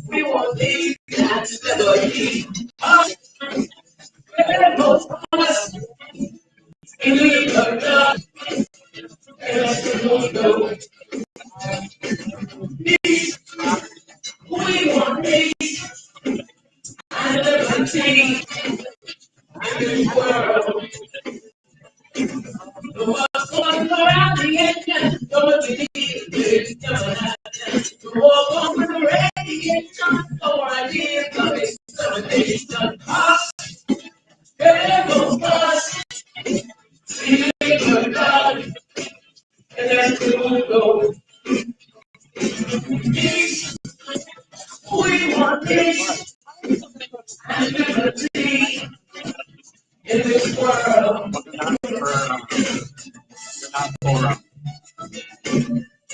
We want these guys to never leave us. And most of us, in the blood, and us don't know. Peace, we want peace, and liberty in this world. No one's going around the edge, no one's going to walk on with the radiation, no idea of it, so it's done us. There goes us, see the God, and that's who we go. Peace, we want peace, and liberty in this world. Not for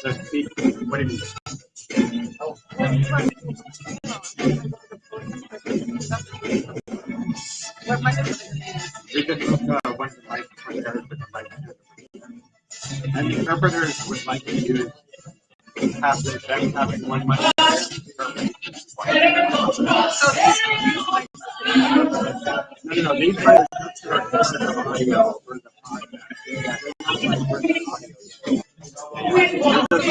the speak. What do you mean? You can look when the mic compares with the mic. And the interpreters would like to use them having one mic. No, these are the audio for the We're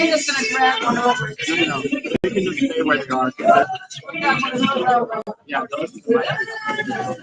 just going to grab one over. No, they can just stay where they are. Yeah, those are the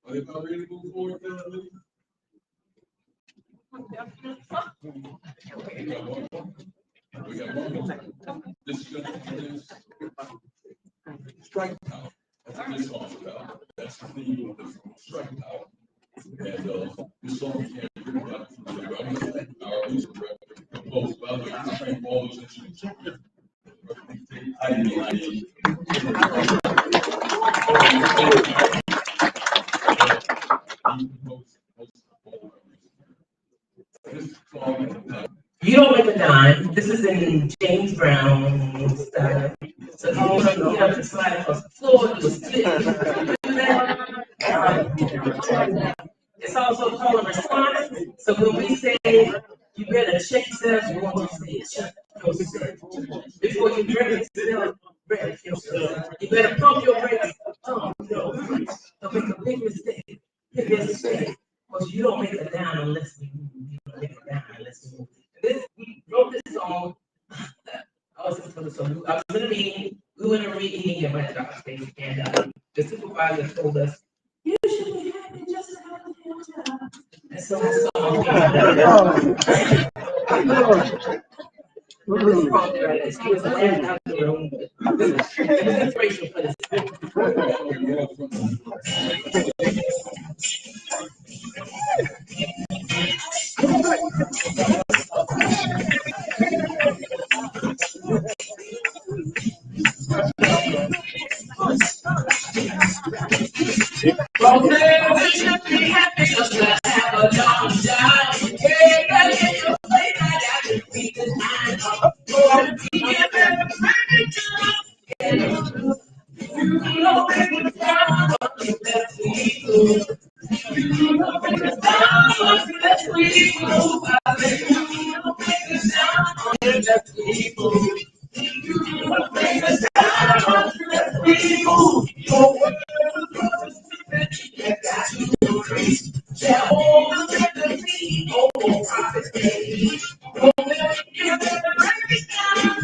Everybody ready to move forward? We got one more. This is going to be strike power. That's what this song's about. That's the theme of the strike power. And this song came about our music director, composed by the trained all those instruments. You don't make a dime. This is in James Brown style. So you have to slide across the floor. It's also called a response. So when we say you better check yourself, you want to say check yourself. Before you drink yourself, breath yourself. You better pump your brakes. Don't make a big mistake. Hit this mistake. Because you don't make a dime unless we move. You don't make a dime unless we move. We wrote this song. I was in a meeting. We were in a meeting at my job space, and the supervisor told us, "You should be happy just to have a job." And so this song came out. She was laughing out the room. This is inspiration for this. Well, man, we should be happy just to have a job. Hey, better get your plate right out and beat the time up. Or be a better friend to you know, baby, it's down, but the best we do. You know, baby, it's down, but the best we do. I think you know, baby, it's down, but the best we do. You know, baby, it's down, but the best we do. Your world is got to increase. Shall all the be all profits paid. Don't let it get better, break it down.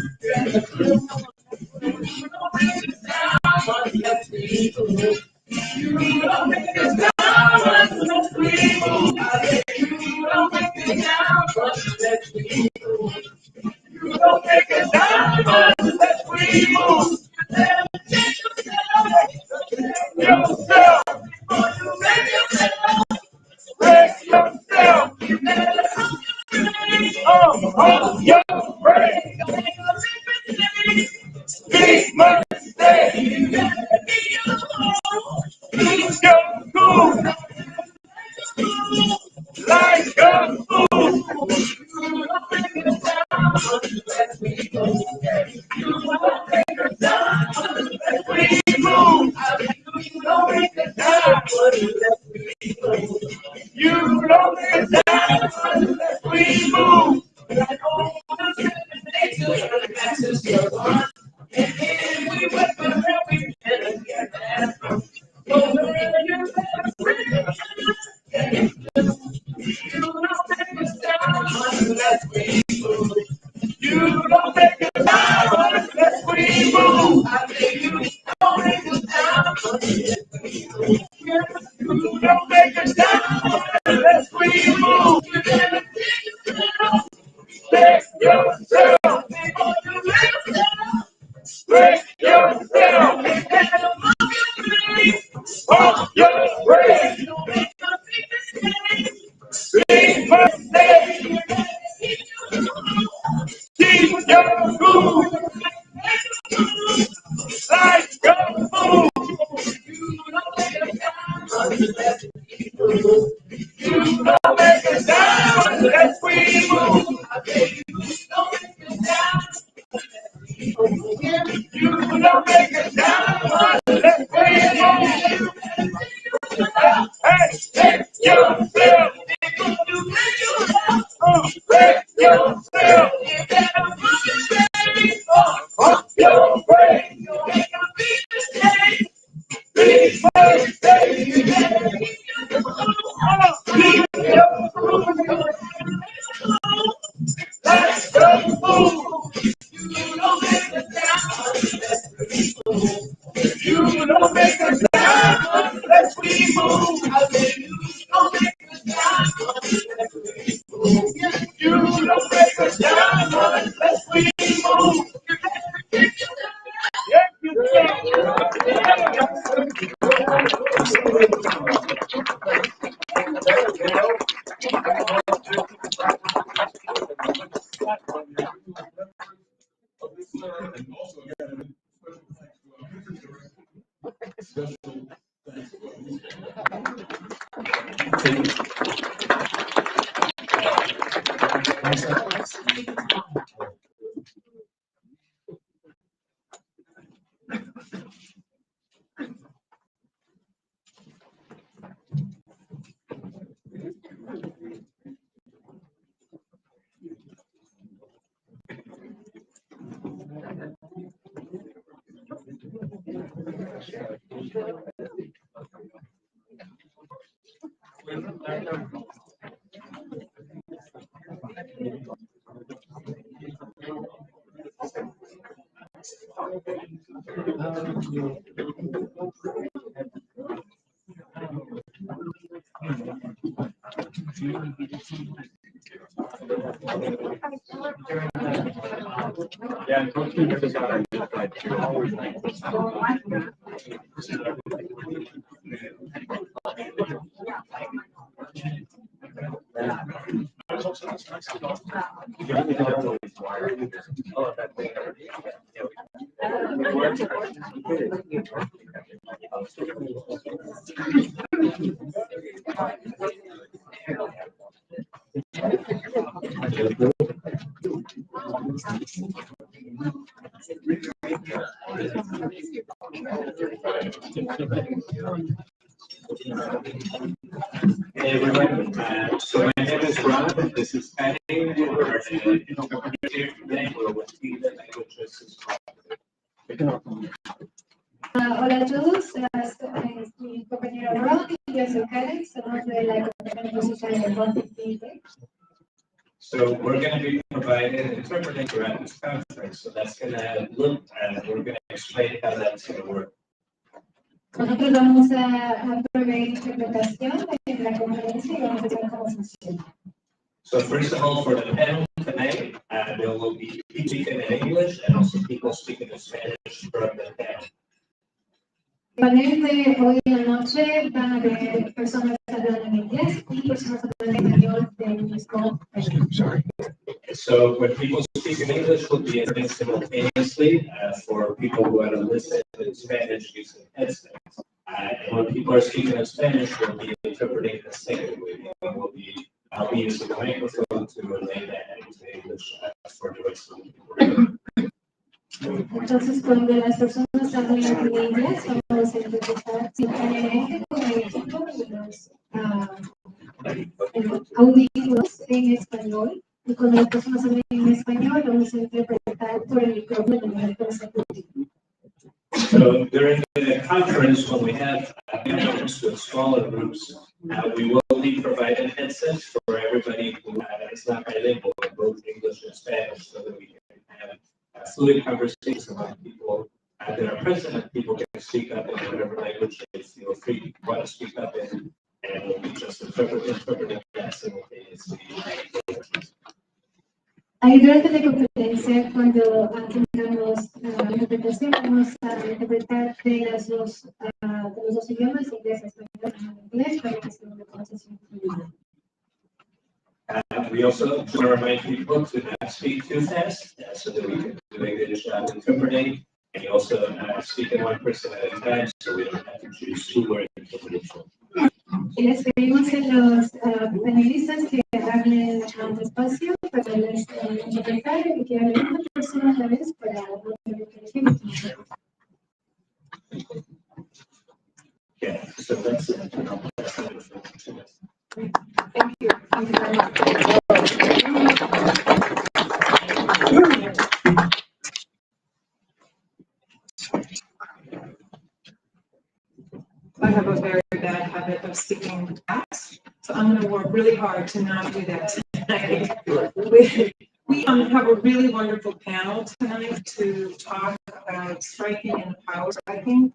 You don't make it down, but yes, we do. You don't make it down, but yes, we do. I said you don't make it down, but yes, we do. You don't make it down, but Hey everyone, so my name is Ron. This is Penny. We're here today. We're with the languages. Hola a todos, soy mi compañero Ron y yo soy Karen, somos de la compañía musical de Monte. So we're going to be providing interpreting throughout this conference. So that's going to look and we're going to explain how that's going to work. Nosotros vamos a proveer interpretación en la conferencia y vamos a ver cómo funciona. So first of all, for the panel tonight, there will be people speaking in English and also people speaking in Spanish from the panel. Panel de hoy en la noche van a haber personas hablando en inglés y personas hablando en español del mismo país. So when people speak in English, we'll be interpreting simultaneously for people who want to listen in Spanish using headsets. And when people are speaking in Spanish, we'll be interpreting the same way. I'll be using the microphone to relay that into English for the rest of the people. Entonces, cuando las personas hablan en inglés, vamos a interpretar simultáneamente con el equipo y los audífonos en español. Y cuando las personas hablan en español, vamos a interpretar por el micrófono de la persona. So during the conference, when we have panels with smaller groups, we will be providing headsets for everybody who is not bilingual in both English and Spanish, so that we can have fluid conversations among people that are present, and people can speak up in whatever language they feel free to want to speak up in, and we'll be just interpreting that simultaneously. Ahí durante la conferencia, cuando tengamos la interpretación, vamos a interpretar de los dos idiomas, inglés y español, en inglés, para que sea una conversación fluida. We also want to remind people to not speak too fast, so that we can do a good job interpreting, and also speak in one person at a time, so we don't have to choose two words interpretation. Y les pedimos a los panelistas que hablen despacio para interpretar y que hablen una persona a la vez para no tener que elegir. Yeah, so that's it. Thank you. Thank you very much. I have a very bad habit of skipping class, so I'm going to work really hard to not do that tonight. We have a really wonderful panel tonight to talk about striking and power striking.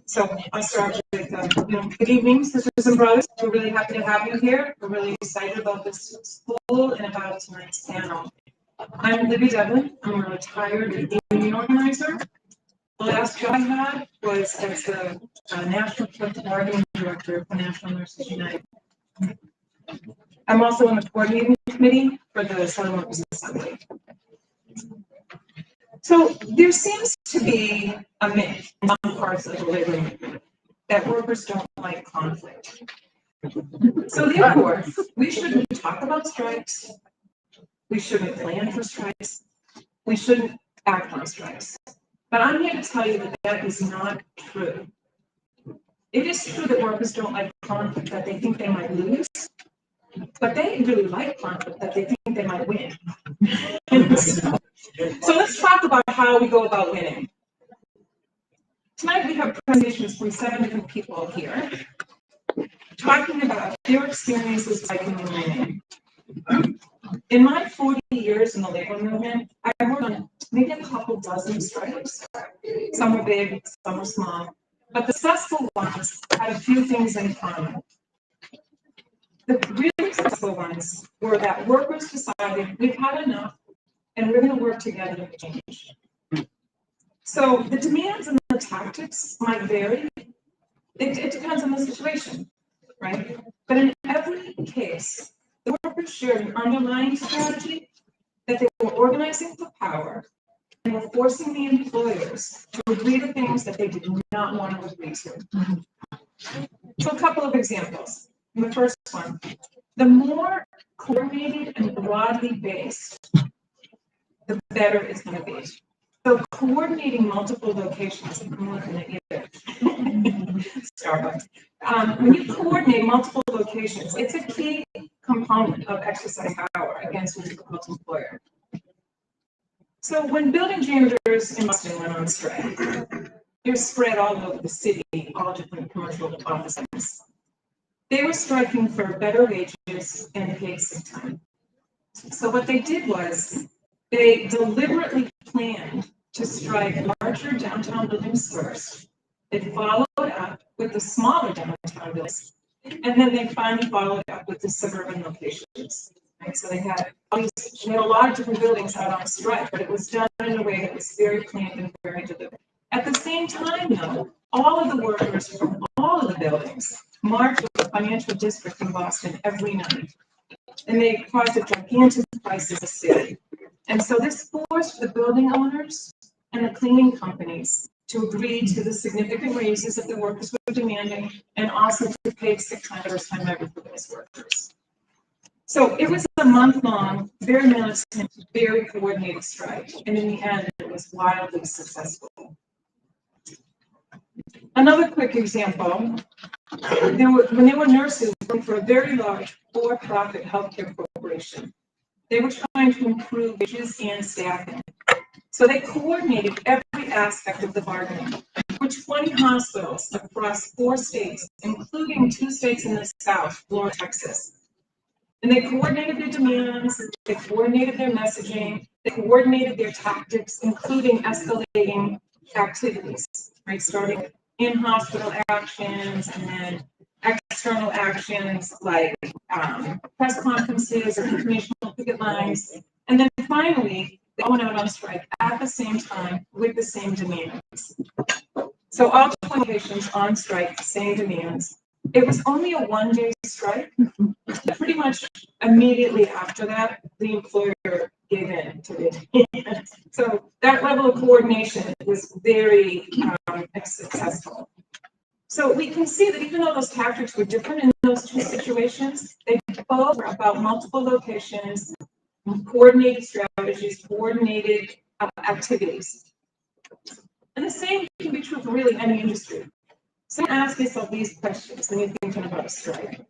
So I'll start with, good evening, sisters and brothers. We're really happy to have you here. We're really excited about this school and about tonight's panel. I'm Libby Devlin. I'm a retired union organizer. The last job I had was as the National Collective Bargaining Director for National Nurses United. I'm also on the coordinating committee for the Southern Workers Assembly. So there seems to be a myth in some parts of the labor movement that workers don't like conflict. So therefore, we shouldn't talk about strikes. We shouldn't plan for strikes. We shouldn't act on strikes. But I'm here to tell you that that is not true. It is true that workers don't like conflict, that they think they might lose, but they really like conflict, that they think they might win. So let's talk about how we go about winning. Tonight we have presentations from 7 different people here, talking about their experiences fighting and winning. In my 40 years in the labor movement, I worked on maybe a couple dozen strikes. Some were big, some were small, but the successful ones had a few things in common. The really successful ones were that workers decided we've had enough and we're going to work together to change. So the demands and the tactics might vary. It depends on the situation, right? But in every case, the workers shared an underlying strategy that they were organizing for power and were forcing the employers to agree to things that they did not want to agree to. So a couple of examples. The first one, the more coordinated and broadly based, the better it's going to be. So coordinating multiple locations, I'm looking at you, Starbucks. When you coordinate multiple locations, it's a key component of exercising power against a difficult employer. So when building janitors in Boston went on strike, they're spread all over the city, all different commercial offices. They were striking for better wages and paid sick time. So what they did was they deliberately planned to strike larger downtown buildings first. They followed up with the smaller downtown buildings And then they finally followed up with the suburban locations. Right? So they had a lot of different buildings out on strike, but it was done in a way that was very planned and very deliberate. At the same time, though, all of the workers from all of the buildings marched with the financial district in Boston every night. And they caused a gigantic crisis in the city. And so this forced the building owners and the cleaning companies to agree to the significant raises that the workers were demanding, and also to pay sick time first time ever for those workers. So it was a month-long, very militant, very coordinated strike, and in the end, it was wildly successful. Another quick example, when they were nurses working for a very large for-profit healthcare corporation, they were trying to improve wages and staffing. So they coordinated every aspect of the bargaining for 20 hospitals across 4 states, including 2 states in the South, Florida, Texas. And they coordinated their demands, they coordinated their messaging, they coordinated their tactics, including escalating activities, right? Starting in-hospital actions and then external actions like press conferences or informational picket lines. And then finally, they all went out on strike at the same time with the same demands. So all 20 locations on strike, same demands. It was only a 1-day strike. Pretty much immediately after that, the employer gave in to it. So that level of coordination was very successful. So we can see that even though those tactics were different in those 2 situations, they both were about multiple locations, coordinated strategies, coordinated activities. And the same can be true for really any industry. So ask yourself these questions when you're thinking about a strike.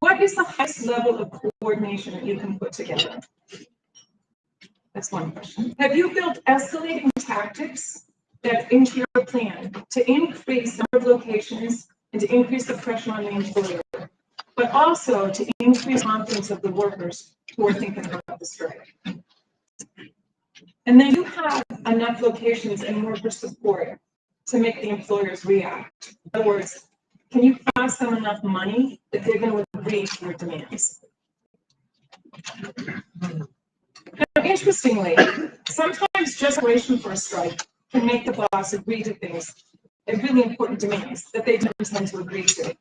What is the highest level of coordination that you can put together? That's one question. Have you built escalating tactics that into your plan to increase the number of locations and to increase the pressure on the employer, but also to increase confidence of the workers who are thinking about the strike? And then you have enough locations and worker support to make the employers react. In other words, can you cost them enough money that they're going to agree to your demands? Now, interestingly, sometimes justification for a strike can make the boss agree to things, really important demands that they don't intend to agree to,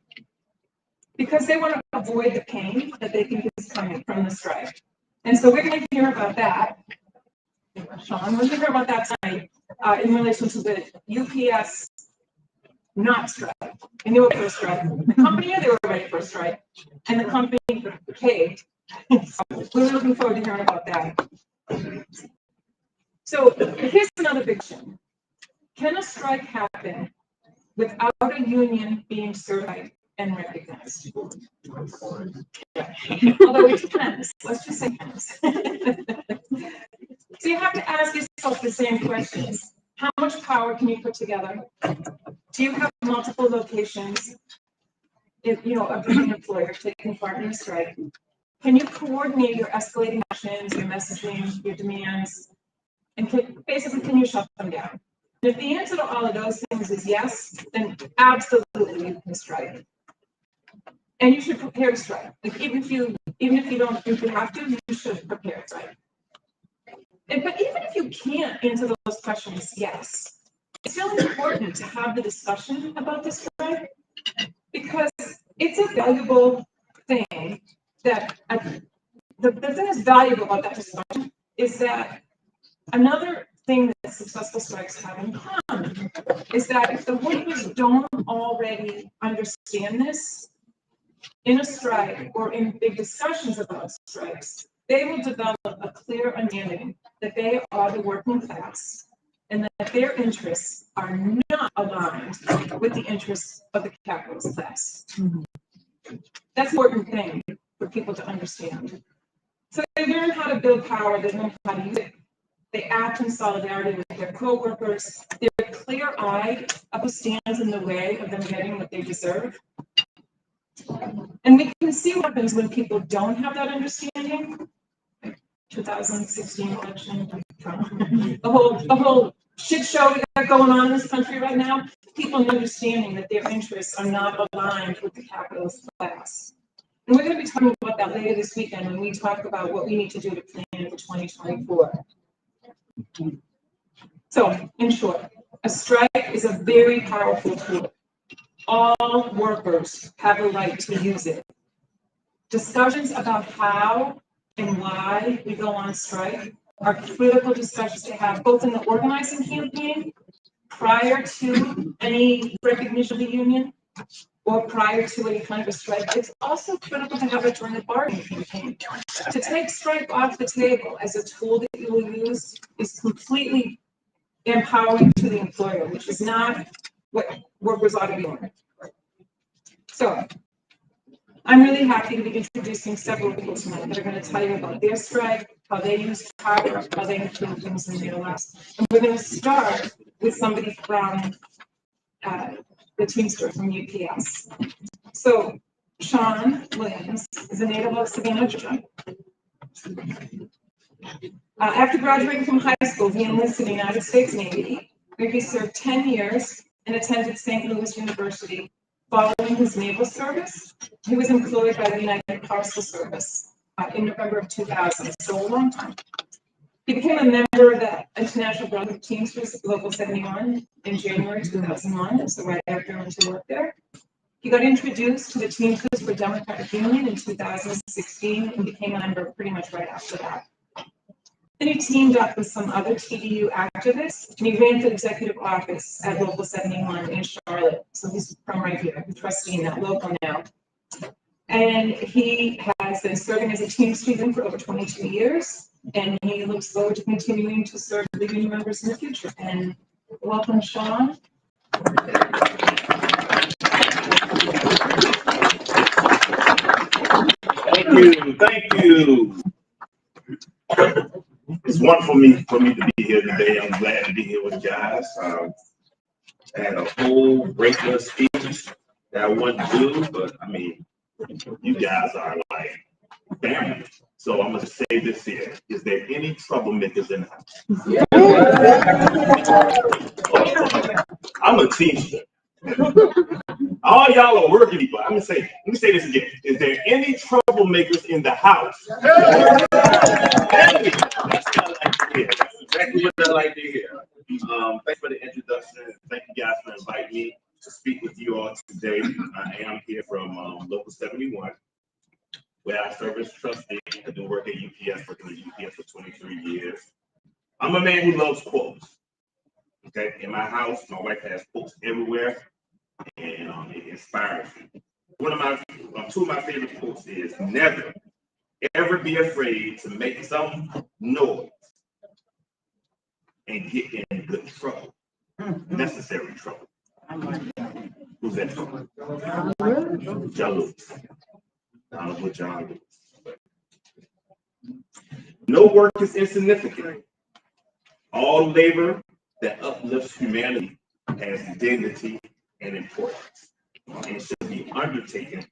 because they want to avoid the pain that they think is coming from the strike. And so we're going to hear about that. Sean, we're going to hear about that tonight in relation to the UPS not strike. And they were for a strike. The company knew they were ready for a strike, and the company caved. So we're looking forward to hearing about that. So here's another big question. Can a strike happen without a union being certified and recognized? Although it depends. Let's just say depends. So you have to ask yourself the same questions. How much power can you put together? Do you have multiple locations? If you know a big employer taking part in a strike, can you coordinate your escalating actions, your messaging, your demands, and basically can you shut them down? And if the answer to all of those things is yes, then absolutely you can strike. And you should prepare to strike. Like even if you don't, if you have to, you should prepare to strike. But even if you can't answer those questions, yes, it's still important to have the discussion about the strike, because it's a valuable thing that the thing that's valuable about that discussion is that another thing that successful strikes have in common is that if the workers don't already understand this in a strike or in big discussions about strikes, they will develop a clear understanding that they are the working class and that their interests are not aligned with the interests of the capitalist class. That's an important thing for people to understand. So they learn how to build power, they learn how to use it. They act in solidarity with their co-workers. They're clear-eyed of who stands in the way of them getting what they deserve. And we can see what happens when people don't have that understanding. 2016 election, the whole shit show we got going on in this country right now. people understanding that their interests are not aligned with the capitalist class. And we're going to be talking about that later this weekend when we talk about what we need to do to plan for 2024. So, in short, a strike is a very powerful tool. All workers have a right to use it. Discussions about how and why we go on strike are critical discussions to have both in the organizing campaign prior to any recognition of the union or prior to any kind of a strike. It's also critical to have it during the bargaining campaign. To take strike off the table as a tool that you will use is completely empowering to the employer, which is not what workers ought to be doing. So I'm really happy to be introducing several people tonight that are going to tell you about their strike, how they use power, how they include things in their lives. And we're going to start with somebody from the Teamster from UPS. So Sean Williams is a native of Savannah, Georgia. After graduating from high school, he enlisted in the United States Navy, where he served 10 years and attended St. Louis University. Following his naval service, he was employed by the United Parcel Service in November of 2000, so a long time. He became a member of the International Brotherhood of Teamsters Local 71 in January 2001, so right after he went to work there. He got introduced to the Teamsters for Democratic Union in 2016 and became a member pretty much right after that. Then he teamed up with some other TDU activists, and he ran for executive office at Local 71 in Charlotte. So he's from right here, he's trustee in that local now. And he has been serving as a Teamster student for over 22 years, and he looks forward to continuing to serve the union members in the future. And welcome, Sean. Thank you. It's wonderful for me to be here today. I'm glad to be here with you guys. I had a whole regular speech that I wanted to do, but I mean, you guys are like family. So I'm gonna say this here. Is there any troublemakers in the house? I'm a teacher. All y'all are working people. Let me say this again. Is there any troublemakers in the house? That's what I like to hear. That's exactly what I like to hear. Thanks for the introduction. Thank you guys for inviting me to speak with you all today. I am here from Local 71, where I serve as trustee. I've been working at UPS, working at UPS for 23 years. I'm a man who loves quotes. Okay, in my house, my wife has quotes everywhere, and it inspires me. Two of my favorite quotes is never, ever be afraid to make some noise and get in good trouble, necessary trouble. Who's that trouble? John Lewis. I don't know what John Lewis. No work is insignificant. All labor that uplifts humanity has dignity and importance, and should be undertaken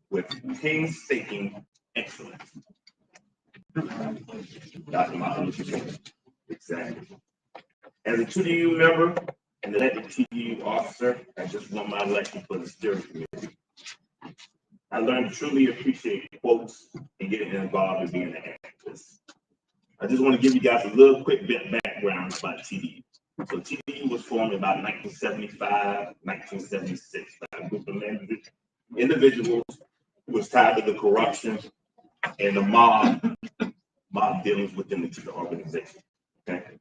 with painstaking excellence. Dr. Martin Luther King. Exactly. As a TDU member and elected TDU officer, I just won my election for the steering committee. I learned to truly appreciate quotes and getting involved in being an activist. I just want to give you guys a little quick bit background about TDU. So TDU was formed about 1975, 1976 by a group of individuals who was tied to the corruption and the mob dealings within the organization. Okay.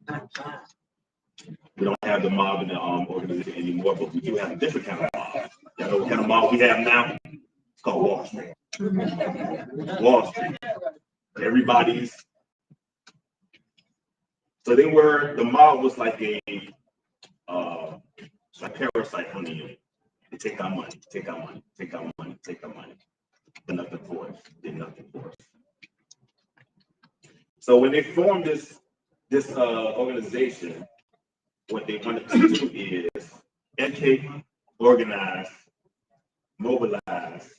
We don't have the mob in the organization anymore, but we do have a different kind of mob. Y'all know what kind of mob we have now? It's called Wall Street. Wall Street. Everybody's. So the mob was like a parasite on the union. They take our money, take our money, take our money, take our money. Did nothing for us. Did nothing for us. So when they formed this organization, what they wanted to do is educate, organize, mobilize,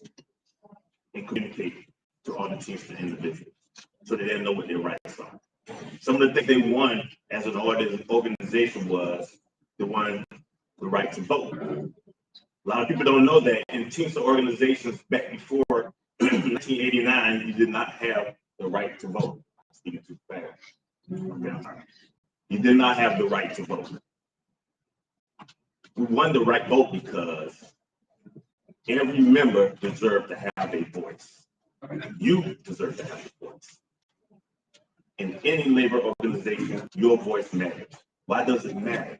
and communicate to all the Teamster individuals so that they know what their rights are. Some of the things they won as an organization was the one the right to vote. A lot of people don't know that in Teamster organizations back before 1989, you did not have the right to vote. Speaking too fast. You did not have the right to vote. We won the right vote because every member deserved to have a voice. You deserve to have a voice. In any labor organization, your voice matters. Why does it matter?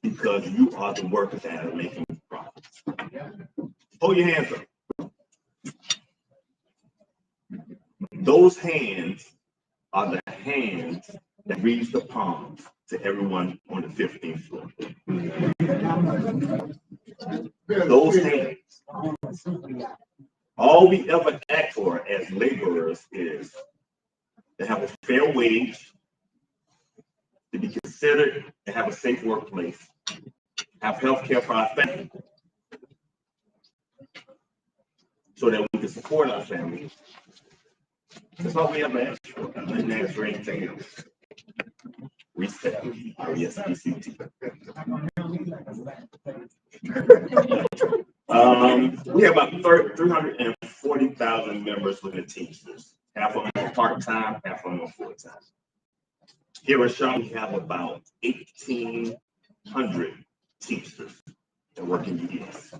Because you are the workers that are making profits. Hold your hands up. Those hands are the hands that reach the palms to everyone on the 15th floor. Those hands. All we ever ask for as laborers is to have a fair wage, to be considered and have a safe workplace, have health care for our family, so that we can support our families. That's all we ever ask for. I didn't ask for anything else. Reset, R-E-S-P-C-T. We have about 340,000 members within Teamsters. Half of them are part-time, half of them are full-time. Here in Charlotte, we have about 1,800 Teamsters that work in the US.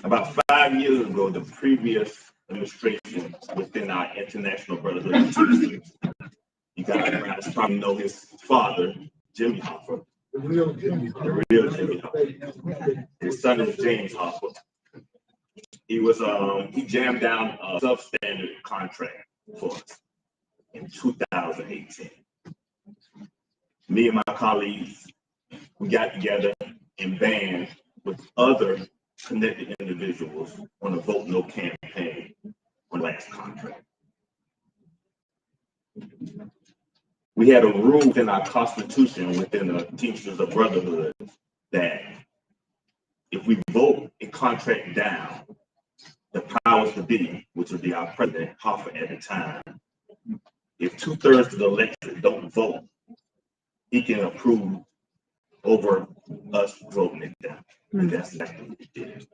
About 5 years ago, the previous administration within our International Brotherhood of Teamsters, you guys probably know his father, Jimmy Hoffa. The real Jimmy Hoffa. His son is James Hoffa. He jammed down a substandard contract for us in 2018. Me and my colleagues, we got together and band with other connected individuals on a Vote No campaign on the last contract. We had a rule in our constitution within the Teamsters of Brotherhood that if we vote a contract down, the powers to be, which would be our president, Hoffa at the time, if 2/3 of the electorate don't vote, he can approve over us voting it down. And that's exactly what he did.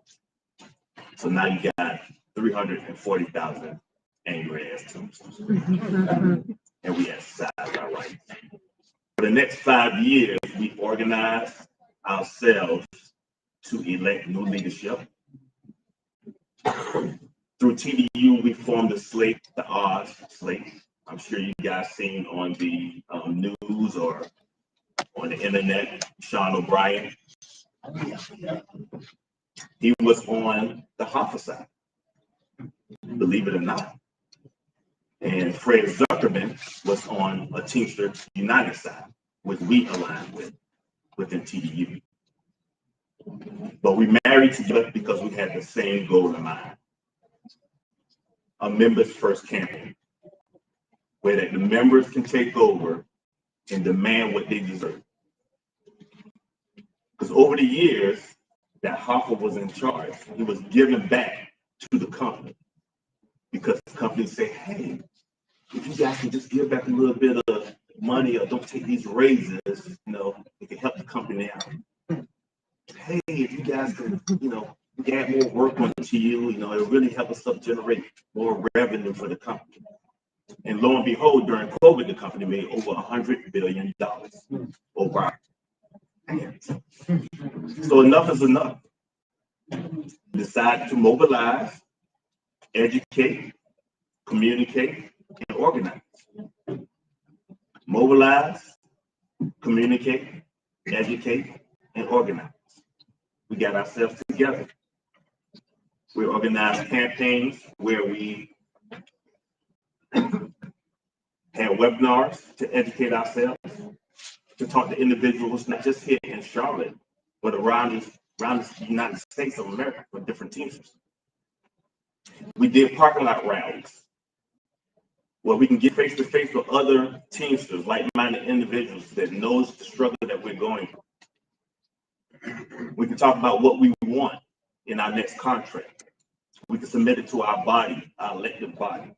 So now you got 340,000 angry ass Teamsters. And we exercise our rights. For the next 5 years, we organized ourselves to elect new leadership. Through TDU, we formed the slate, the Oz slate. I'm sure you guys seen on the news or on the internet, Sean O'Brien. He was on the Hoffa side, believe it or not. And Fred Zuckerman was on a Teamster United side, which we aligned with within TDU. But we married together because we had the same goal in mind. A members first campaign, where that the members can take over and demand what they deserve. Because over the years that Hoffa was in charge, he was giving back to the company. Because the company say, hey, if you guys can just give back a little bit of money or don't take these raises, it can help the company out. Hey, if you guys can, add more work onto you, it'll really help us generate more revenue for the company. And lo and behold, during COVID, the company made over $100 billion over our hands. So enough is enough. We decided to mobilize, educate, communicate, and organize. Mobilize, communicate, educate, and organize. We got ourselves together. We organized campaigns where we had webinars to educate ourselves, to talk to individuals, not just here in Charlotte, but around the United States of America for different Teamsters. We did parking lot rallies where we can get face to face with other Teamsters, like-minded individuals that knows the struggle that we're going through. We can talk about what we want in our next contract. We can submit it to our body, our elected body,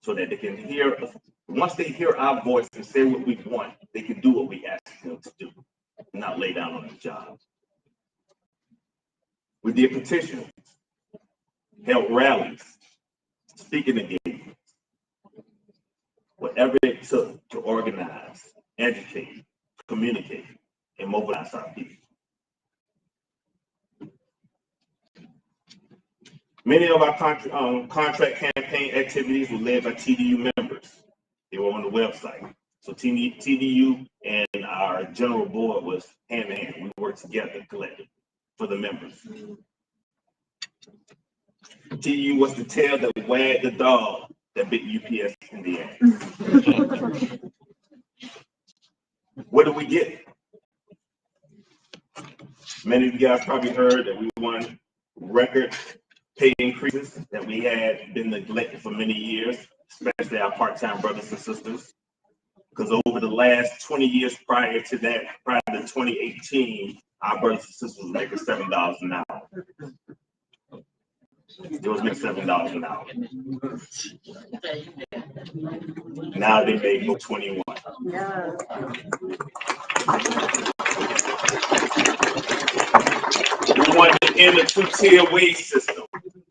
so that they can hear us. Once they hear our voice and say what we want, they can do what we ask them to do. not lay down on the job. We did petitions, held rallies, speaking engagements, whatever it took to organize, educate, communicate, and mobilize our people. Many of our contract campaign activities were led by TDU members. They were on the website. So TDU and our general board was hand in hand. We worked together collectively for the members. TDU was the tail that wagged the dog that bit UPS in the ass. What did we get? Many of you guys probably heard that we won record pay increases that we had been neglected for many years, especially our part-time brothers and sisters. Because over the last 20 years prior to that, prior to 2018, our brothers and sisters were making $7 an hour. It was making $7 an hour. Now they make 21. We want to end the two-tier wage system,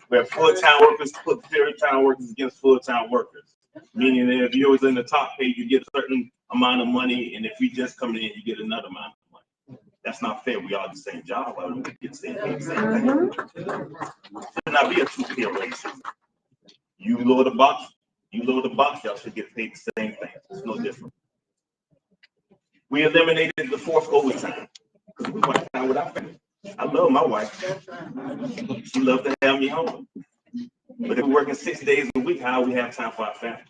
where full-time workers put part-time workers against full-time workers. Meaning that if you're in the top pay, you get a certain amount of money, and if you just come in, you get another amount of money. That's not fair. We all do the same job. Why don't we get the same thing? Should not be a two-tier wage system. You lower the box, y'all should get paid the same thing. It's no different. We eliminated the forced overtime because we want time with our family. I love my wife. She loves to have me home. But if we're working 6 days a week, how do we have time for our family?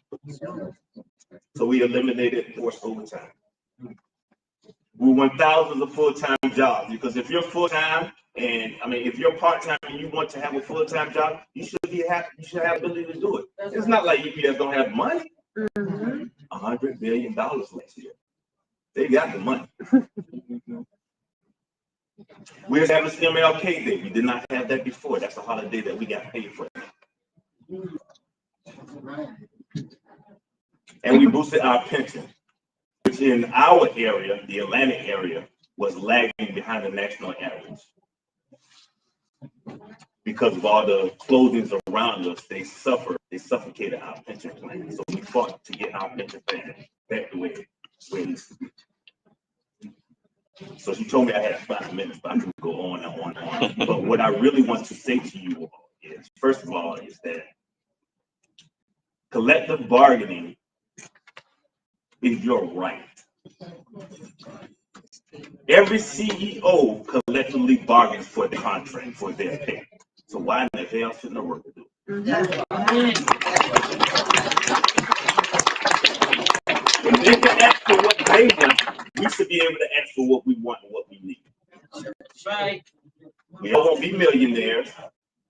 So we eliminated forced overtime. We want thousands of full-time jobs because if you're full-time if you're part-time and you want to have a full-time job, you should be happy. You should have the ability to do it. It's not like UPS don't have money. $100 billion last year. They got the money. We established MLK Day. We did not have that before. That's a holiday that we got paid for. And we boosted our pension, which in our area, the Atlantic area, was lagging behind the national average. Because of all the closings around us, they suffocated our pension plan. So we fought to get our pension plan back the way it needs to be. So she told me I had 5 minutes, but I can go on and on and on. But what I really want to say to you all is, first of all, is that collective bargaining is your right. Every CEO collectively bargains for the contract, for their pay. So why in the hell shouldn't a worker do it? If they can ask for what they want, we should be able to ask for what we want and what we need. Right. We all won't be millionaires,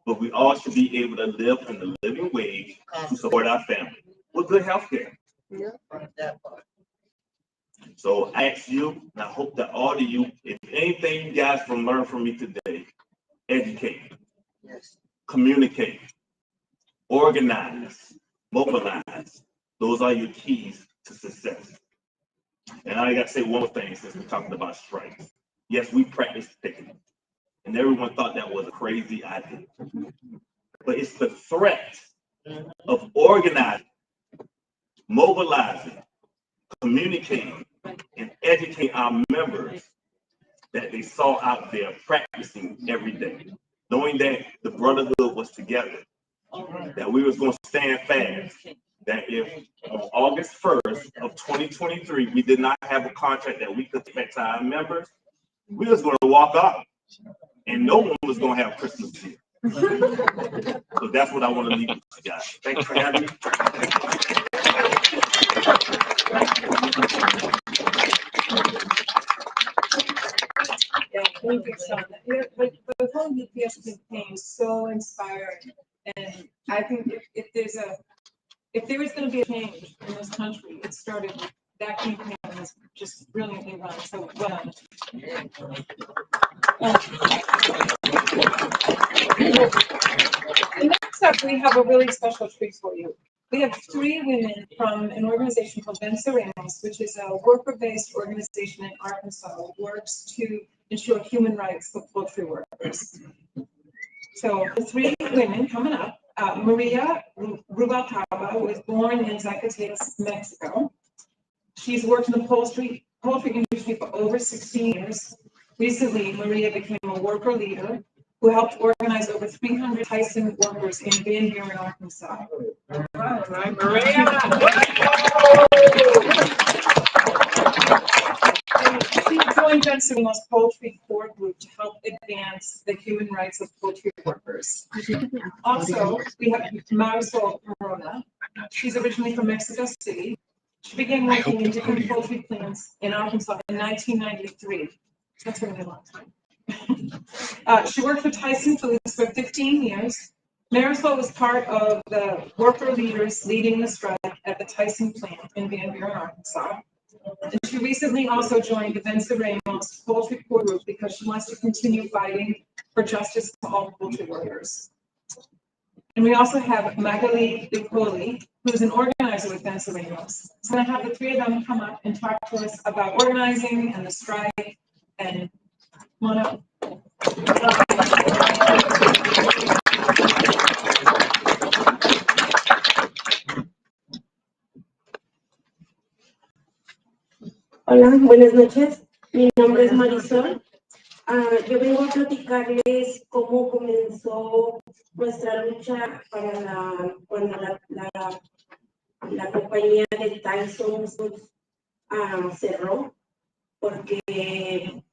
but we all should be able to live in the living wage to support our family with good health care. Yeah, that part. So I ask you, and I hope that all of you, if anything you guys can learn from me today, educate, communicate, organize, mobilize. Those are your keys to success. And I got to say one more thing since we're talking about strikes. Yes, we practiced picketing, and everyone thought that was a crazy idea. But it's the threat of organizing, mobilizing, communicating, and educating our members that they saw out there practicing every day, knowing that the brotherhood was together, that we was going to stand fast, that if on August 1st of 2023, we did not have a contract that we could take to our members, we was going to walk out and no one was going to have Christmas here. So that's what I want to leave with you guys. Thanks for having me. Yeah, thank you, Sean. The whole UPS campaign is so inspiring, and I think if there is going to be a change in this country, it started with that campaign was just brilliantly run. So well done. Next up, we have a really special treat for you. We have 3 women from an organization called Venceremos, which is a worker-based organization in Arkansas that works to ensure human rights for poultry workers. So the 3 women coming up, Maria Rubalcaba was born in Zacatecas, Mexico. She's worked in the poultry industry for over 16 years. Recently, Maria became a worker leader who helped organize over 300 Tyson workers in Van Buren, Arkansas. All right, Maria. She joined Venceremos Poultry Core Group to help advance the human rights of poultry workers. Also, we have Marisol Corona. She's originally from Mexico City. She began working in different poultry plants in Arkansas in 1993. That's really a long time. She worked for Tyson Foods for 15 years. Marisol was part of the worker leaders leading the strike at the Tyson plant in Van Buren, Arkansas. And she recently also joined the Venceremos Poultry Core Group because she wants to continue fighting for justice for all poultry workers. And we also have Magali Dicoli, who's an organizer with Venceremos. So I'm going to have the 3 of them come up and talk to us about organizing and the strike. And come on up. Hola, buenas noches. Mi nombre es Marisol. Yo vengo a platicarles cómo comenzó nuestra lucha para cuando la compañía de Tyson cerró, porque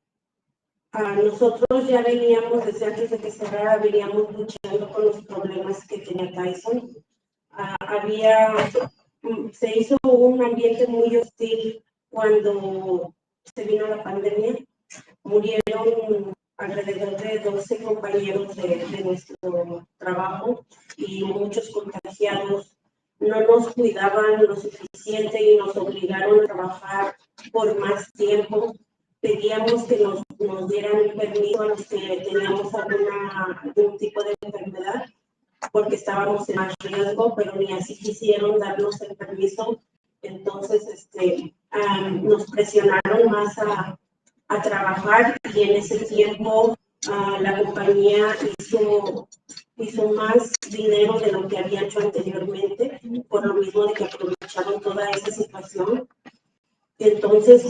nosotros ya veníamos, desde antes de que cerrara, veníamos luchando con los problemas que tenía Tyson. Se hizo un ambiente muy hostil cuando se vino la pandemia. Murieron alrededor de 12 compañeros de nuestro trabajo y muchos contagiados. No nos cuidaban lo suficiente y nos obligaron a trabajar por más tiempo. Pedíamos que nos dieran permiso a los que teníamos algún tipo de enfermedad, porque estábamos en más riesgo, pero ni así quisieron darnos el permiso. Entonces, nos presionaron más a trabajar, y en ese tiempo la compañía hizo más dinero de lo que había hecho anteriormente, por lo mismo de que aprovecharon toda esa situación. Entonces,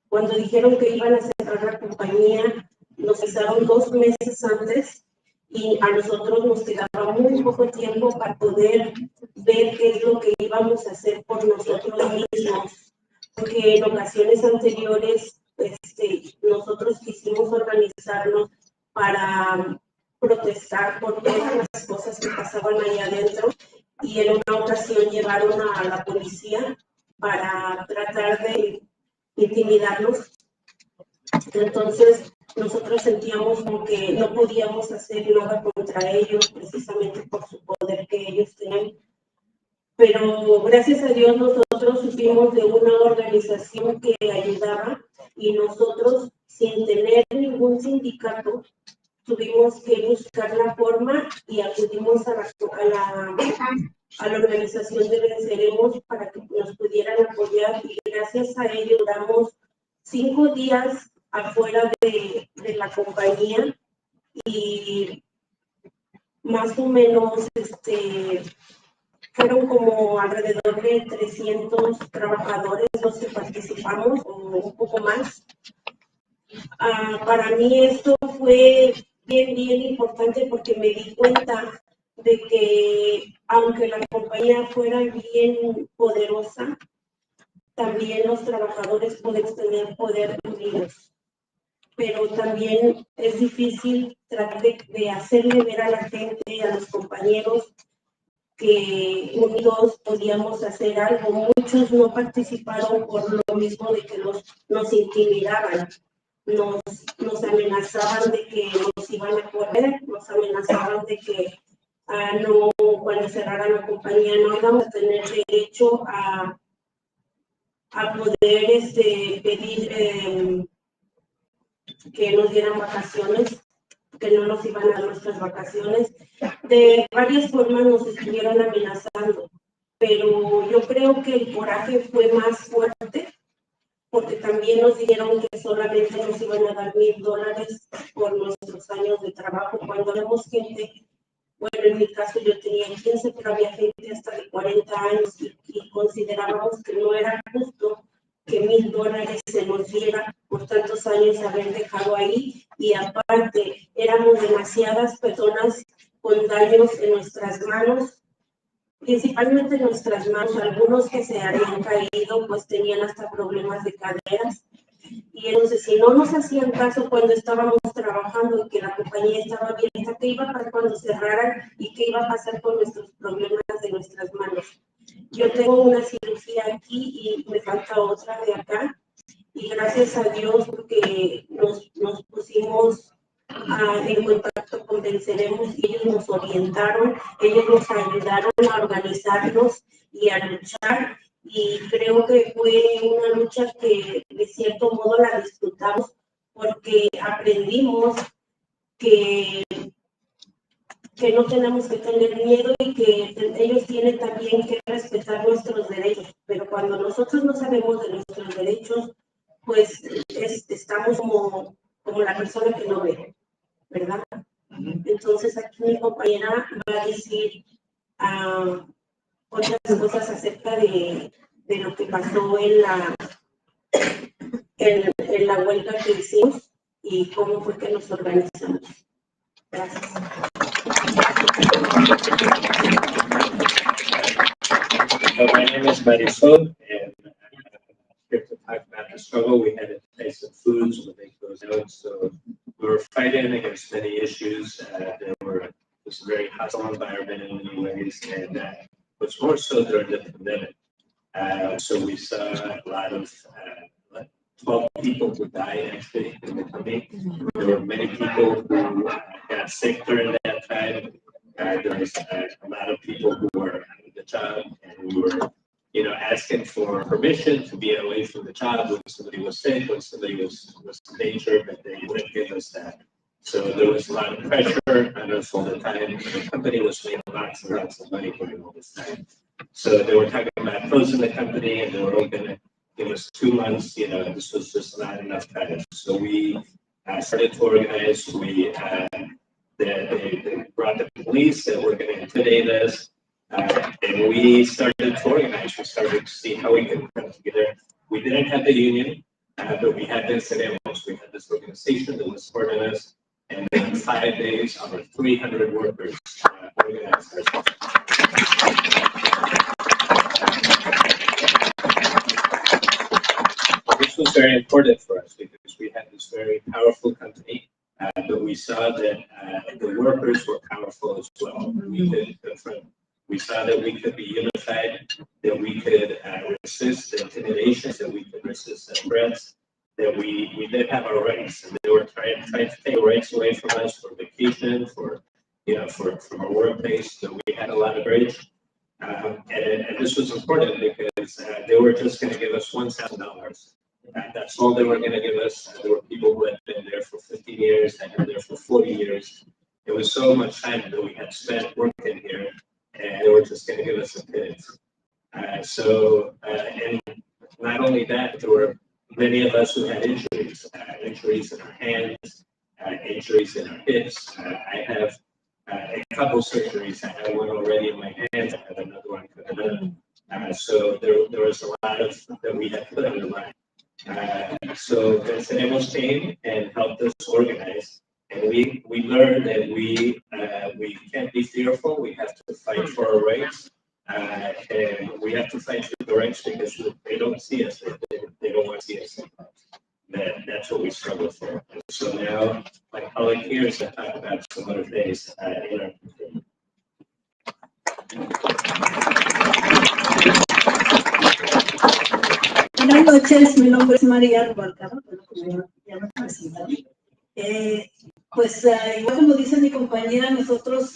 cuando dijeron que iban a cerrar la compañía, nos cesaron 2 meses antes, y a nosotros nos quedaba muy poco tiempo para poder ver qué es lo que íbamos a hacer por nosotros mismos, porque en ocasiones anteriores nosotros quisimos organizarnos para protestar por todas las cosas que pasaban ahí adentro, y en una ocasión llevaron a la policía para tratar de intimidarnos. Entonces nosotros sentíamos como que no podíamos hacer nada contra ellos, precisamente por su poder que ellos tenían. Pero gracias a Dios nosotros supimos de una organización que ayudaba, y nosotros, sin tener ningún sindicato, tuvimos que buscar la forma y acudimos a la organización de Venceremos para que nos pudieran apoyar, y gracias a ello duramos 5 días afuera de la compañía, y más o menos fueron como alrededor de 300 trabajadores los que participamos, o un poco más. Para mí esto fue bien importante, porque me di cuenta de que aunque la compañía fuera bien poderosa, también los trabajadores podemos tener poder unidos. Pero también es difícil tratar de hacerle ver a la gente, a los compañeros, que unidos podíamos hacer algo. Muchos no participaron por lo mismo de que nos intimidaban, nos amenazaban de que nos iban a correr, nos amenazaban de que no, cuando cerraran la compañía no íbamos a tener derecho a poder pedir que nos dieran vacaciones, que no nos iban a dar nuestras vacaciones. De varias formas nos estuvieron amenazando, pero yo creo que el coraje fue más fuerte, porque también nos dijeron que solamente nos iban a dar $1,000 por nuestros años de trabajo, cuando vemos gente. Bueno, en mi caso yo tenía 15, pero había gente hasta de 40 años y considerábamos que no era justo que $1,000 se nos diera por tantos años haber dejado ahí, y aparte éramos demasiadas personas con daños en nuestras manos, principalmente en nuestras manos. Algunos que se habían caído pues tenían hasta problemas de caderas. Y entonces, si no nos hacían caso cuando estábamos trabajando y que la compañía estaba abierta, ¿qué iba a pasar cuando cerraran y qué iba a pasar con nuestros problemas de nuestras manos? Yo tengo una cirugía aquí y me falta otra de acá, y gracias a Dios porque nos pusimos en contacto con Venceremos y ellos nos orientaron, ellos nos ayudaron a organizarnos y a luchar. Y creo que fue una lucha que de cierto modo la disfrutamos, porque aprendimos que no tenemos que tener miedo y que ellos tienen también que respetar nuestros derechos. Pero cuando nosotros no sabemos de nuestros derechos, pues estamos como la persona que no ve, ¿verdad? Entonces aquí mi compañera va a decir otras cosas acerca de lo que pasó en la huelga que hicimos y cómo fue que nos organizamos. Gracias. My name is Marisol, and I'm here to talk about the struggle we had to face in foods when they closed out. So we were fighting against many issues. It was a very hostile environment in many ways, and was more so during the pandemic. So we saw a lot of 12 people who died actually in the company. There were many people who got sick during that time. There was a lot of people who were out of the job, and we were, asking for permission to be away from the job when somebody was sick, when somebody was in danger, but they wouldn't give us that. So there was a lot of pressure on us all the time. The company was making lots and lots of money during all this time. So they were talking about closing the company, and they were only going to give us 2 months. This was just not enough time. So we started to organize. They brought the police that were going to intimidate us. And we started to organize. We started to see how we could come together. We didn't have the union, but we had Venceremos. We had this organization that was supporting us. And in 5 days, over 300 workers organized ourselves. This was very important for us because we had this very powerful company, but we saw that the workers were powerful as well. We could confront. We saw that we could be unified, that we could resist the intimidations, that we could resist the threats, that we did have our rights, and they were trying to take rights away from us for vacation, from our workplace. So we had a lot of courage, and this was important because they were just going to give us $1,000. That's all they were going to give us. There were people who had been there for 15 years, had been there for 40 years. It was so much time that we had spent working here, and they were just going to give us a pittance. And not only that, there were many of us who had injuries in our hands, injuries in our hips. I have a couple surgeries. I had one already in my hands. I had another one coming up. So there was a lot of that we had put on the line. So Venceremos came and helped us organize. And we learned that we can't be fearful. We have to fight for our rights, and we have to fight for the rights because they don't see us. They don't want to see us. That's what we struggle for. And so now, my colleague here is going to talk about some other things in our community. Buenas noches, mi nombre es María Rubalcaba, como ya me presentaron. Pues igual como dice mi compañera, nosotros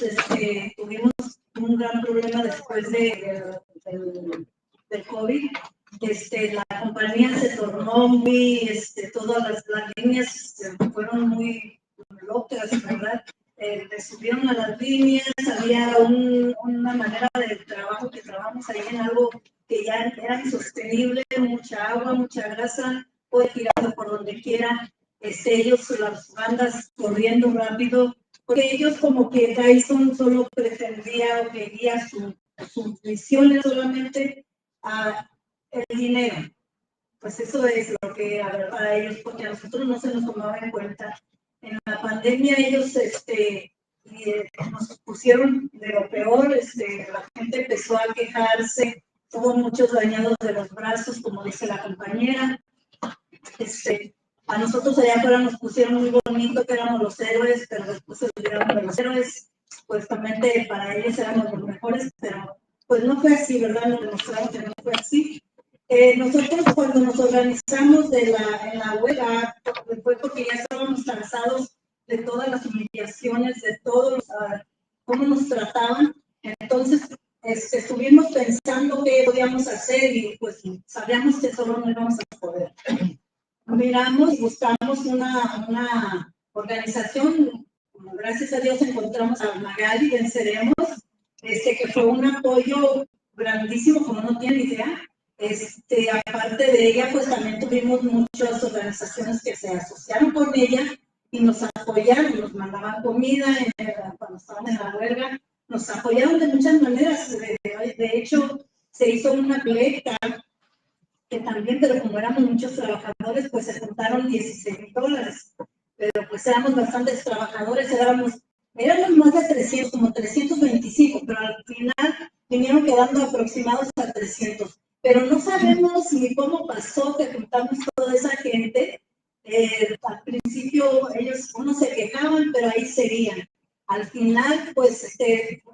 tuvimos un gran problema después del COVID. La compañía se tornó muy, todas las líneas fueron muy locas, ¿verdad? Le subieron a las líneas, había una manera de trabajo que trabajamos ahí en algo que ya era insostenible, mucha agua, mucha grasa, puede tirarlo por donde quiera, ellos, las bandas corriendo rápido, porque ellos como que Tyson solo pretendía o quería su visión era solamente el dinero. Pues eso es lo que para ellos, porque a nosotros no se nos tomaba en cuenta. En la pandemia ellos nos pusieron de lo peor, la gente empezó a quejarse, hubo muchos dañados de los brazos, como dice la compañera. A nosotros allá afuera nos pusieron muy bonito que éramos los héroes, pero después se olvidaron de los héroes, supuestamente para ellos éramos los mejores, pero pues no fue así, ¿verdad? Nos demostraron que no fue así. Nosotros cuando nos organizamos en la huelga, fue porque ya estábamos cansados de todas las humillaciones, de todos cómo nos trataban. Entonces estuvimos pensando qué podíamos hacer y pues sabíamos que solo no íbamos a poder. Miramos, buscamos una organización, gracias a Dios encontramos a Magali, Venceremos, que fue un apoyo grandísimo, como no tienen idea. Aparte de ella, pues también tuvimos muchas organizaciones que se asociaron con ella y nos apoyaron, nos mandaban comida cuando estábamos en la huelga, nos apoyaron de muchas maneras. De hecho, se hizo una colecta que también, pero como éramos muchos trabajadores, pues se juntaron $16,000. Pero pues éramos bastantes trabajadores, éramos más de 300, como 325, pero al final vinieron quedando aproximados a 300. Pero no sabemos ni cómo pasó que juntamos toda esa gente. Al principio unos se quejaban, pero ahí seguían. Al final, pues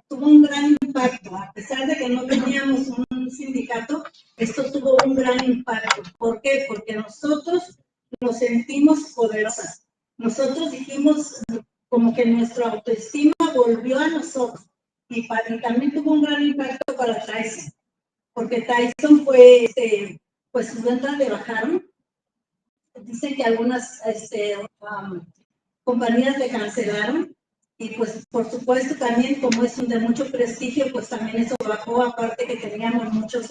tuvo un gran impacto. A pesar de que no teníamos un sindicato, esto tuvo un gran impacto. ¿Por qué? Porque nosotros nos sentimos poderosas. Nosotros dijimos como que nuestra autoestima volvió a nosotros. Y también tuvo un gran impacto para Tyson. Porque Tyson fue, pues sus ventas le bajaron. Dicen que algunas compañías le cancelaron. Y pues por supuesto también como es de mucho prestigio, pues también eso bajó, aparte que teníamos muchos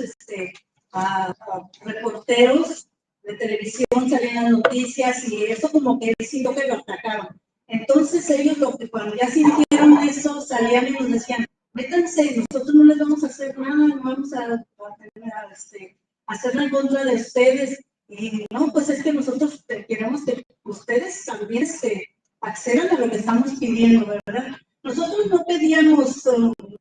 reporteros de televisión, salían las noticias y eso como que siento que lo atacaron. Entonces ellos cuando ya sintieron eso, salían y nos decían, métanse, nosotros no les vamos a hacer nada, no vamos a hacerlo en contra de ustedes. Y no, pues es que nosotros queremos que ustedes también accedan a lo que estamos pidiendo, ¿verdad? Nosotros no pedíamos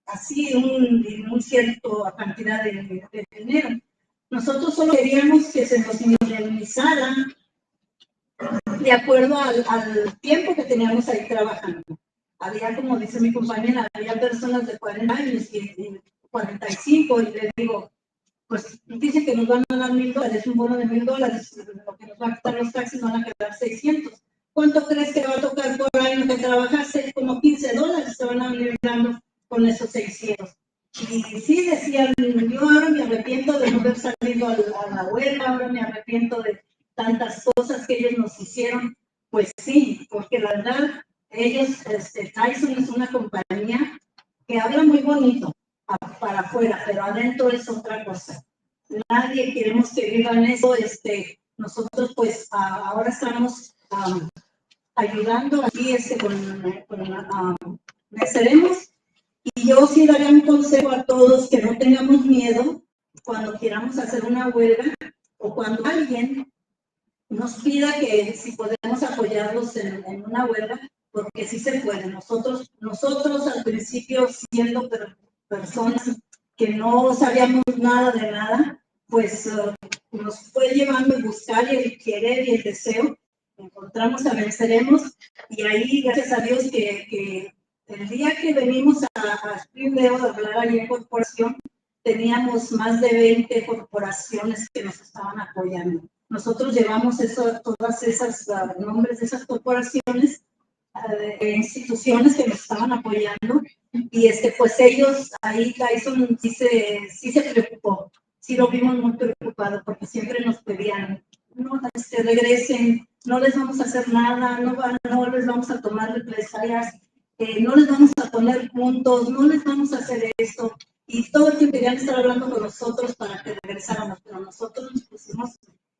así un cierto cantidad de dinero. Nosotros solo queríamos que se nos indemnizaran de acuerdo al tiempo que teníamos ahí trabajando. Había, como dice mi compañera, había personas de 40 años y 45, y le digo, pues dice que nos van a dar $1,000, un bono de $1,000, lo que nos va a quitar los taxis van a quedar 600. ¿Cuánto crees que va a tocar por año que trabajaste? Como $15 se van a venir dando con esos 600. Y sí decían, yo ahora me arrepiento de no haber salido a la huelga, ahora me arrepiento de tantas cosas que ellos nos hicieron. Pues sí, porque la verdad, ellos, Tyson es una compañía que habla muy bonito para afuera, pero adentro es otra cosa. Nadie queremos que vivan eso. Nosotros pues ahora estamos ayudando aquí con Venceremos. Y yo sí daría un consejo a todos que no tengamos miedo cuando queramos hacer una huelga o cuando alguien nos pida que si podemos apoyarlos en una huelga, porque sí se puede. Nosotros al principio, siendo personas que no sabíamos nada de nada, pues nos fue llevando el buscar y el querer y el deseo. Encontramos a Venceremos y ahí, gracias a Dios, que el día que venimos a Springdale a hablar allí en corporación, teníamos más de 20 corporaciones que nos estaban apoyando. Nosotros llevamos todas esas nombres de esas corporaciones, instituciones que nos estaban apoyando, y pues ellos, ahí Tyson sí se preocupó, sí lo vimos muy preocupado, porque siempre nos pedían, no, regresen, no les vamos a hacer nada, no les vamos a tomar represalias, no les vamos a poner puntos, no les vamos a hacer esto. Y todo el tiempo querían estar hablando con nosotros para que regresáramos, pero nosotros nos pusimos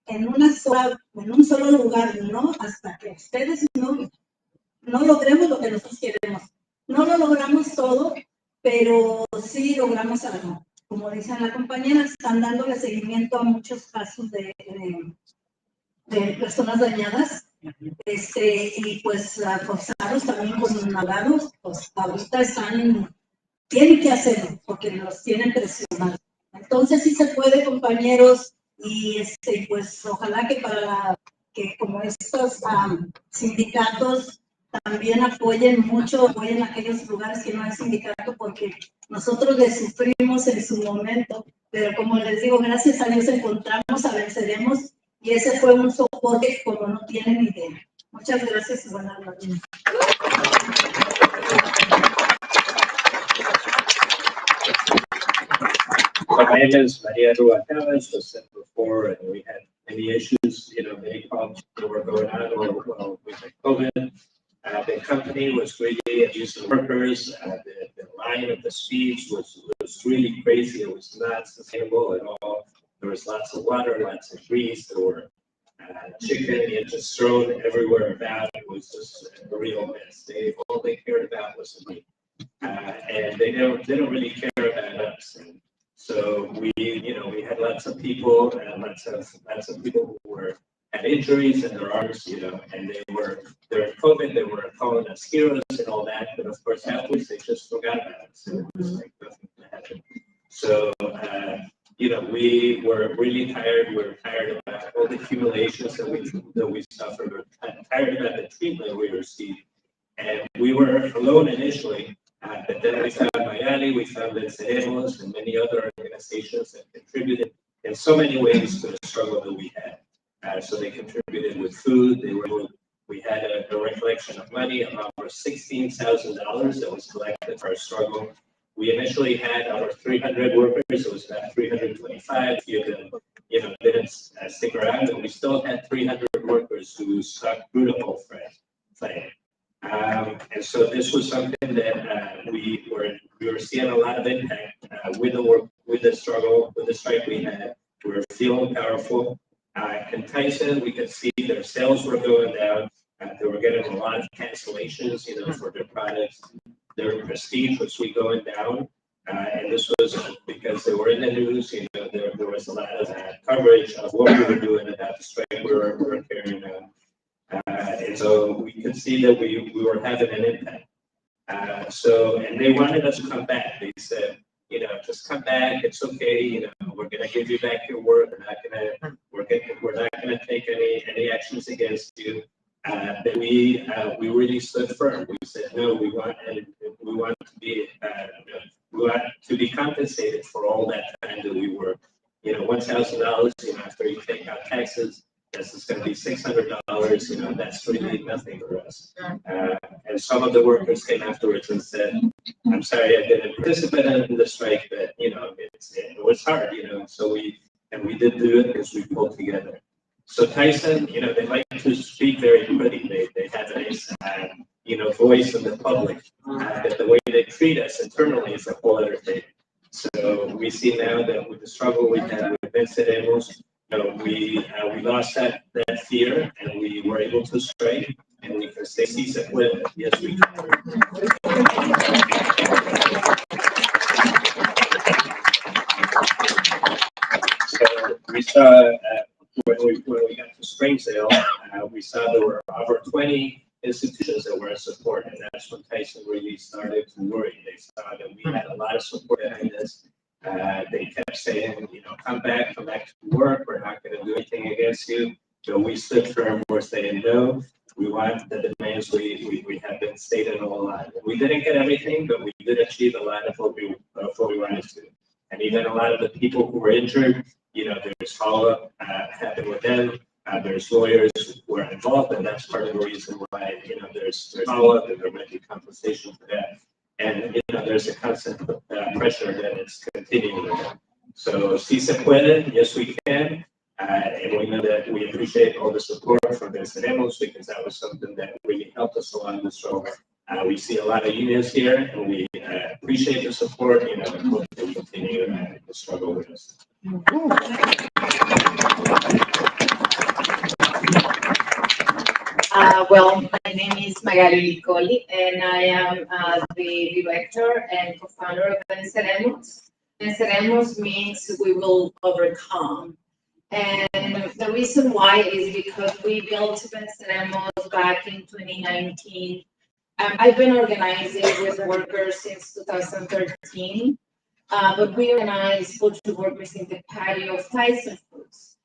en un solo lugar, ¿no? Hasta que ustedes no logremos lo que nosotros queremos. No lo logramos todo, pero sí logramos algo. Como dice la compañera, están dándole seguimiento a muchos casos de personas dañadas. Y pues forzados también con abogados, pues ahorita tienen que hacerlo porque los tienen presionados. Entonces sí se puede, compañeros, y pues ojalá que como estos sindicatos también apoyen aquellos lugares que no hay sindicato, porque nosotros les sufrimos en su momento, pero como les digo, gracias a Dios encontramos, venceremos, y ese fue un soporte como no tienen idea. Muchas gracias y buenas noches. My name is Maria Ruacavas, was said before, and we had many issues, many problems that were going on with COVID. The company was really abusing workers. The line of the speeds was really crazy. It was not sustainable at all. There was lots of water, lots of grease. There were chicken just thrown everywhere about. It was just a real mess. All they cared about was the meat, and they don't really care about us. And so we had lots of people, lots of people who had injuries in their arms, and they're COVID. They were calling us heroes and all that, but of course afterwards they just forgot about us. It was like nothing happened. So we were really tired. We were tired about all the accumulations that we suffered. We were tired about the treatment we received, and we were alone initially. But then we found Mayali, we found Venceremos, and many other organizations that contributed in so many ways to the struggle that we had. So they contributed with food. We had a recollection of money of over $16,000 that was collected for our struggle. We initially had over 300 workers. It was about 325. A few of them, didn't stick around, but we still had 300 workers who stuck through the whole thing. And so this was something that we were seeing a lot of impact with the work, with the struggle, with the strike we had. We were feeling powerful. In Tyson, we could see their sales were going down. They were getting a lot of cancellations, for their products. Their prestige was going down. And this was because they were in the news. There was a lot of coverage of what we were doing about the strike we were carrying out. And so we could see that we were having an impact. And they wanted us to come back. They said, just come back. It's okay. We're going to give you back your work. We're not going to take any actions against you. But we really stood firm. We said, no, we want to be compensated for all that time that we worked. $1,000, after you take out taxes, this is going to be $600. That's really nothing for us. And some of the workers came afterwards and said, I'm sorry I didn't participate in the strike, but it was hard, So we did do it because we pulled together. So Tyson, they like to speak very pretty. They have a nice, voice in the public. But the way they treat us internally is a whole other thing. So we see now that with the struggle we had with Venceremos, we lost that fear, and we were able to strike, and we can say, sí se puede. Yes, we can. So we saw when we got to spring sale, we saw there were over 20 institutions that were in support, and that's when Tyson really started to worry. They saw that we had a lot of support behind this. They kept saying, come back to work. We're not going to do anything against you. So we stood firm. We're saying no. We want the demands we have been stating all along. We didn't get everything, but we did achieve a lot of what we wanted to. And even a lot of the people who were injured, there's follow-up happened with them. There's lawyers who are involved, and that's part of the reason why there's follow-up, and there might be compensation for that. And there's a constant pressure that it's continuing. So, si se puede, yes, we can. And we know that we appreciate all the support from Venceremos because that was something that really helped us a lot. So we see a lot of unions here, and we appreciate the support, and hope that you continue to struggle with us. Well, my name is Magali Licoli, and I am the director and co-founder of Venceremos. Venceremos means we will overcome. And the reason why is because we built Venceremos back in 2019. I've been organizing with workers since 2013, but we organize poultry workers in the patio of Tyson Foods.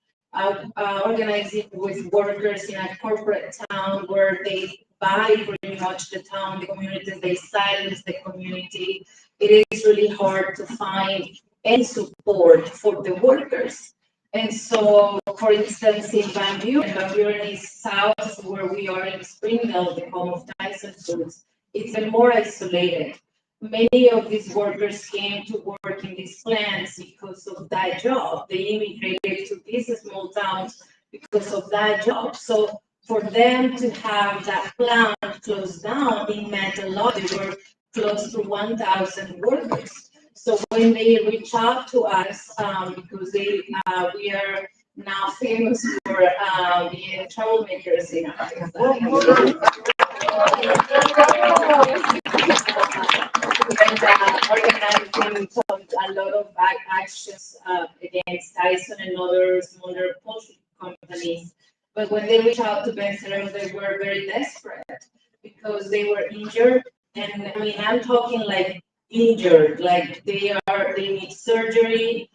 Organizing with workers in a corporate town where they buy pretty much the town, the community, they silence the community. It is really hard to find any support for the workers. And so, for instance, in Van Buren is south where we are in Springdale, the home of Tyson Foods. It's been more isolated. Many of these workers came to work in these plants because of that job. They immigrated to these small towns because of that job. So for them to have that plant closed down, it meant a lot. They were close to 1,000 workers. So when they reach out to us, because we are now famous for being troublemakers in Arkansas. And organizing a lot of actions against Tyson and other smaller poultry companies. But when they reached out to Venceremos, they were very desperate because they were injured. And I mean, I'm talking like injured, like they need surgery.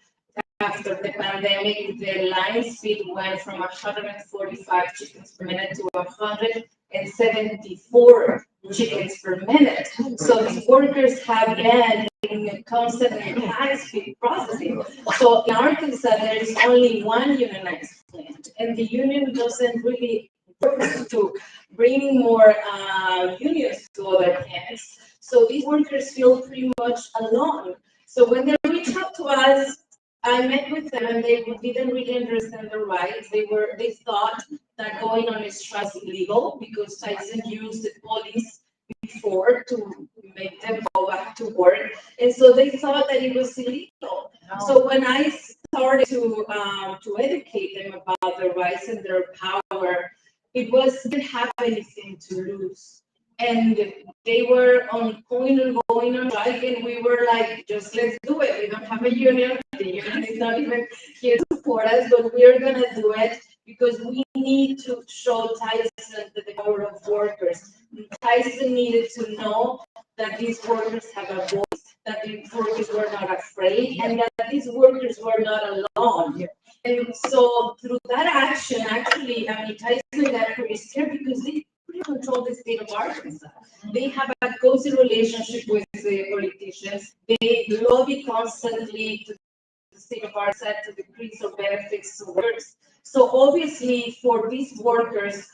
After the pandemic, the line speed went from 145 chickens per minute to 174 chickens per minute. So these workers have been in constant high speed processing. So in Arkansas, there is only one unionized plant, and the union doesn't really work to bring more unions to other plants. So these workers feel pretty much alone. So when they reach out to us, I met with them and they didn't really understand the rights. They thought that going on a strike is illegal because Tyson used the police before to make them go back to work. And so they thought that it was illegal. So when I started to educate them about their rights and their power, it didn't have anything to lose. And they were on going on strike, and we were like, just let's do it. We don't have a union. The union is not even here to support us, but we're gonna do it because we need to show Tyson the power of workers. Tyson needed to know that these workers have a voice, that these workers were not afraid, and that these workers were not alone. And so through that action, actually, I mean, Tyson got pretty scared because they control the state of Arkansas. They have a cozy relationship with the politicians. They lobby constantly to the state of Arkansas to decrease or benefits to workers. So obviously for these workers,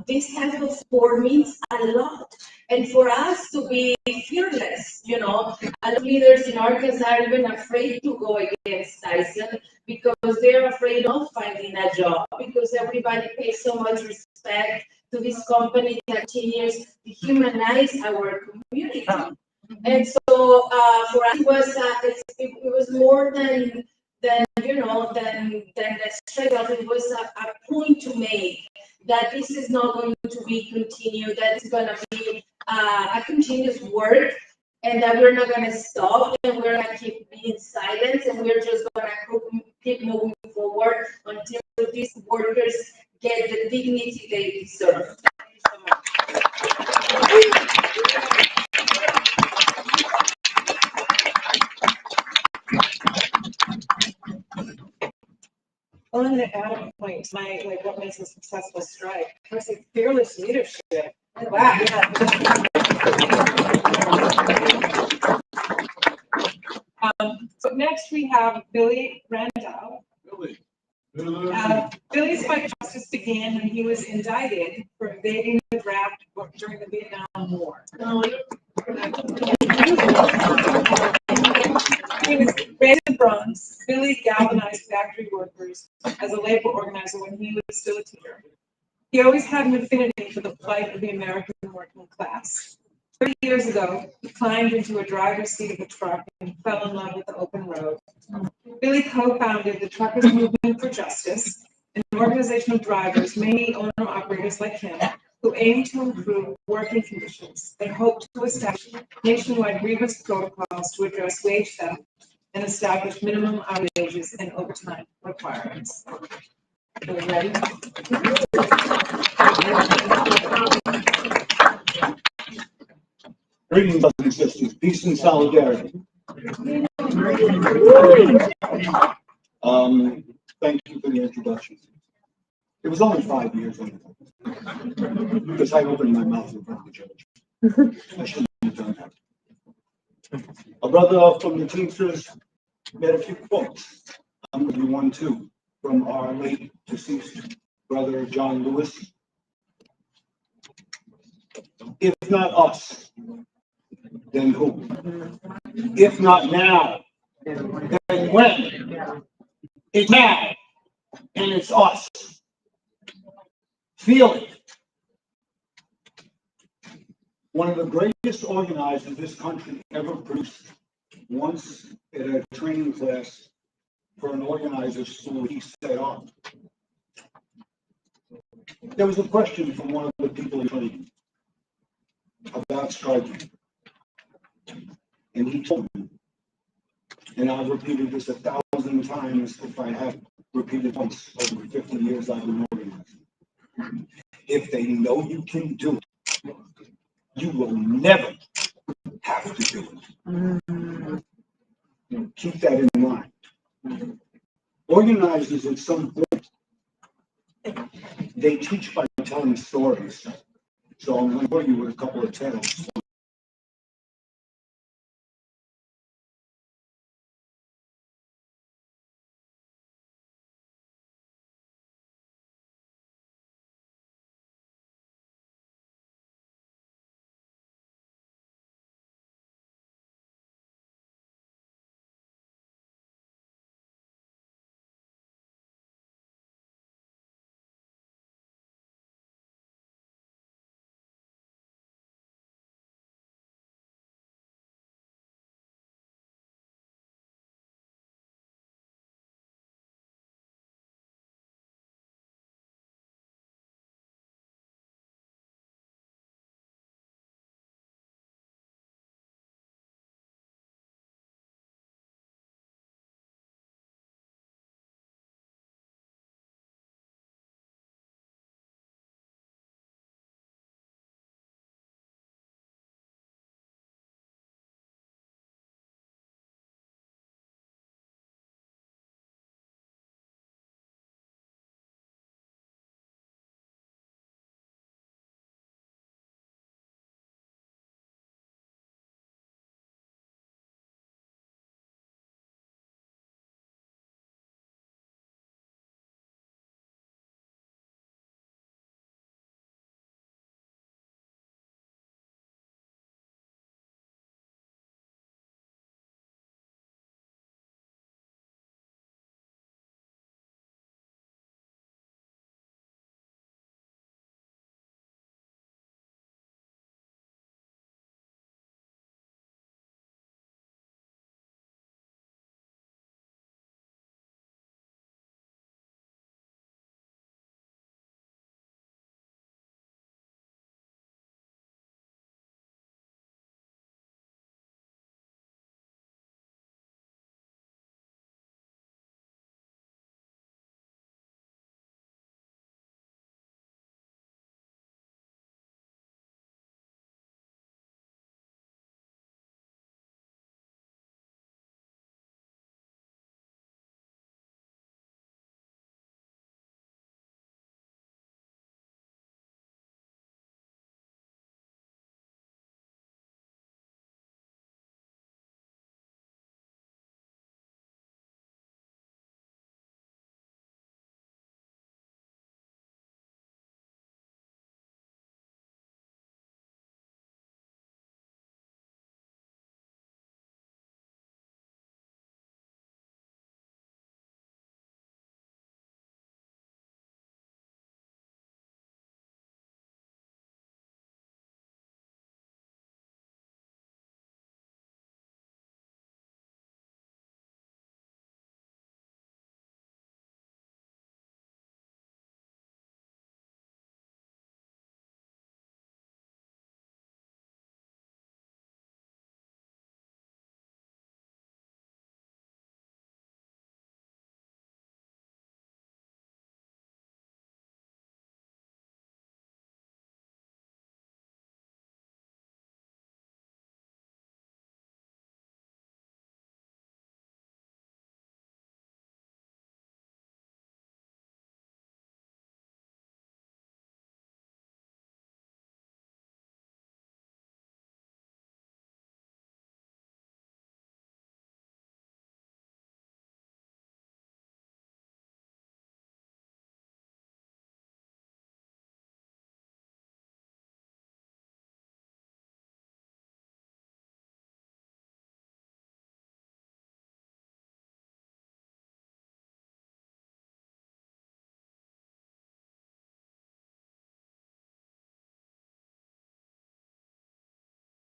this type of support means a lot. And for us to be fearless, a lot of leaders in Arkansas are even afraid to go against Tyson because they're afraid of finding a job because everybody pays so much respect to this company that continues to humanize our community. And so for us, it was more than the struggle. It was a point to make that this is not going to be continued, that it's going to be a continuous work, and that we're not going to stop, and we're going to keep being silent, and we're just going to keep moving forward until these workers get the dignity they deserve. Thank you so much. I wanted to add a point to what makes a successful strike. First, fearless leadership. Wow. So next we have Billy Randall. Billy's fight for justice began when he was indicted for invading the draft during the Vietnam War. He was raised in the Bronx. Billy galvanized factory workers as a labor organizer when he was still a teacher. He always had an affinity for the plight of the American working class. 30 years ago, he climbed into a driver's seat of a truck and fell in love with the open road. Billy co-founded the Truckers Movement for Justice, an organization of drivers, mainly owner-operators like him, who aim to improve working conditions. They hope to establish nationwide grievance protocols to address wage theft and establish minimum hourly wages and overtime requirements. Are we ready? Greetings, brothers and sisters. Peace and solidarity. Thank you for the introduction. It was only 5 years ago, because I opened my mouth in front of the judge. I shouldn't have done that. A brother from the Teamsters made a few quotes. I'm going to do one too, from our late deceased brother John Lewis. If not us, then who? If not now, then when? It's now, and it's us. Feel it. One of the greatest organizers this country ever produced, once at a training class for an organizer school he set up, there was a question from one of the people in training about striking. And he told me, and I've repeated this 1,000 times if I have repeated once over 50 years I've been organizing. If they know you can do it, you will never have to do it. Keep that in mind. Organizers at some point, they teach by telling stories. So I'm going to bore you with a couple of tales.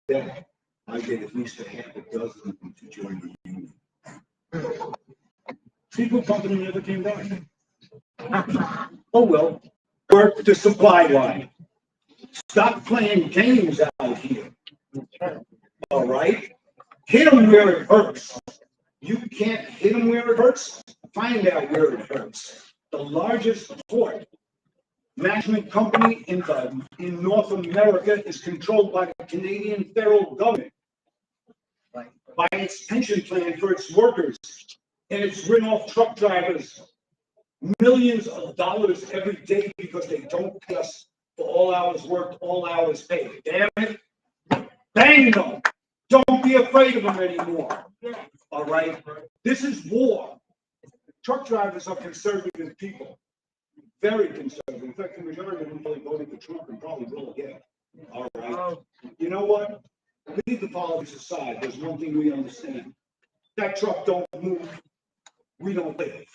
that I get at least a half a dozen of them to join the union. People company never came back. Oh, well, work the supply line. Stop playing games out here. All right? Hit them where it hurts. You can't hit them where it hurts. Find out where it hurts. The largest port management company in North America is controlled by the Canadian federal government, by its pension plan for its workers, and it's written off truck drivers millions of dollars every day because they don't pay us for all hours worked, all hours paid. Damn it. Bang them. Don't be afraid of them anymore. All right? This is war. Truck drivers are conservative people. Very conservative. In fact, the majority of them really voted for Trump and probably will again. All right? You know what? Leave the politics aside. There's one thing we understand. That truck don't move. We don't live.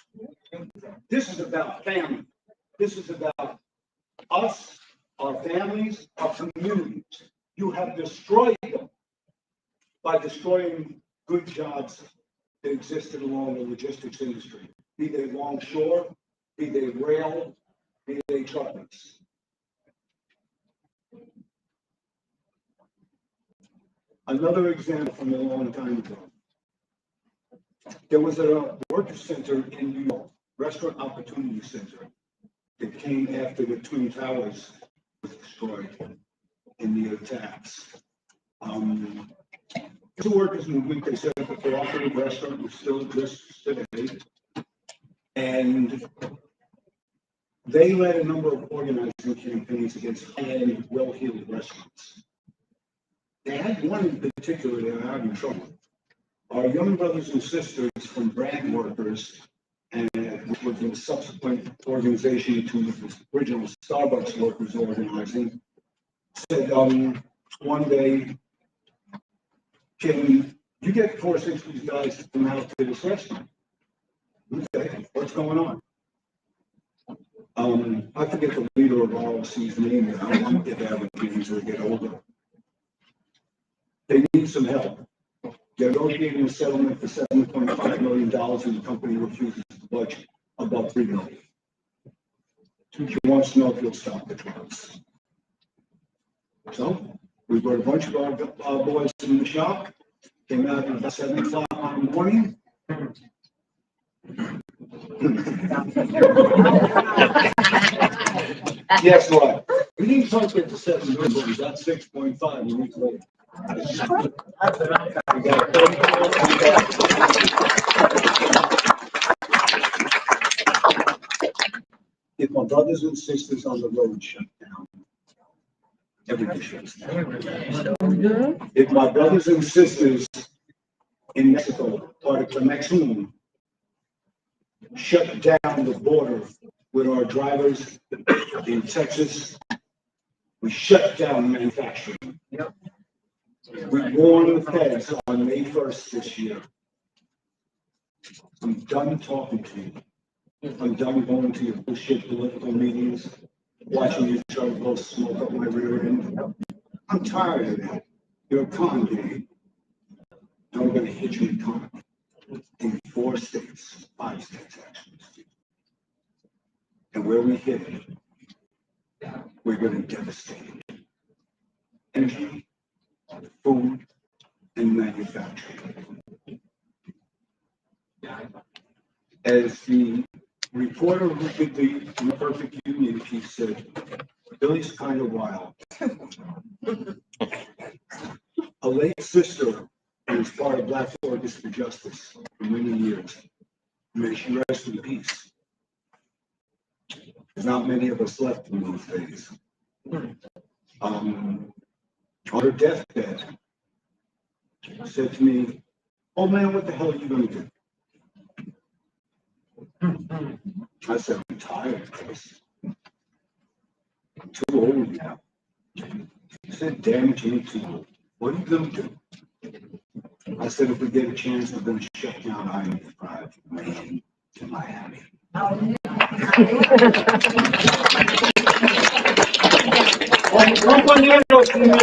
This is about family. This is about us, our families, our communities. You have destroyed them by destroying good jobs that existed along the logistics industry, be they longshore, be they rail, be they truckers. Another example from a long time ago. There was a worker center in New York, Restaurant Opportunity Center, that came after the Twin Towers was destroyed in the attacks. The workers' movement, they set up a cooperative restaurant which still exists today. And they led a number of organizing campaigns against high-end, well-heeled restaurants. They had one in particular that were having trouble. Our young brothers and sisters from Brand Workers, and which was a subsequent organization to the original Starbucks workers organizing, said one day, can you get 4 or 6 of these guys to come out to this restaurant? Okay, what's going on? I forget the leader of ROC's name, and I don't want to get advocating as they get older. They need some help. They're negotiating a settlement for $7.5 million, and the company refuses to budge above $3 million. She wants to know if you'll stop the trucks. So we brought a bunch of our boys in the shop, came out at about 7 o'clock in the morning. Guess what? We didn't talk at the 7 million, we got 6.5 a week later. If my brothers and sisters on the road shut down, everybody shuts down. If my brothers and sisters in Mexico, part of the Mexican, shut down the border with our drivers in Texas, we shut down manufacturing. Yep. We warned the feds on May 1st this year. I'm done talking to you. I'm done going to your bullshit political meetings, watching you try to blow smoke up my rear end. I'm tired of that. You're a con game. Now we're going to hit you in con in 4 states, 5 states actually. And where we hit it, we're going to devastate it. Energy, food, and manufacturing. As the reporter who did the Perfect Union piece said, Billy's kind of wild. A late sister who was part of Black Organs for Justice for many years. May she rest in peace. There's not many of us left in those days. On her deathbed, said to me, "Oh man, what the hell are you going to do?" I said, "I'm tired, Chris. I'm too old now." He said, "Damn it, you ain't too old. What are you going to do?" I said, "If we get a chance, we're going to shut down I-95 from Maine to Miami." Compañeros, mis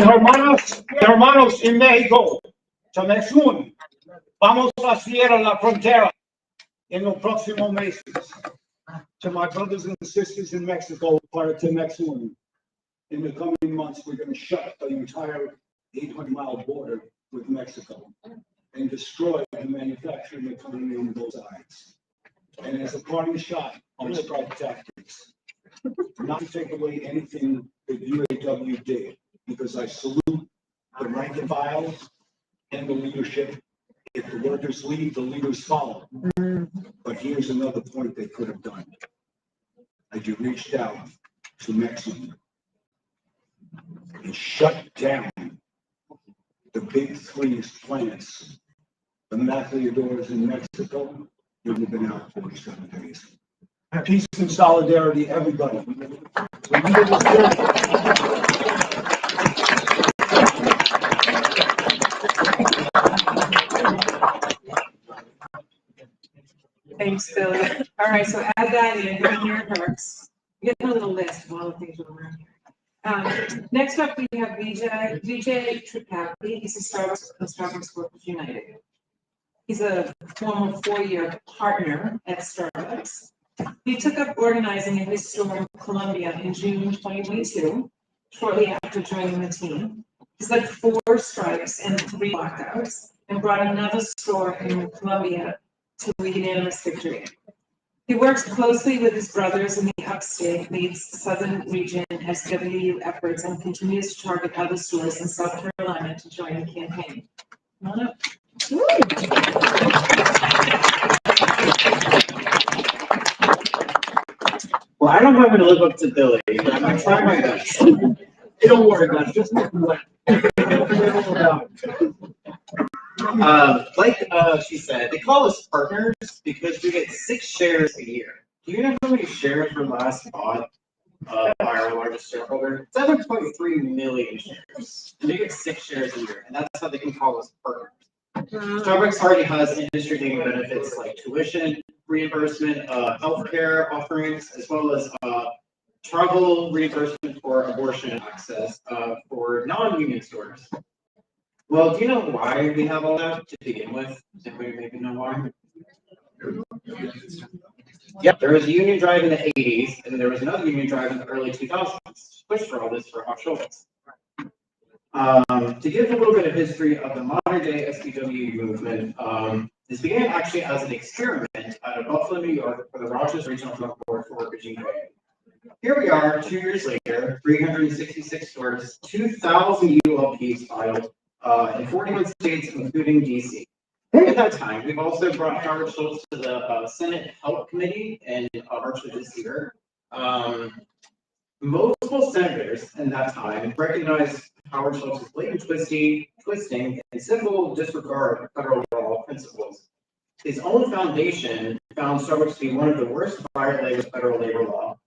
hermanos en México, Tamexun, vamos a cierrar la frontera en los próximos meses. To my brothers and sisters in Mexico, part of Tamexun, in the coming months, we're going to shut the entire 800-mile border with Mexico and destroy the manufacturing economy on both sides. And as a parting shot on strike tactics, not to take away anything that UAW did, because I salute the rank and file and the leadership. If the workers leave, the leaders follow. But here's another point they could have done. As you reached out to Mexico and shut down the big three plants, the maquiladoras in Mexico, you would have been out 47 days. Peace and solidarity, everybody. Thanks, Billy. All right, so add that in, go here, Herx. Get a little list of all the things we're around here. Next up, we have Vijay Tripathi. He's a Starbucks Workers United. He's a former 4-year partner at Starbucks. He took up organizing in his store in Colombia in June 2022, shortly after joining the team. He's led 4 strikes and 3 lockouts, and brought another store in Colombia to a unanimous victory. He works closely with his brothers in the upstate, leads Southern Region SWU efforts, and continues to target other stores in South Carolina to join the campaign. Come on up. Well, I don't have to live up to Billy, but I'm gonna try my best. Don't worry about it, just make me laugh. Like she said, they call us partners because we get 6 shares a year. Do you know how many shares were last bought by our largest shareholder? 7.3 million shares. And they get 6 shares a year, and that's how they can call us partners. Starbucks already has industry-leading benefits like tuition reimbursement, healthcare offerings, as well as travel reimbursement for abortion access for non-union stores. Well, do you know why we have all that to begin with? Does anybody maybe know why? Yep, there was a union drive in the 80s, and there was another union drive in the early 2000s. Push for all this for offshores. To give a little bit of history of the modern day SPW movement, this began actually as an experiment out of Buffalo, New York, for the Rochester Regional Drug Board for Workers Union. Here we are, 2 years later, 366 stores, 2,000 ULPs filed in 41 states, including DC. At that time, we've also brought Howard Schultz to the Senate Health Committee in March of this year. Multiple senators in that time recognized Howard Schultz's blatant twisting and simple disregard of federal law principles. His own foundation found Starbucks to be one of the worst violators of federal labor law.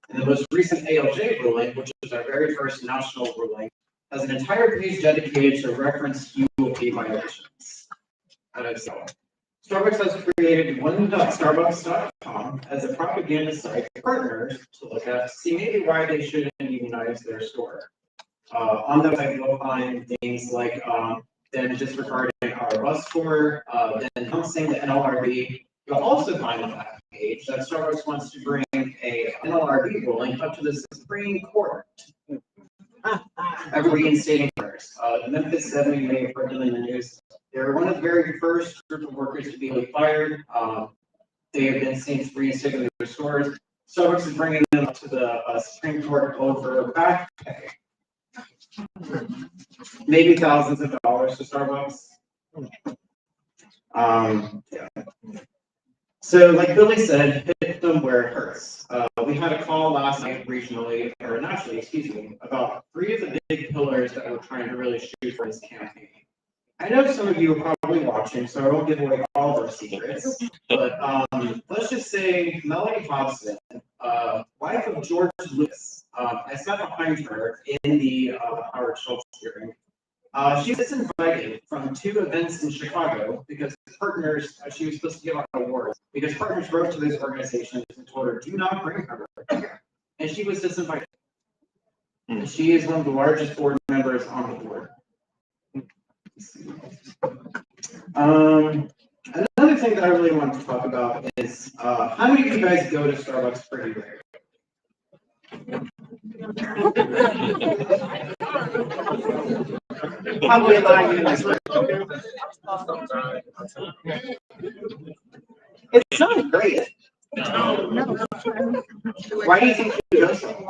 And the most recent ALJ ruling, which was our very first national ruling, has an entire page dedicated to reference UOP violations. Starbucks has created one.starbucks.com as a propaganda site for partners to look at to see maybe why they shouldn't unionize their store. On the site, you'll find things like them disregarding our bus tour, then announcing the NLRB. You'll also find on that page that Starbucks wants to bring a NLRB ruling up to the Supreme Court. Reinstating first. The Memphis 70 may have heard them in the news. They were one of the very first group of workers to be fired. They have been since reinstating their stores. Starbucks is bringing them up to the Supreme Court over back pay. Maybe thousands of dollars to Starbucks. Yeah. So, like Billy said, hit them where it hurts. We had a call last night regionally, or nationally, excuse me, about 3 of the big pillars that we're trying to really shoot for this campaign. I know some of you are probably watching, so I won't give away all of our secrets, but let's just say Melody Hobson, wife of George Lewis, I sat behind her in the Howard Schultz hearing. She was invited from 2 events in Chicago because partners, she was supposed to give out awards, because partners wrote to those organizations and told her, do not bring her. And she was disinvited. And she is one of the largest board members on the board. Another thing that I really want to talk about is how many of you guys go to Starbucks pretty rarely? Probably a lot of you in this room. It's not great. Why do you think you go so?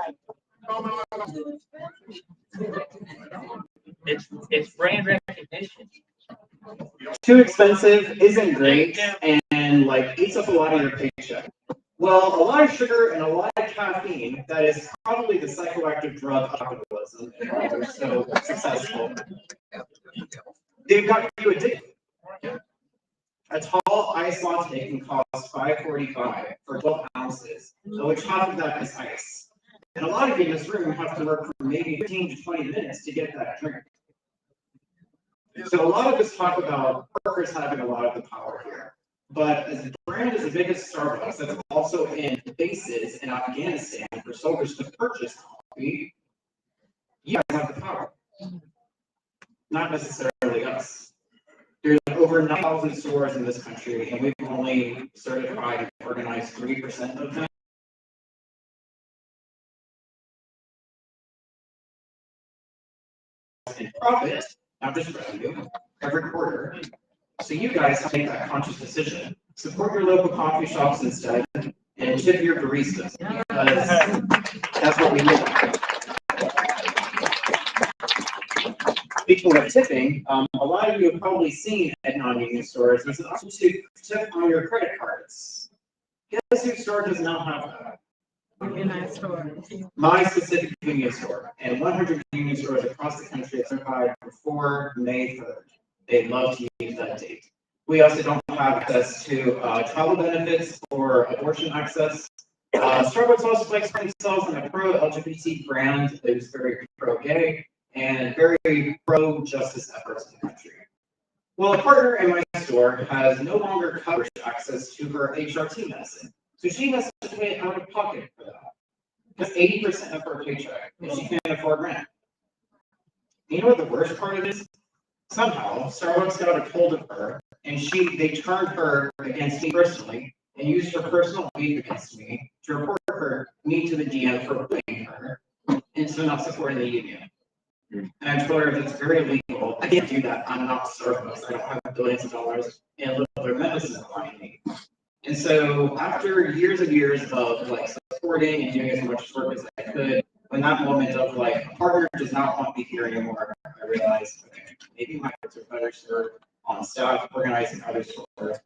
It's brand recognition. Too expensive, isn't great, and like eats up a lot of your paycheck. Well, a lot of sugar and a lot of caffeine, that is probably the psychoactive drug of capitalism, and why they're so successful. They've got you addicted. A tall ice latte can cost $5.45 for 12 ounces, of which half of that is ice. And a lot of you in this room have to work for maybe 15 to 20 minutes to get that drink. So a lot of us talk about workers having a lot of the power here. But as a brand as big as Starbucks, that's also in bases in Afghanistan for soldiers to purchase coffee, you guys have the power. Not necessarily us. There's over 9,000 stores in this country, and we've only certified and organized 3% of them. In profit, not just revenue, every quarter. So you guys have to make that conscious decision. Support your local coffee shops instead, and tip your baristas, because that's what we do. Speaking of tipping, a lot of you have probably seen at non-union stores, there's an option to tip on your credit cards. Guess whose store does not have that? Unionized store. My specific union store, and 100 union stores across the country are certified before May 3rd. They'd love to use that date. We also don't have access to travel benefits or abortion access. Starbucks also likes themselves on a pro-LGBT brand that is very pro-gay and very pro-justice efforts in the country. Well, a partner in my store has no longer coverage access to her HRT medicine, so she has to pay out of pocket for that. That's 80% of her paycheck, and she can't afford rent. You know what the worst part of it is? Somehow, Starbucks got a hold of her, and they turned her against me personally, and used her personal beef against me to report me to the DM for bullying her, and so not supporting the union. And I told her that's very illegal. I can't do that. I'm not Starbucks. I don't have billions of dollars and little other medicine behind me. And so after years and years of like supporting and doing as much work as I could, when that moment of like a partner does not want me here anymore, I realized, okay, maybe my efforts are better served on staff organizing other stores.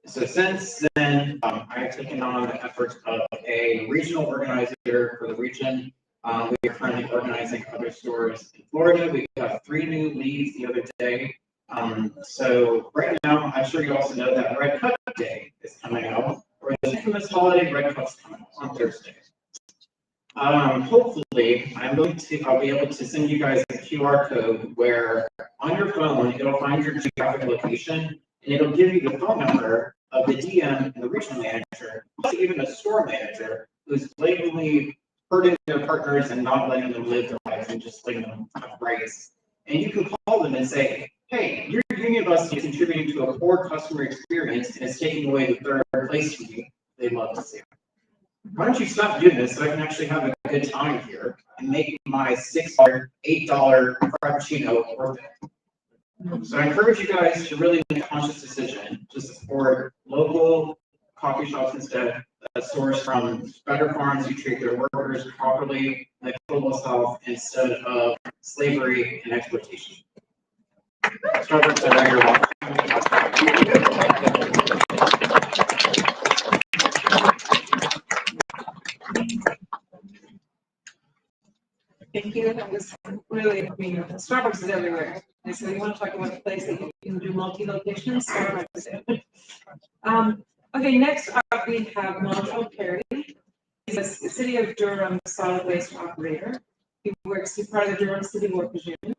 So since then, I've taken on the efforts of a regional organizer for the region. We are currently organizing other stores in Florida. We got 3 new leads the other day. So right now, I'm sure you also know that Red Cup Day is coming up, or the infamous holiday Red Cup's coming up on Thursday. Hopefully, I'll be able to send you guys a QR code where on your phone, it'll find your geographic location, and it'll give you the phone number of the DM and the regional manager, plus even a store manager who's blatantly hurting their partners and not letting them live their lives and just letting them have rights. And you can call them and say, hey, your union bus is contributing to a poor customer experience and it's taking away the third place for me. They'd love to see it. Why don't you stop doing this so I can actually have a good time here and make my $6, $8 Frappuccino worth it? So I encourage you guys to really make a conscious decision to support local coffee shops instead that source from better farms who treat their workers properly, like global health, instead of slavery and exploitation. Starbucks, I know you're welcome. Thank you. That was really, Starbucks is everywhere. And so you want to talk about a place that you can do multi-locations, Starbucks is it. Okay, next up we have Marshall Perry. He's a City of Durham solid waste operator. He's part of the Durham City Workers Union.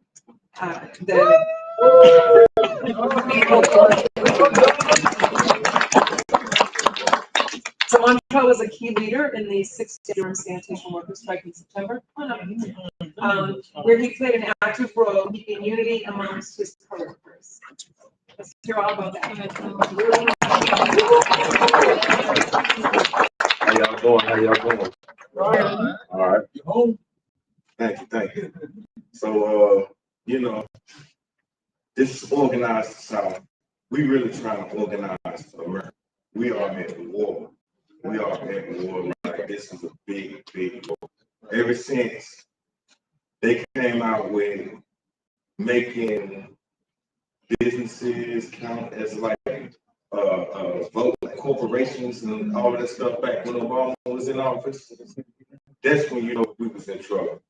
So Montrell was a key leader in the 6th Durham sanitation workers strike in September, where he played an active role in keeping unity amongst his coworkers. Let's hear all about that. How y'all doing? How y'all doing? All right. You home? Thank you. So, you know, this is organized South. We really trying to organize America. We are at war. We are at war. Like, this is a big, big war. Ever since they came out with making businesses count as like vote like corporations and all of that stuff back when Obama was in office, that's when you know we was in trouble.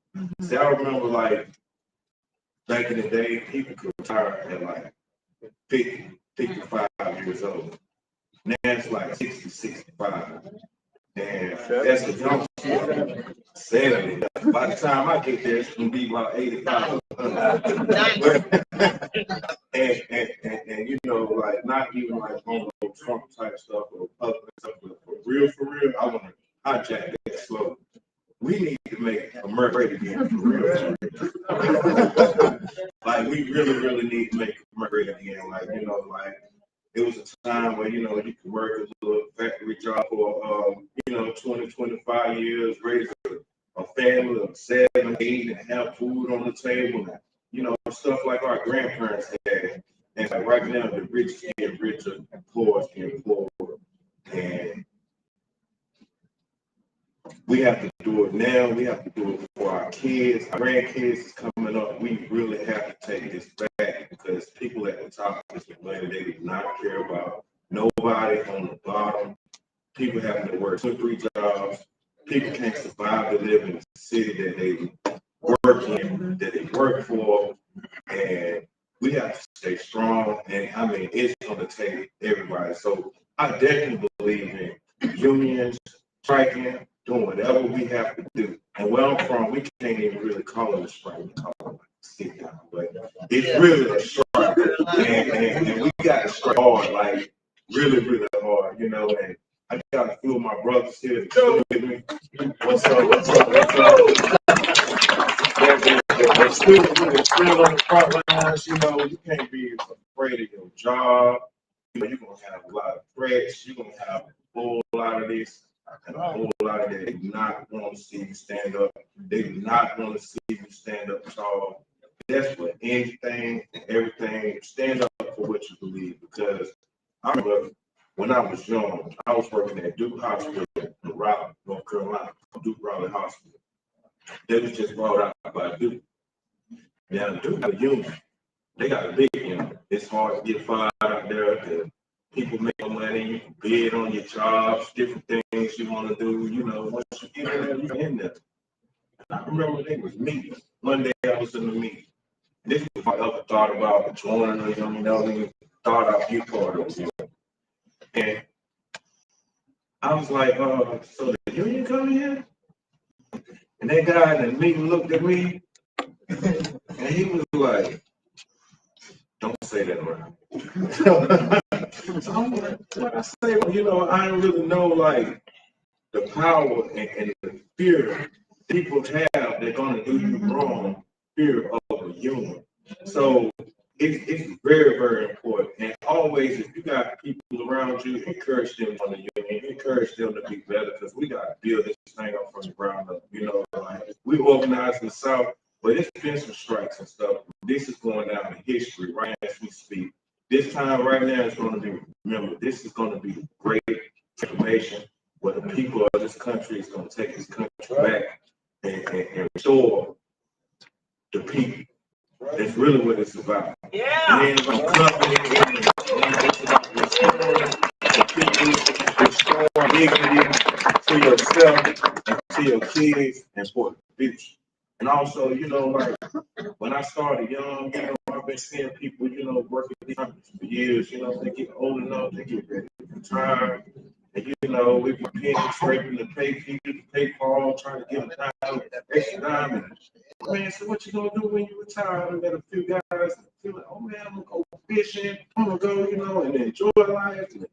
See, I remember like back in the day, people could retire at like 50, 55 years old. Now it's like 60, 65. And that's the young people. 70. By the time I get there, it's gonna be about 85. and you know, like not even like on the Trump type stuff or other stuff, but for real, I want to hijack that slow. We need to make America great again, for real. Like we really need to make America great again. Like, you know, like it was a time where, you know, you could work a little factory job for, you know, 20, 25 years, raise a family of 7, 8, and have food on the table, and, you know, stuff like our grandparents had. And like right now, the rich get richer and poor get poorer. And we have to do it now. We have to do it for our kids. Our grandkids is coming up. We really have to take this back because people at the top of this planet, they do not care about nobody on the bottom. People having to work 2 or 3 jobs. People can't survive to live in the city that they work in, that they work for. And we have to stay strong. And I mean, it's going to take everybody. So I definitely believe in unions, striking, doing whatever we have to do. And where I'm from, we can't even really call it a strike. We call it like a sit down. But it's really a strike. And we got to strike hard, like really hard, you know. And I got a few of my brothers here to go with me. What's up? They're still on the front lines, you know. You can't be afraid of your job. You know, you're going to have a lot of threats. You're going to have a whole lot of this and a whole lot of that. They do not want to see you stand up. They do not want to see you stand up tall. That's for anything and everything. Stand up for what you believe, because I remember when I was young, I was working at Duke Hospital in Raleigh, North Carolina, Duke Raleigh Hospital. They was just brought out by Duke. Now, Duke got a union. They got a big union. It's hard to get fired out there. People make money. You can bid on your jobs, different things you want to do. You know, once you get in there, you're in there. And I remember they was meeting. One day I was in the meeting. This was what I ever thought about joining a union. You know, even thought I'd be part of it. And I was like, so the union coming here? And that guy in the meeting looked at me, and he was like, don't say that around. So I'm like, what I say? Well, you know, I don't really know, like, the power and the fear people have, they're going to do you wrong, fear of a union. So it's very important. And always, if you got people around you, encourage them on the union, encourage them to be better, because we got to build this thing up from the ground up. You know, like, we organize in the South, but it's been some strikes and stuff. This is going down in history right as we speak. This time right now is going to be, remember, this is going to be great transformation where the people of this country is going to take this country back and restore the people. That's really what it's about. Yeah. It ain't about company, it's about restoring the people, restoring dignity to yourself and to your kids and for the future. And also, you know, like when I started young, you know, I've been seeing people, you know, working these companies for years, you know, they get old enough, they get ready to retire. And you know, we be penny scraping the pay Paul, trying to get a dime, extra dime. Man, so what you gonna do when you retire? I met a few guys that feel like, oh man, I'm gonna go fishing, I'm gonna go, you know, and enjoy life. And a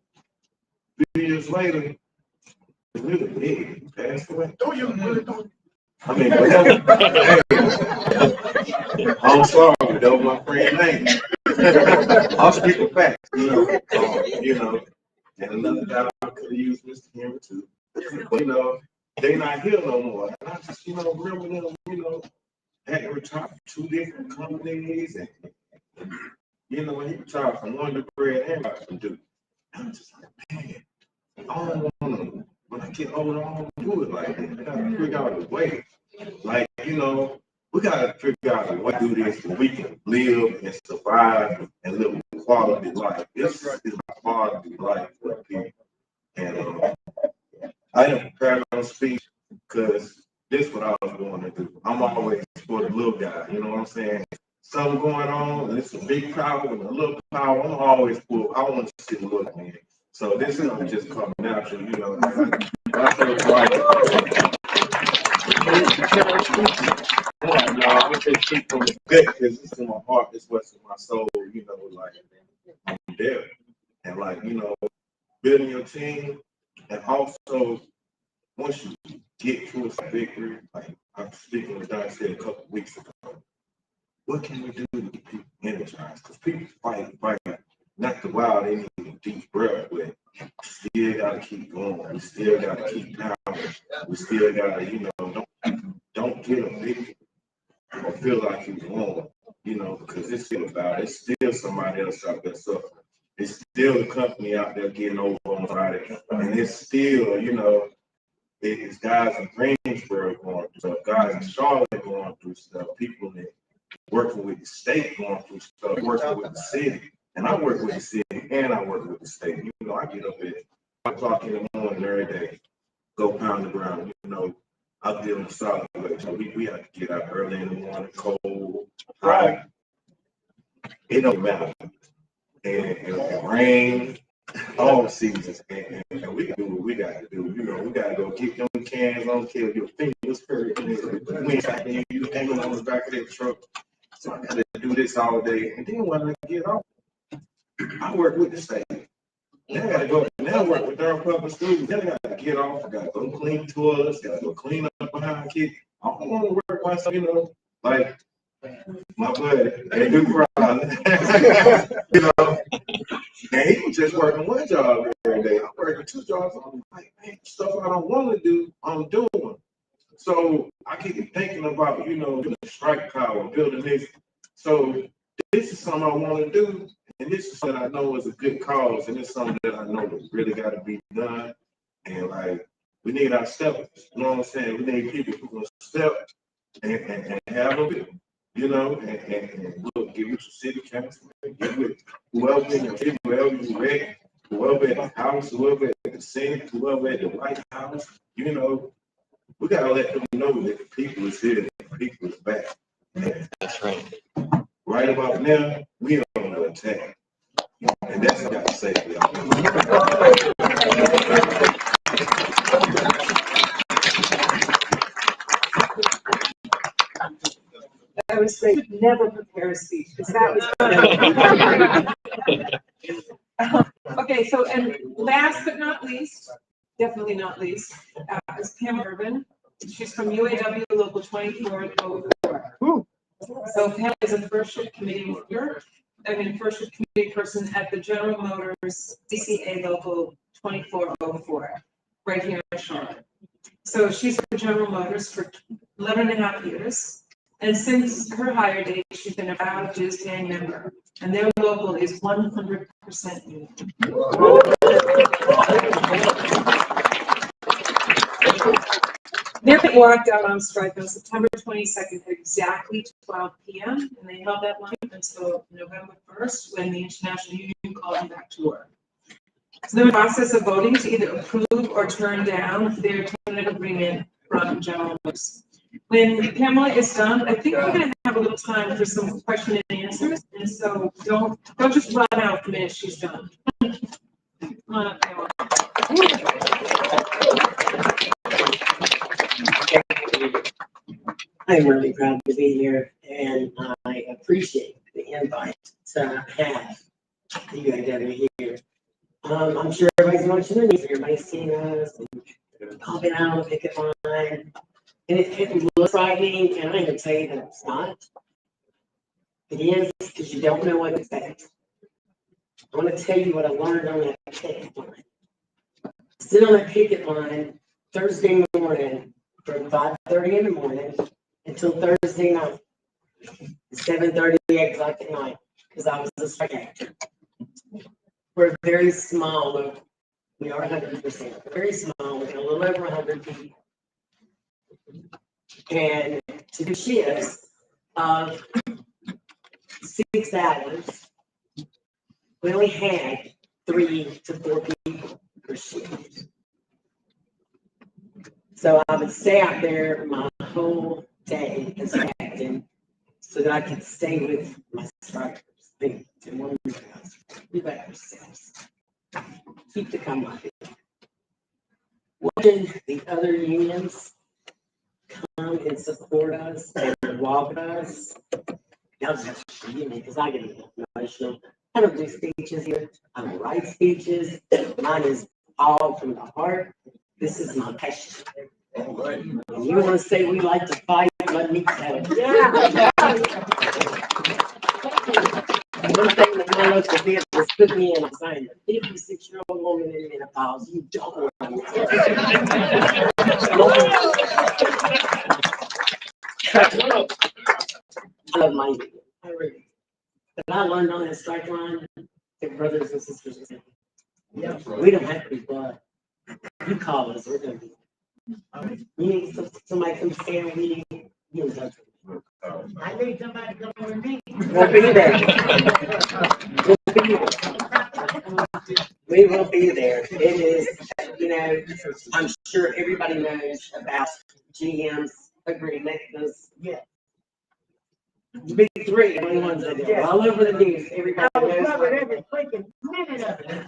few years later, really big. He passed away. Don't you really don't? I mean, whatever. I'm sorry, that was my friend's name. I'll speak the facts, you know. And another guy I could have used Mr. Henry too. But, they not here no more. And I just, remember them, had to retire from 2 different companies. And, he retired from one degree and I can do. I'm just like, man, I don't want to, when I get older, I don't do it like that. I got to figure out a way. Like, we got to figure out a way to do this so we can live and survive and live a quality life. This is a quality life for people. And I didn't prepare my speech because this is what I was going to do. I'm always for the little guy, you know what I'm saying? Something going on, and it's a big power and a little power. I'm always for, I want to see the little man. So this is just come natural, I feel like, no, I'm just keep from the good because it's in my heart, it's what's in my soul, like I'm there. And like, building your team, and also once you get to a victory, like I'm speaking with Don said a couple of weeks ago, what can we do to get people energized? Because people fight, not the wild, they need a deep breath, but we still gotta keep going. We still gotta keep pounding. We still gotta, don't get a victory or feel like you won, because it's still about it. It's still somebody else out there suffering. It's still a company out there getting over on Friday. And it's still, it's guys in Greensboro going through stuff, guys in Charlotte going through stuff, people that working with the state going through stuff, working with the city. And I work with the city and I work with the state. I get up at 5 o'clock in the morning every day, go pound the ground, I deal with solid waste. So we have to get out early in the morning, cold, hot. It don't matter. And rain, all seasons. And we gotta do what we gotta do. We gotta go get them cans on, kill your fingers hurt. You hanging on the back of that truck. So I gotta do this all day. And then when I get off, I work with the state. Then I gotta go now work with Durham Public Schools. Then I gotta get off. I gotta go clean toilets, gotta go clean up behind kids. I don't want to work myself, like my buddy, they do cry. And he was just working one job every day. I'm working 2 jobs. I'm like, man, stuff I don't want to do, I'm doing. So I keep thinking about, doing strike power, building this. So this is something I want to do. And this is something I know is a good cause. And it's something that I know that really got to be done. And like, we need our steppers. You know what I'm saying? We need people who will step and have a bit. And look, get with your city council, get with whoever in your city, whoever you ready, whoever at the house, whoever at the Senate, whoever at the White House, we gotta let them know that the people is here, the people is back. That's right. Right about now, we are on the attack. And that's what I gotta say to y'all. I would say never prepare a speech because that was. Okay, so and last but not least, definitely not least, is Pam Urban. She's from UAW Local 2404. So Pam is a first shift committee member, first shift committee person at the General Motors CCA Local 2404, right here in Charlotte. So she's with General Motors for 11 and a half years. And since her hire date, she's been a proud Tuesday member, and their local is 100% union. They walked out on strike on September 22nd at exactly 12 p.m., and they held that line until November 1st when the International Union called them back to work. So they're in the process of voting to either approve or turn down their tentative agreement from General Motors. When Pamela is done, I think we're going to have a little time for some question and answers, and so don't just run out the minute she's done. Come on up, Pamela. I'm really proud to be here, and I appreciate the invite to have you guys over here. I'm sure everybody's watching the news, everybody's seen us, and popping out on the picket line. And it looks frightening, and I'm gonna tell you that it's not. It is because you don't know what to expect. I want to tell you what I learned on that picket line. Sit on that picket line Thursday morning from 5:30 in the morning until Thursday night, 7:30, 8 o'clock at night, because I was a strike actor. We're very small. We are 100%. Very small. We got a little over 100 people. And to do shifts of 6 hours, we only had 3 to 4 people per shift. So I would stay out there my whole day as a captain so that I could stay with my strikers. And one of you guys, we let ourselves keep the camaraderie. Watching the other unions come and support us and walk us. Y'all just forgive me because I get emotional. I don't do speeches here. I don't write speeches. Mine is all from the heart. This is my passion. And you want to say we like to fight, let me tell you. Yeah. One thing that my local business put me in a sign, a 56-year-old woman in menopause, you don't want to. I love my union. I really. But I learned on that strike line that brothers and sisters, yeah, we don't have to be blood. You call us, we're going to be. You need somebody come stand with me, you in touch with me. I need somebody to come with me. We'll be there. We'll be there. We will be there. It is, you know, I'm sure everybody knows about GM's agreement. Those, yeah. The big three, the only ones that are all over the news. Everybody knows. Every freaking minute of it.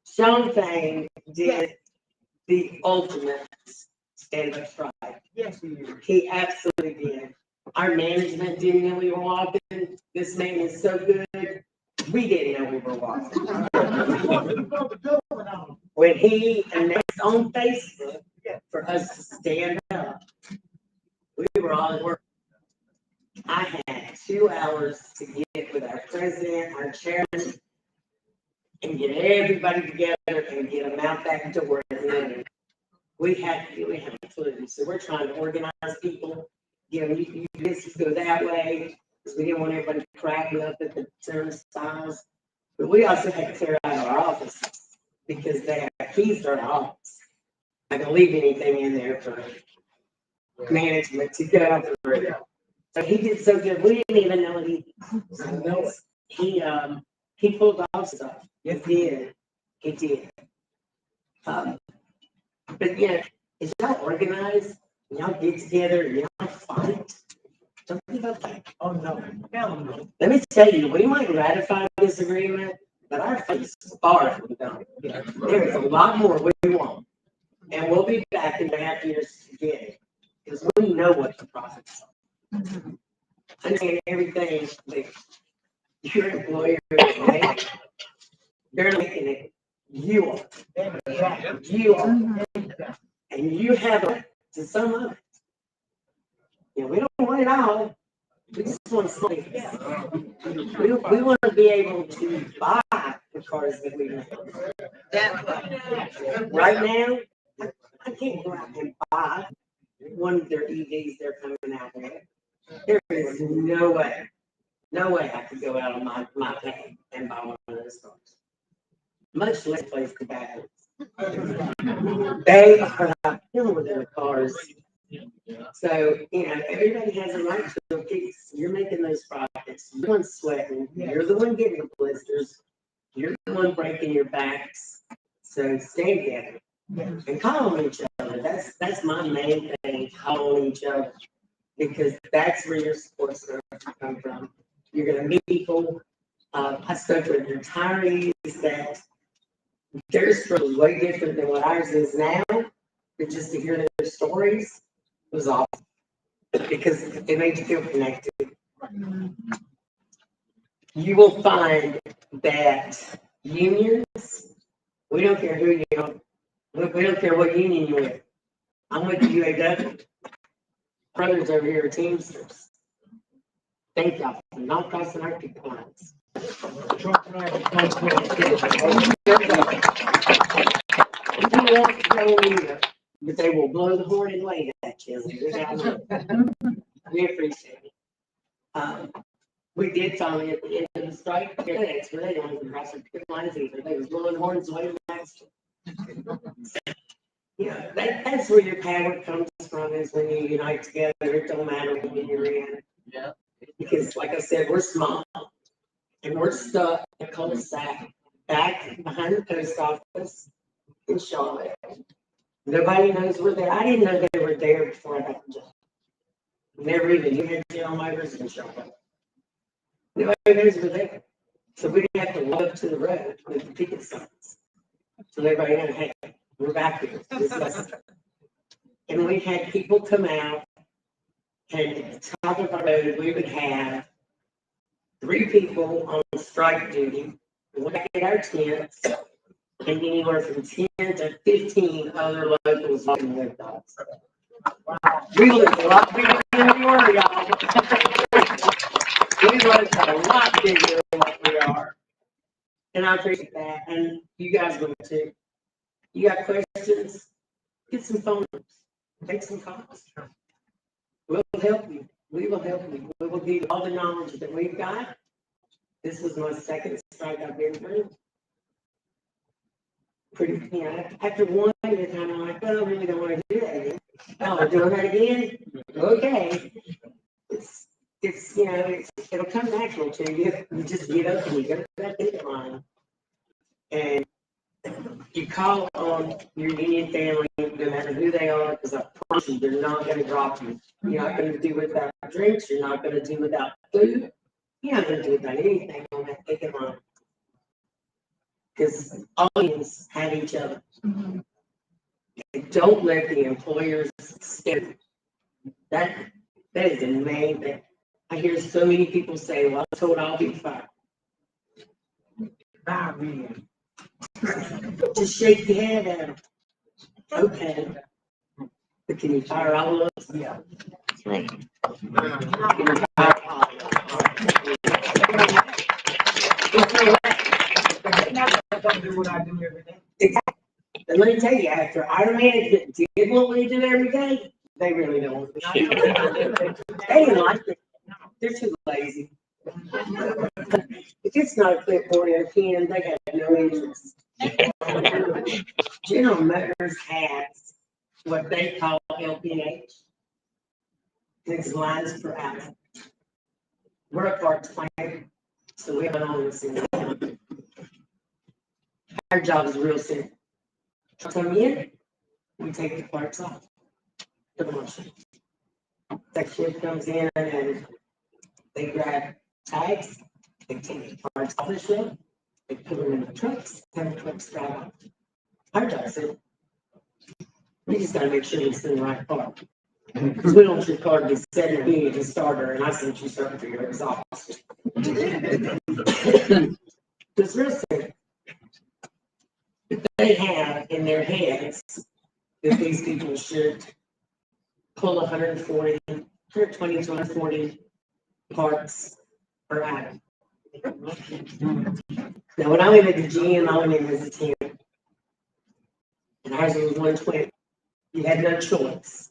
Sean Fain did the ultimate stand-up strike. Yes, he did. He absolutely did. Our management didn't know we were walking. This man is so good. We didn't know we were walking. When he announced on Facebook for us to stand up, we were all at work. I had 2 hours to get with our president, our chairman, and get everybody together and get them out back to work. We have a clue. So we're trying to organize people. You know, you just go that way because we didn't want everybody cracking up at the turnstiles. But we also had to clear out our offices because they have keys to our office. I don't leave anything in there for management to go through. So he did so good. We didn't even know he pulled off stuff. Yes, he did. He did. But yeah, as y'all organize, y'all get together, y'all fight. Don't think about that. Oh no, hell no. Let me tell you, we might ratify this agreement, but our fight is far from done. There is a lot more we want. And we'll be back in 2.5 years to get it. Because we know what the profits are. Understand everything that your employer is making. They're making it. You are. You are. And you have it to some of it. You know, we don't want it all. We just want to sleep. We want to be able to buy the cars that we want. Right now, I can't go out and buy one of their EVs they're coming out with. There is no way I could go out on my pay and buy one of those cars. Much less place to buy it. They are not dealing with the cars. So, you know, everybody has a right to a piece. You're making those profits. You're the one sweating. You're the one getting the blisters. You're the one breaking your backs. So stay together and call on each other. That's my main thing. Call on each other because that's where your support's going to come from. You're going to meet people. I spoke with retirees that their struggle is way different than what ours is now. But just to hear their stories was awesome because it made you feel connected. You will find that unions We don't care who you are. We don't care what union you're with. I'm with the UAW. Brothers over here are Teamsters. Thank y'all for not crossing our picket lines. But they will blow the horn and lay at you. We appreciate it. We did finally at the end of the strike, FedEx, where they don't even cross their picket lines either. They was blowing horns away from that. Yeah, that's where your power comes from, is when you unite together. It don't matter what you're in. Yeah. Because like I said, we're small and we're stuck in a cul-de-sac back behind the post office in Charlotte. Nobody knows we're there. I didn't know they were there before I got the job. Never even knew general motors in Charlotte. Nobody knows we're there. So we have to walk up to the road with the picket signs. So everybody knows, hey, we're back here. This is us. And we had people come out, and at the top of our road, we would have 3 people on strike duty. We would get our tents, and anywhere from 10 to 15 other locals walking with dogs. We looked a lot bigger than we were, y'all. We looked a lot bigger than what we are. And I appreciate that. And you guys will too. You got questions? Get some phone numbers. Make some calls. We'll help you. We will help you. We will give you all the knowledge that we've got. This was my second strike I've been through. Pretty, you know, after one, you're kind of like, well, I really don't want to do that again. Oh, we're doing that again? Okay. It's you know, it'll come natural to you. You just get up and you go to that picket line. And you call on your union family, no matter who they are, because I promise you, they're not going to drop you. You're not going to do without drinks. You're not going to do without food. You're not going to do without anything on that picket line. Because all unions have each other. And don't let the employers scare you. That is the main thing. I hear so many people say, well, I'm told I'll be fired. Ah, man. Just shake your head at them. Okay. But can you fire all of us? Yeah. That's right. Can you fire all of us? Exactly. And let me tell you, after our management did what we do every day, they really don't. They didn't like it. They're too lazy. If it's not a clipboard and a pen, they have no interest. General Motors has what they call LPH. It's lines per hour. We're a parts plant, so we have on this. Our job is real simple. Come in, we take the parts off the machine. That ship comes in and they grab tags, they take the parts off the ship, they put them in the trucks, and the trucks drive off. Our job's it. We just gotta make sure it's in the right part. Because we don't want your car to be set in here as a starter, and I sent you something for your exhaust. It's real simple. If they have in their heads that these people should pull 120 to 140 parts per hour. Now, when I went at the GM, I went in as a 10. And ours was 120. You had no choice.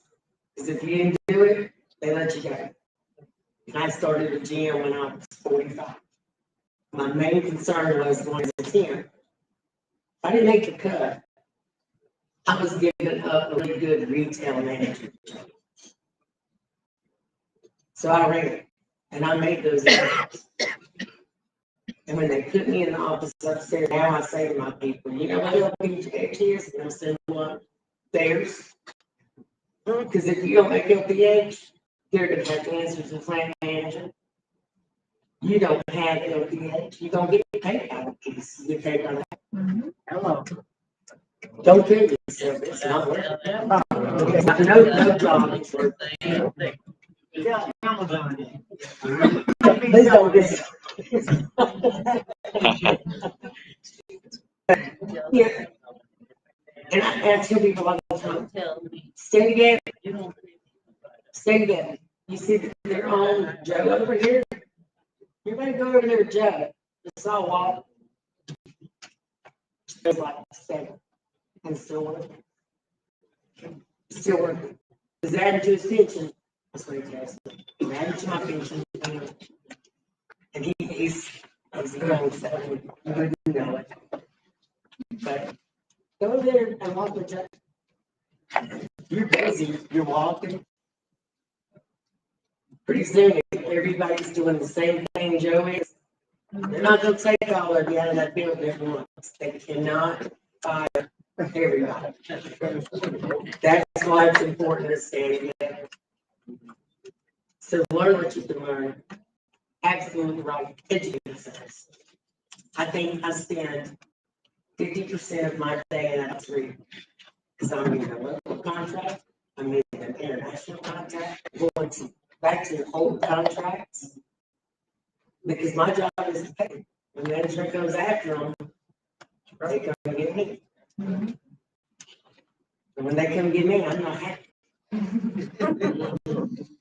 Because if you didn't do it, they let you go. And I started at GM when I was 45. My main concern was going as a 10. If I didn't make the cut, I was giving up a really good retail manager job. So I ran it, and I made those errors. And when they put me in the office upstairs, now I say to my people, you know what LPH is? And I'm saying, well, theirs. Because if you don't make LPH, they're going to have to answer to the plant manager. You don't have LPH, you don't get paid out of this. You get paid out of that. Hello. Don't kill yourself. It's not worth it. No job is worth it. Yeah, Amazon. Please don't get Yeah. And I tell people all the time, stay together. Stay together. You see their own Joe over here? You're gonna go over there with Joe. It's all walk. It's like stay and still working. Still working. Is added to his pension. That's what he tells me. He's added to my pension. And he's young, so you wouldn't know it. But go there and walk with Joe. You're busy, you're walking. Pretty soon, if everybody's doing the same thing Joe is, they're not gonna take all of you out of that building at once. They cannot fire everybody. That's why it's important to stay together. So learn what you can learn. Absolutely right. Educate yourselves. I think I spend 50% of my day in that three. Because I'm in a local contract, I'm in an international contract, going to back to old contracts. Because my job is to pay. When management goes after them, they come and get me. And when they come get me, I'm not happy.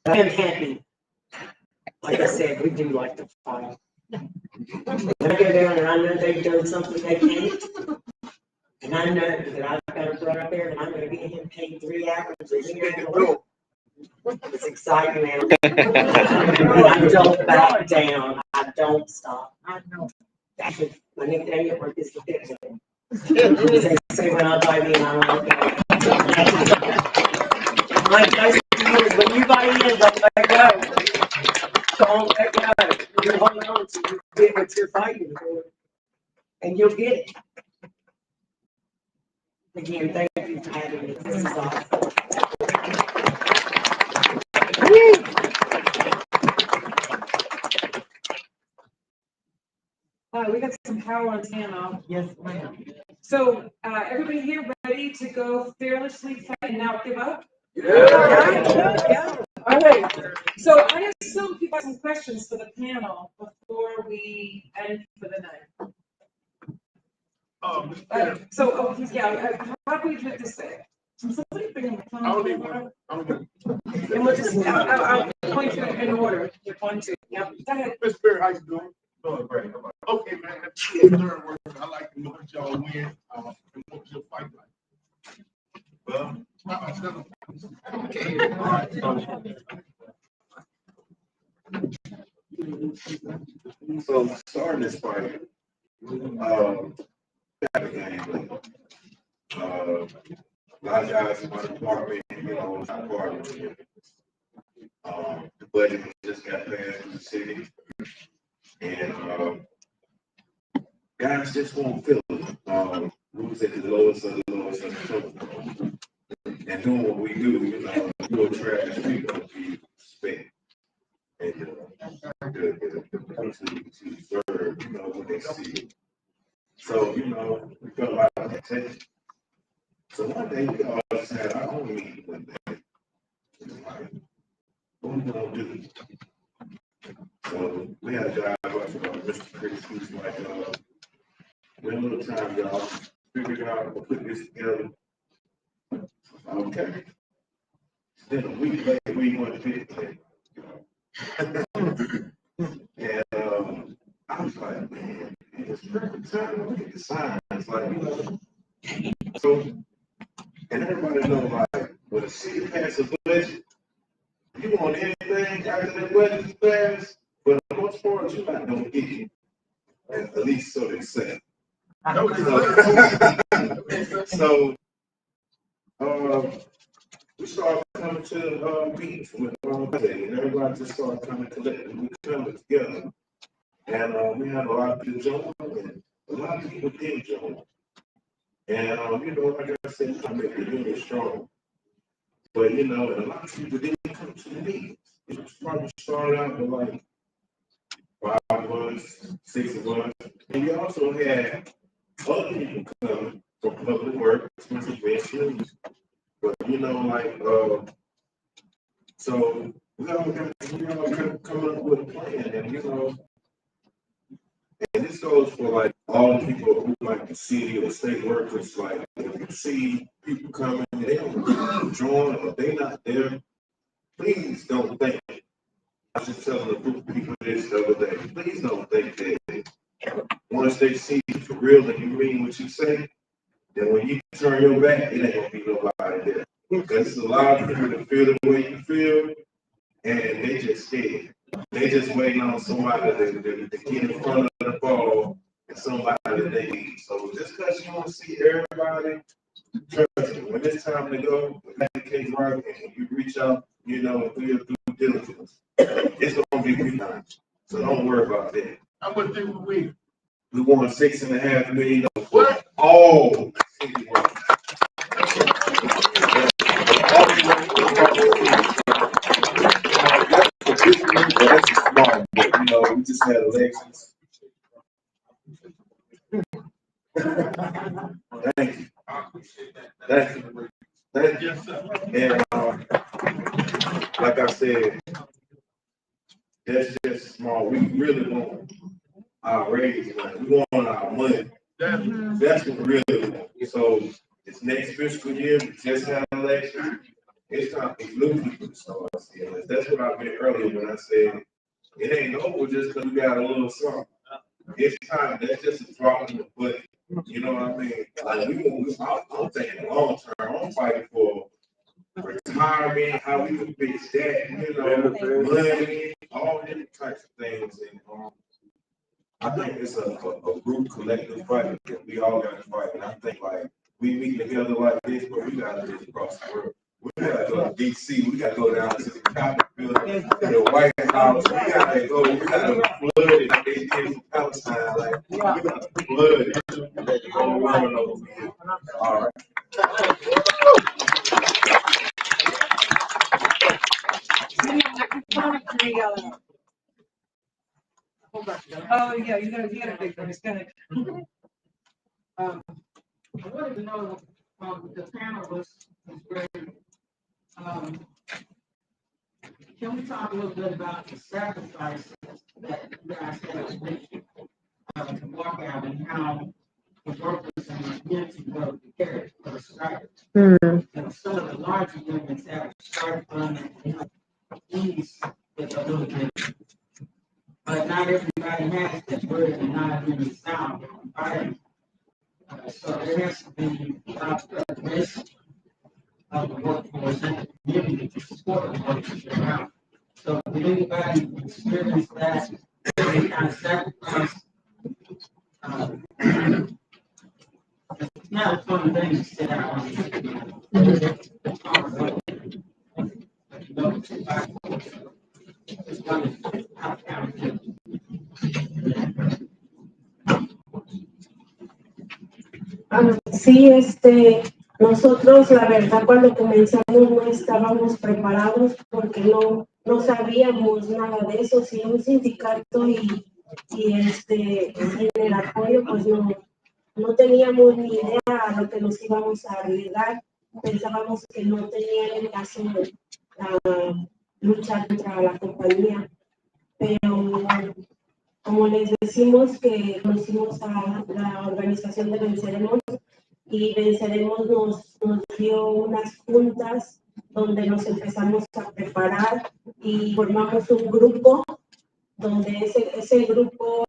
I am happy. Like I said, we do like to fight. When I go down and I know they've done something they can't, and I know that I've got a brother up there and I'm gonna get him paid 3 hours a year. It's exciting, man. I don't back down. I don't stop. I know. Actually, my nickname at work is the pit bull. They say when I drive in, I don't look at it. My advice to you is when you buy in, don't let go. Don't let go. You hold on to you get what you're fighting for, and you'll get it. Again, thank you for having me. This is awesome. We got some power on Tano. Yes, ma'am. So, everybody here ready to go fearlessly fight and not give up? Yeah. All right. So I assume people have some questions for the panel before we end for the night. How do we do it this way? Somebody bring the phone. And we'll just, I'll point you in order. You're one, two. Yeah. Go ahead. Miss Barry, how you doing? Doing great. Okay, man. Third word. I like to know what y'all win. And what your fight like. Well, okay. All right. So starting this fight, got a game. A lot of guys in my department, not part of it. The budget just got passed in the city, and guys just won't feel it. Who's at the lowest of the lowest of the totem. And doing what we do, you're trash people we respect. And the person to serve, what they see. So, we felt a lot of attention. So one day we all just had our own meeting one day. Like, what we gonna do? So we had a guy, Mr. Chris, who's like, we have a little time, y'all. Figure out, we'll put this together. Okay. Then a week later, we went to pick it. And I was like, man, it's perfect time to look at the signs. Like, so, and everybody know, like, when a city passes a budget, you want anything after that budget is passed, but the most part, you're not going to get it. At least so they say. So, we started coming to meetings with and everybody just started coming collectively coming together. And we had a lot of people join, and a lot of people did join. And like I said, I make the unit strong. But and a lot of people didn't come to the meetings. It probably started out with like 5 of us, 6 of us. And you also had other people coming from public work, conventions. But so we all got coming up with a plan, and And this goes for like all the people who like the city or state workers, like if you see people coming, they don't join or they not there, please don't think. I was just telling a group of people this the other day, please don't think that once they see you for real and you mean what you say, then when you turn your back, it ain't gonna be nobody there. Because a lot of people that feel the way you feel, and they just scared. They just waiting on somebody to get in front of the ball and somebody that they need. So just because you don't see everybody, trust me, when it's time to go, when that case right and you reach out, you know, and do your due diligence, it's gonna be behind you. So don't worry about that. How much did we? We won $6.5 million for all city workers. That's smart, but you know, we just had elections. Thank you. Thank you. Thank you. And like I said, that's just small. We really want our raise money. We want our money. That's what we really want. So this next fiscal year, we just had an election. It's time for new people to start seeing this. That's what I meant earlier when I said it ain't over just because we got a little something. It's time. That's just a drop in the bucket. You know what I mean? Like I'm thinking long term. I'm fighting for retirement, how we can fix that, you know, money, all different types of things. And I think it's a group collective fight that we all got to fight. And I think like we meet together like this, but we got to do it across the world. We gotta go to DC. We gotta go down to the Capitol, to the White House. We gotta flood it in Palestine. Like we gotta flood it. The whole world over here. All right. Oh, yeah, you got a big one. It's gonna. I wanted to know the panelists was great. Can we talk a little bit about the sacrifices that you guys had to make to walk out and how the workers and the community were prepared for the strike? And some of the larger unions have strike fund and ease with a little bit. But not everybody has that word and not really sound environment. So there has to be recognition of the workforce and the community to support the workers around. So did anybody experience that any kind of sacrifice? It's not a fun thing to sit out on Sí, nosotros la verdad cuando comenzamos no estábamos preparados porque no sabíamos nada de eso, si un sindicato y en el apoyo pues no teníamos ni idea a lo que nos íbamos a arriesgar, pensábamos que no tenían el caso luchar contra la compañía, pero como les decimos que conocimos a la organización de Venceremos y Venceremos nos dio unas juntas donde nos empezamos a preparar y formamos un grupo donde ese grupo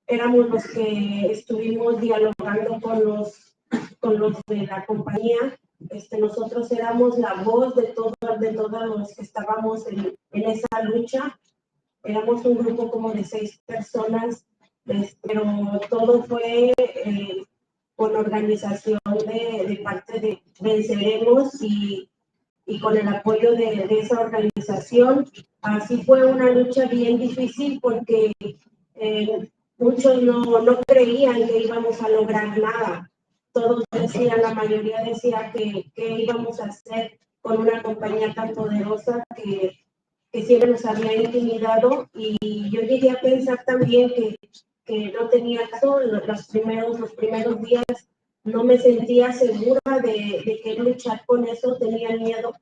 éramos los que estuvimos dialogando con los de la compañía. Nosotros éramos la voz de todos los que estábamos en esa lucha. Éramos un grupo como de 6 personas, pero todo fue con organización de parte de Venceremos y con el apoyo de esa organización. Así fue una lucha bien difícil porque muchos no creían que íbamos a lograr nada. Todos decían, la mayoría decía que íbamos a hacer con una compañía tan poderosa que siempre nos había intimidado, y yo llegué a pensar también que no tenía caso. Los primeros días no me sentía segura de que luchar con eso, tenía miedo,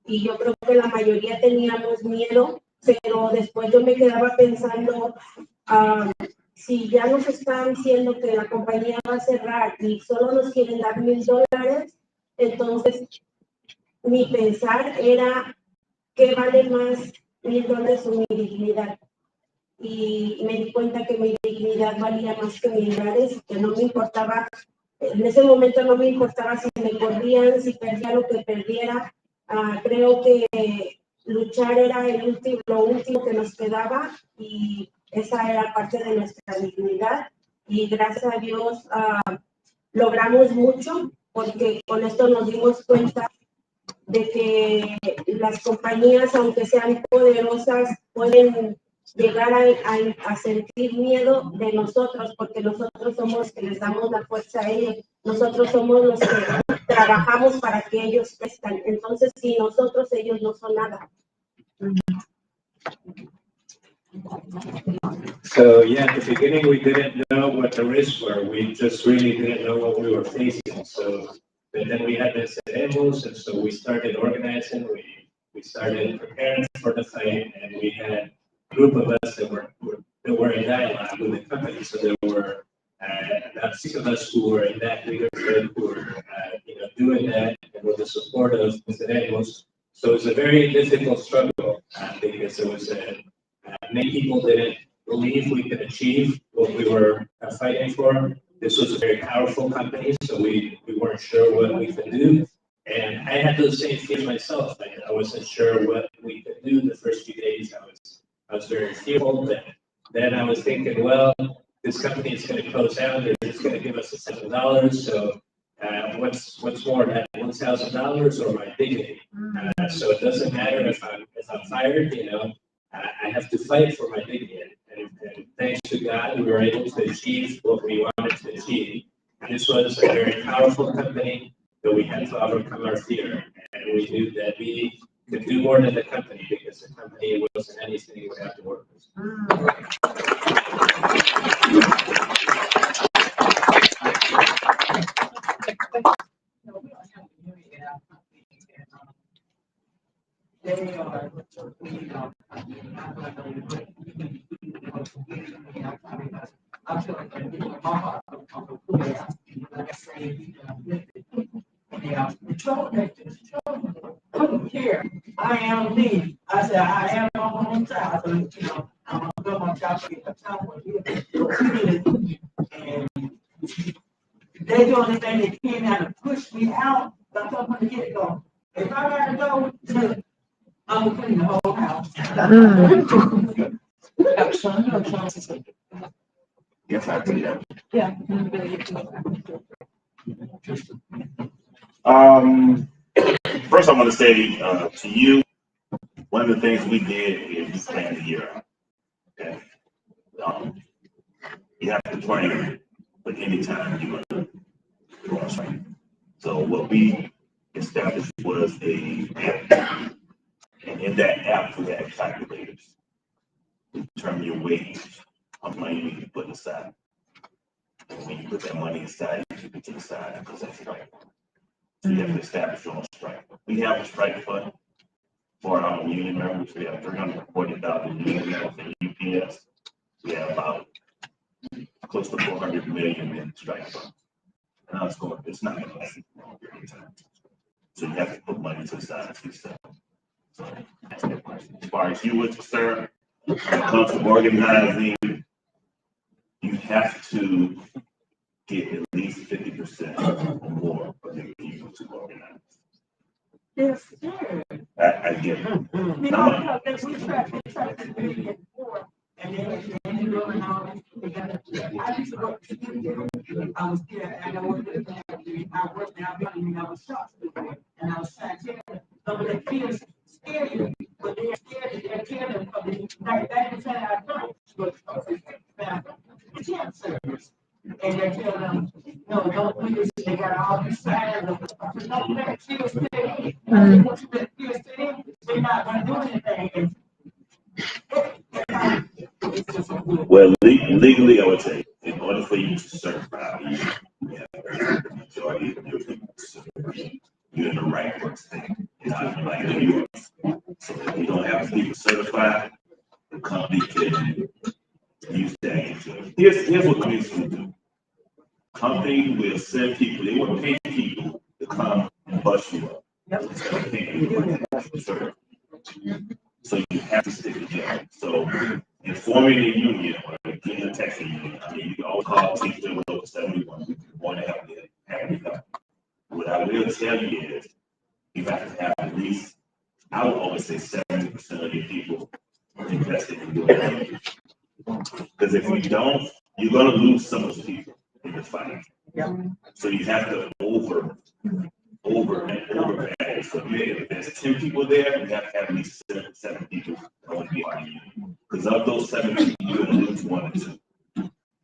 y yo creo que la mayoría teníamos miedo, pero después yo me quedaba pensando, si ya nos están diciendo que la compañía va a cerrar y solo nos quieren dar $1,000, entonces mi pensar era qué vale más $1,000 o mi dignidad. Y me di cuenta que mi dignidad valía más que $1,000, que no me importaba, en ese momento no me importaba si me corrían, si perdía lo que perdiera. Creo que luchar era lo último que nos quedaba y esa era parte de nuestra dignidad. Y gracias a Dios logramos mucho, porque con esto nos dimos cuenta de que las compañías, aunque sean poderosas, pueden llegar a sentir miedo de nosotros, porque nosotros somos los que les damos la fuerza a ellos, nosotros somos los que trabajamos para que ellos crezcan. Entonces, sin nosotros, ellos no son nada. So yeah, at the beginning, we didn't know what the risks were. We just really didn't know what we were facing. So, but then we had this demos, and so we started organizing. We started preparing for the fight, and we had a group of us that were in dialogue with the company. So there were about 6 of us who were in that leadership, who were doing that, and with the support of the demos. So it was a very difficult struggle because there was many people didn't believe we could achieve what we were fighting for. This was a very powerful company, so we weren't sure what we could do. And I had those same fears myself. I wasn't sure what we could do the first few days. I was very fearful, but then I was thinking, well, this company is going to close down. They're just going to give us $1,000. So what's more, that $1,000 or my dignity? So it doesn't matter if I'm fired. I have to fight for my dignity. And thanks to God, we were able to achieve what we wanted to achieve. And this was a very powerful company, but we had to overcome our fear. And we knew that we could do more than the company because the company wasn't anything without the workers. Here, I am me. I said, I am my own child. So, I'm gonna go my child to get a child for you. And they do anything they can now to push me out. But I told them from the get-go, if I gotta go, I'm gonna clean the whole house. Yes, I do that. Yeah. First I want to say to you, one of the things we did is we planned the year out. Okay. You have to plan for any time you want to go on strike. So what we established was a app. And in that app we had calculators to determine your wage, how much money you need to put aside. And when you put that money aside, you keep it to the side because that's strike. So you have to establish your own strike. We have a strike fund for our union members. We have 340,000 union members in UPS. We have about close to 400 million in strike funds. And it's not going to last a long period of time. So you have to put money to the side to yourself. So that's that question. As far as you were concerned, when it comes to organizing, you have to get at least 50% or more of the people to organize. Yes, sir. I get it. Because we tried to do it before, and then you go and all that. I used to work to I was there, and I worked with the family. I worked there, I was shocked, and I was trying to tell them, some of the kids scared you, but they're scared, they're scared of the like that is how I know, but the camp service. And they tell them, no, don't do this, they got all these signs of, don't let kids stay in. Once you let kids stay in, they're not gonna do anything. Well, legally, I would say, in order for you to certify, you have the majority of your people to certify. You're in the right work state, not like New York. So if you don't have people certified, the company can use that Here's what companies will do. Company will send people, they will pay people to come and bust you up. So you have to stick together. So in forming a union or getting a taxi union, I mean, you can always call teacher with local 71. We want to help you. What I will tell you is you have to have at least, I would always say 70% of your people invested in doing it. Because if you don't, you're going to lose some of the people in the fight. So you have to over manage. So if there's 10 people there, you have to have at least seven people that want to be on you. Because of those 7 people, you're going to lose 1 or 2.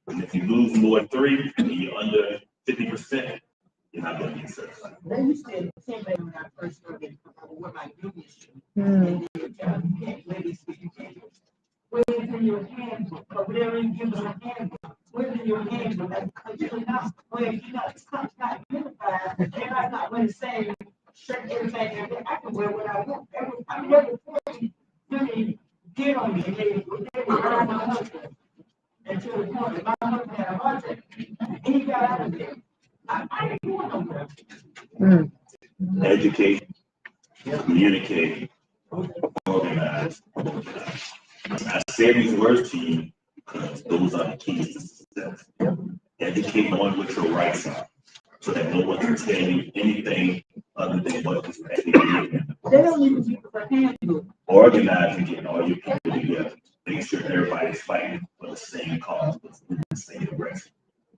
And if you lose more than 3 and you're under 50%, you're not going to get certified. They used to intimidating when I first started with my union. You can't wave in your handbook, or whatever you give them a handbook. Wave in your handbook. Until now, well, you know, it's not unified. Everybody's not wearing the same shirt, everything. I can wear what I want. I'm never really get on me. They were around my husband. Until the point that my husband had a heart attack. And he got out of there. I didn't want no more. Educate, communicate, organize. I say these words to you because those are the keys to success. Educate on what your rights are so that no one can tell you anything other than what is actually given. They don't even use the handbook. Organize and getting all your people together. Make sure everybody's fighting for the same cause, for the same direction.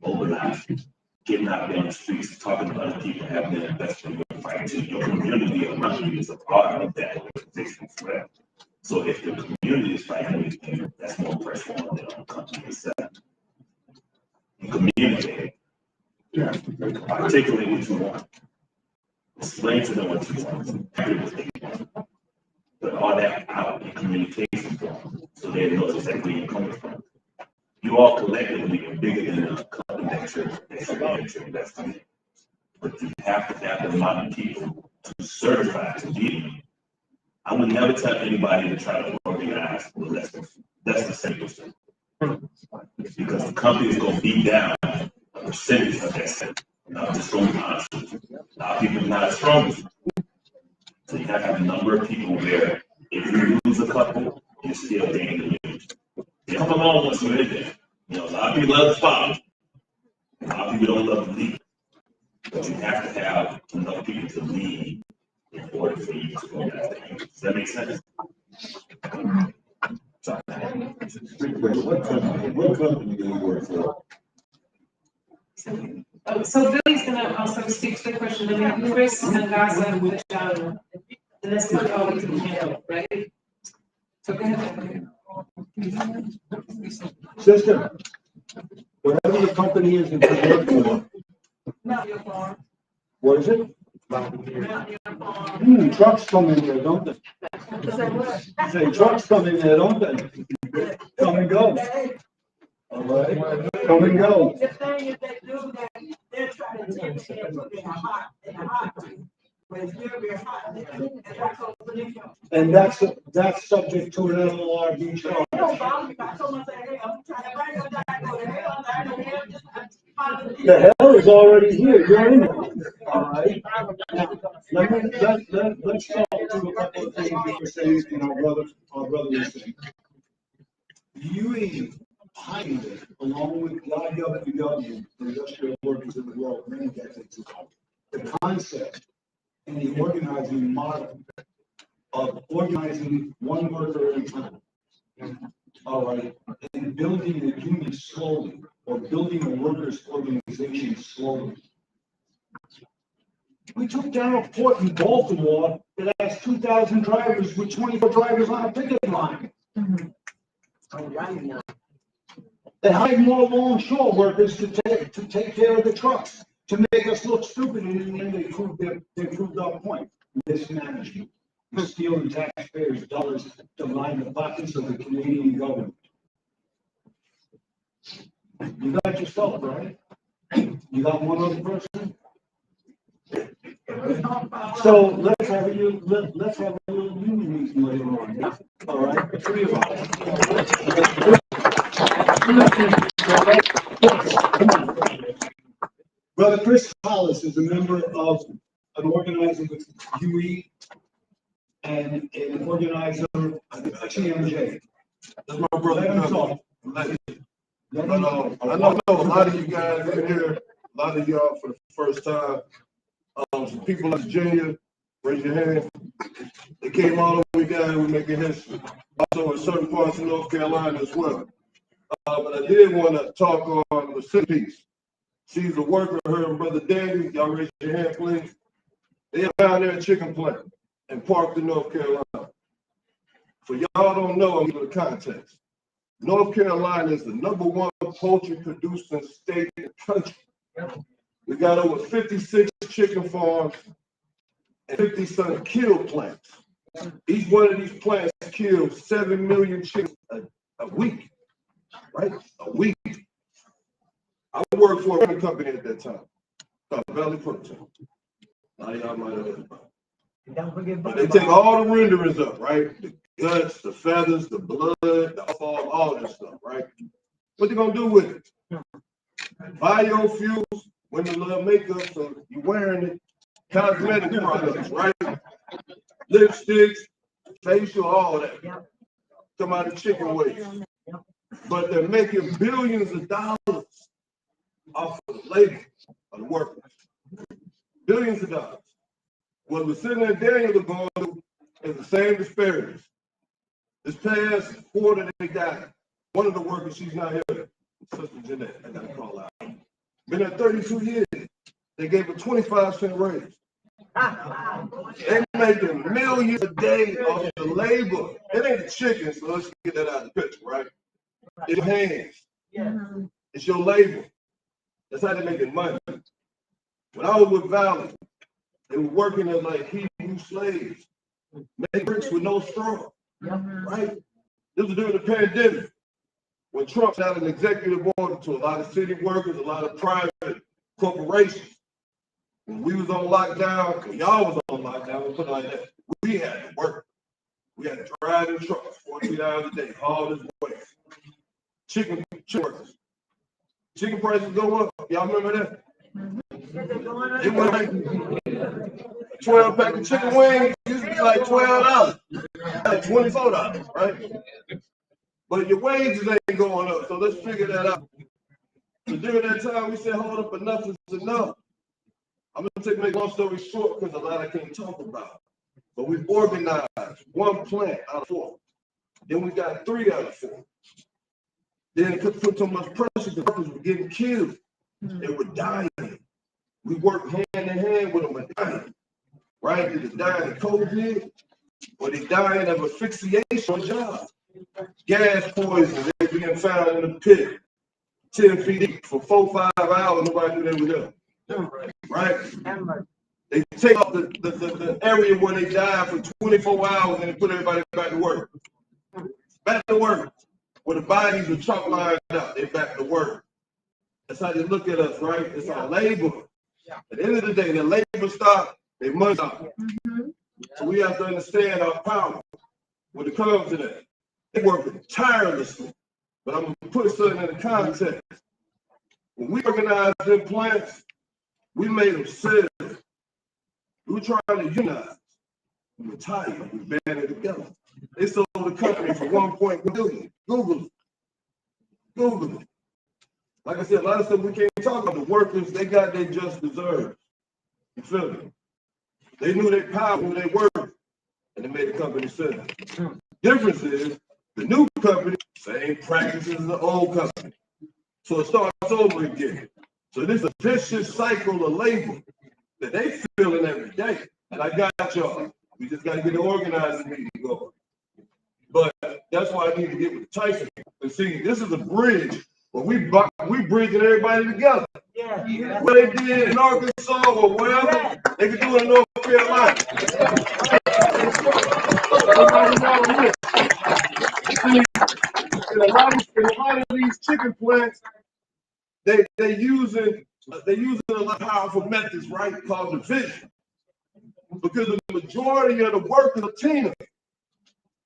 Mobilize. Getting out there on the streets, talking to other people, having their investment in your fight to your community around you is a part of that organization as well. So if the community is fighting anything, that's more pressure on the company itself. You communicate. Articulate what you want. Explain to them what you want. Put all that out in communication form so they know exactly where you're coming from. You all collectively are bigger than the company that you're investing in. But you have to have the amount of people to certify to be. I would never tell anybody to try to organize with less than 7%. Because the company is going to beat down a percentage of that 7%. Not just so honest. A lot of people are not as strong as you. So you have to have a number of people where if you lose a couple, you're still gaining the unit. They come along once you're in there. You know, a lot of people love the spot. A lot of people don't love the lead. But you have to have enough people to lead in order for you to go down there. Does that make sense? Sorry. What company do you work for? So Billy's gonna also speak to the question, and then Chris and Gaza, which, and that's not all we can handle, right? So go ahead. Sister, whatever the company is that you work for, Not your farm. what is it? Not your farm. Trucks come in there, don't they? Say trucks come in there, don't they? Come and go. All right, come and go. The thing is they do that, they're trying to take it and put it in a hot. But it's very hot. And that's subject to an LRB charge. The hell is already here, you're in it. All right. Now, let's talk to a couple of things that you're saying, and our brother is saying. You behind it, along with the IWW, the industrial workers in the world, many decades ago, the concept and the organizing model of organizing one worker at a time. All right, and building a union slowly, or building a workers' organization slowly. We took down a port in Baltimore that has 2,000 drivers with 24 drivers on a picket line. They hired more longshore workers to take care of the trucks, to make us look stupid, and in the end they proved our point. Mismanagement. You're stealing taxpayers' dollars to line the pockets of the Canadian government. You got yourself, right? You got one other person? So let's have a little union meeting later on. All right, the three of us. and an organizer, TMJ. That's my brother. Let him talk. But I know a lot of you guys in here, a lot of y'all for the first time. Some people in Virginia, raise your hand. They came all the way down, we're making history. Also in certain parts of North Carolina as well. But I did want to talk on the centerpiece. She's a worker, her and Brother Danny. Y'all raise your hand, please. They are down there at Chicken Plant in Parkton, North Carolina. So y'all don't know, I'm giving the context. North Carolina is the #1 poultry producing state in the country. We got over 56 chicken farms and 50-some kill plants. Each one of these plants kills 7 million chickens a week, right? A week. I worked for a company at that time called Valley Protein. Now y'all might have heard about it. But they take all the renderings up, right? The guts, the feathers, the blood, the offal, all that stuff, right? What they gonna do with it? Biofuels, women love makeup, so you wearing it. Cosmetic products, right? Lipsticks, facial, all that. Come out of chicken waste. But they're making billions of dollars off of the labor of the workers. Billions of dollars. What Lucinda and Daniel are going through is the same disparities. This past quarter, they died. One of the workers, she's not here, Sister Jeanette, I gotta call out. Been there 32 years. They gave her 25-cent raise. They making millions a day off the labor. It ain't the chicken, so let's get that out of the picture, right? It's your hands. It's your labor. That's how they making money. When I was with Valley, they were working as like Hebrew slaves, making bricks with no straw, right? This was during the pandemic, when Trump had an executive order to a lot of city workers, a lot of private corporations. When we was on lockdown, when y'all was on lockdown, we put it like that, we had to work. We had to drive in trucks 14 hours a day, haul this way. Chicken workers. Chicken prices go up. Y'all remember that? It went like 12 pack of chicken wings, used to be like $12, like $24, right? But your wages ain't going up, so let's figure that out. So during that time, we said, hold up, enough is enough. I'm gonna make long story short because a lot I can't talk about. But we organized 1 plant out of 4. Then we got 3 out of 4. Then it could put so much pressure, the workers were getting killed. They were dying. We worked hand in hand with them, but dying. Right? Either dying of COVID or they dying of asphyxiation on job. Gas poison, they being found in the pit, 10 feet deep for 4-5 hours, nobody knew they were there. Right? They take off the area where they died for 24 hours and they put everybody back to work. Back to work. Where the bodies are chalk lined up, they back to work. That's how they look at us, right? It's our labor. At the end of the day, their labor stop, their money stop. So we have to understand our power when it comes to that. They work tirelessly. But I'm going to put something in the context. When we organized them plants, we made them serve. We were trying to unite. We were tired. We banded together. They sold the company for $1.1 billion. Google it. Like I said, a lot of stuff we can't talk about. The workers, they got their just deserves. You feel me? They knew their power, knew their worth, and they made the company sell. Difference is, the new company, same practices as the old company. So it starts over again. So this is a vicious cycle of labor that they feeling every day. And I got y'all. We just got to get the organizing meeting going. But that's why I need to get with Tyson. And see, this is a bridge. But we bridging everybody together. Yeah. What they did in Arkansas or wherever, they could do it in North Carolina. In a lot of these chicken plants, they using a lot of powerful methods, right? Called division. Because the majority of the workers are Latino.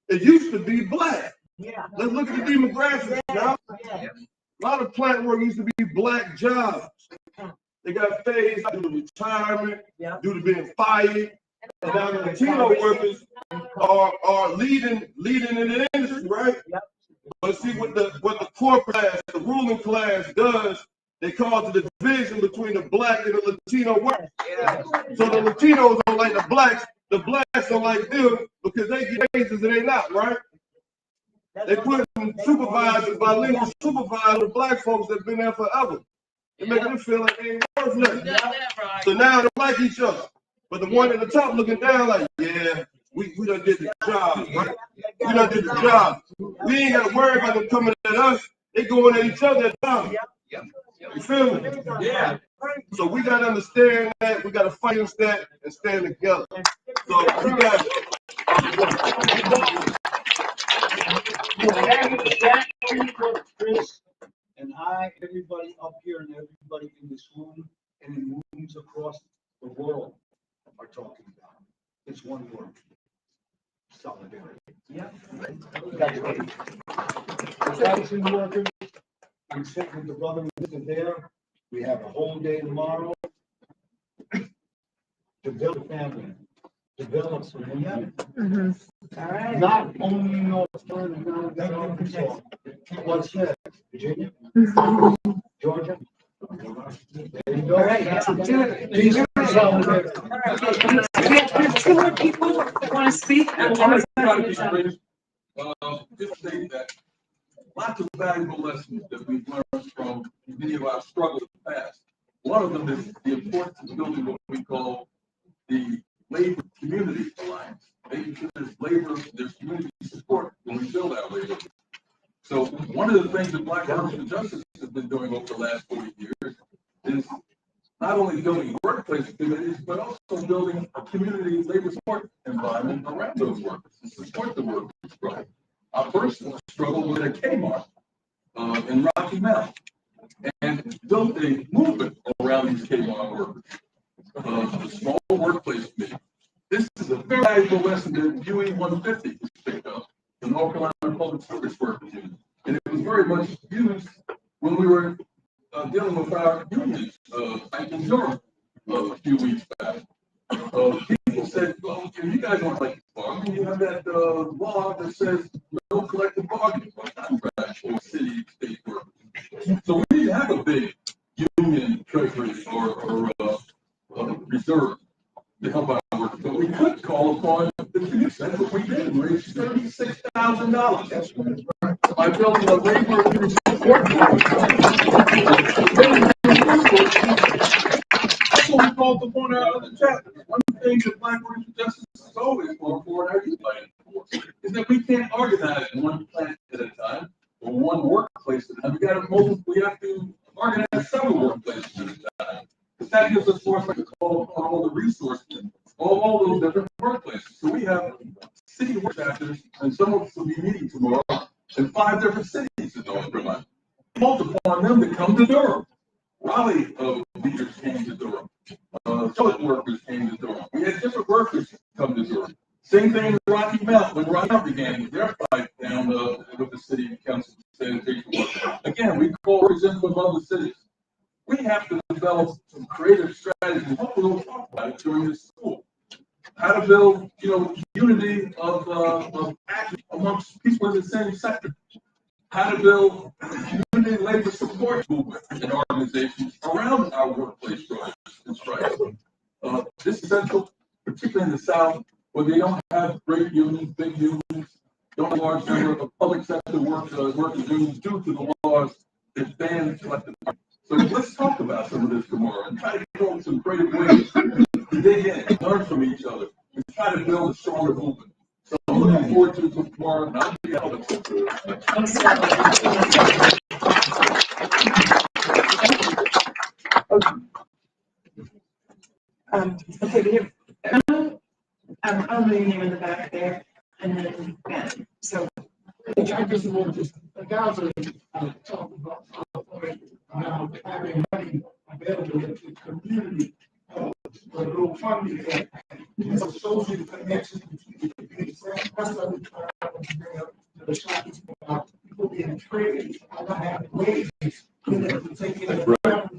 It used to be black. Yeah. Let's look at the demographics now. Yeah. A lot of plant work used to be black jobs. They got phased due to retirement, due to being fired. And now the Latino workers are leading in the industry, right? But see what the corporate class, the ruling class does, they cause the division between the black and the Latino world. So the Latinos don't like the blacks don't like them because they get raises and they not, right? They put supervisors, bilingual supervisors, black folks that have been there forever. It makes them feel like they ain't worth nothing. So now they like each other. But the one at the top looking down like, yeah, we done did the job, right? We done did the job. We ain't got to worry about them coming at us. They going at each other at times. You feel me? Yeah. So we got to understand that. We got to fight against that and stand together. So we got Chris and I, everybody up here and everybody in this room and in rooms across the world are talking about. It's one word. Solidarity. Yeah. Construction workers, I'm sitting with the brother there. We have a whole day tomorrow to build a family, develop some family. All right. Not only North Carolina, not Arkansas. What's that? Virginia? Georgia? There you go. All right, do it. These are All right, we have two more people that want to speak. Just say that lots of valuable lessons that we've learned from many of our struggles in the past. One of them is the importance of building what we call the labor community alliance, making sure there's community support when we build our labor. So one of the things that Black Social Justice has been doing over the last 40 years is not only building workplace communities, but also building a community labor support environment around those workers to support the workers' struggle. Our first struggle was at Kmart in Rocky Mount and built a movement around these Kmart workers, a small workplace committee. This is a very valuable lesson that UE 150 was picked up, the North Carolina Public Service Workers Union. And it was very much used when we were dealing with our unions in Europe a few weeks back. People said, well, you guys don't like to bargain. You have that law that says no collective bargaining for contracts for city state workers. So we didn't have a big union treasury or reserve to help our workers. But we could call upon the community. That's what we did. We raised $36,000 by building a labor support group. That's what we called upon our other chapters. One thing that Black Social Justice has always fought for and argued for is that we can't organize one plant at a time or one workplace at a time. We have to organize several workplaces at a time. Because that gives us force to call upon all the resources of all those different workplaces. So we have city work chapters, and some of us will be meeting tomorrow in 5 different cities in North Carolina. Called upon them to come to Durham. Raleigh leaders came to Durham. Charlotte workers came to Durham. We had different workers come to Durham. Same thing with Rocky Mount. When Rocky Mount began with their fight down with the city council sanitation workers. Again, we call workers in from other cities. We have to develop some creative strategies. Hopefully we'll talk about it during this school. How to build, unity of action amongst people in the same sector. How to build community labor support movement and organizations around our workplace strikes and strikes. This is essential, particularly in the South, where they don't have great unions, big unions, don't have a large number of public sector workers unions due to the laws that ban collective bargaining. So let's talk about some of this tomorrow and try to come up with some creative ways to dig in, learn from each other, and try to build a stronger movement. So I'm looking forward to tomorrow, and I'll be out of Okay, we have, I'll leave your name in the back there, and then, Ben. So. I just want to, the guys are talking about now having money available to the community, for little funding, social connections between the community. That's what we try to bring up to the topics about people being traded, not having wages, to take in the ground.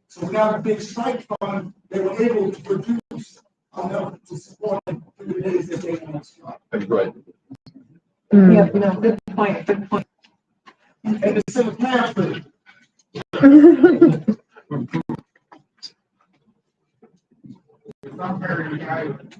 So without a big strike fund, they were able to produce enough to support them for the days that they want. That's right. Yeah, no, good point, good point. And it's in the pamphlet. I'm very excited.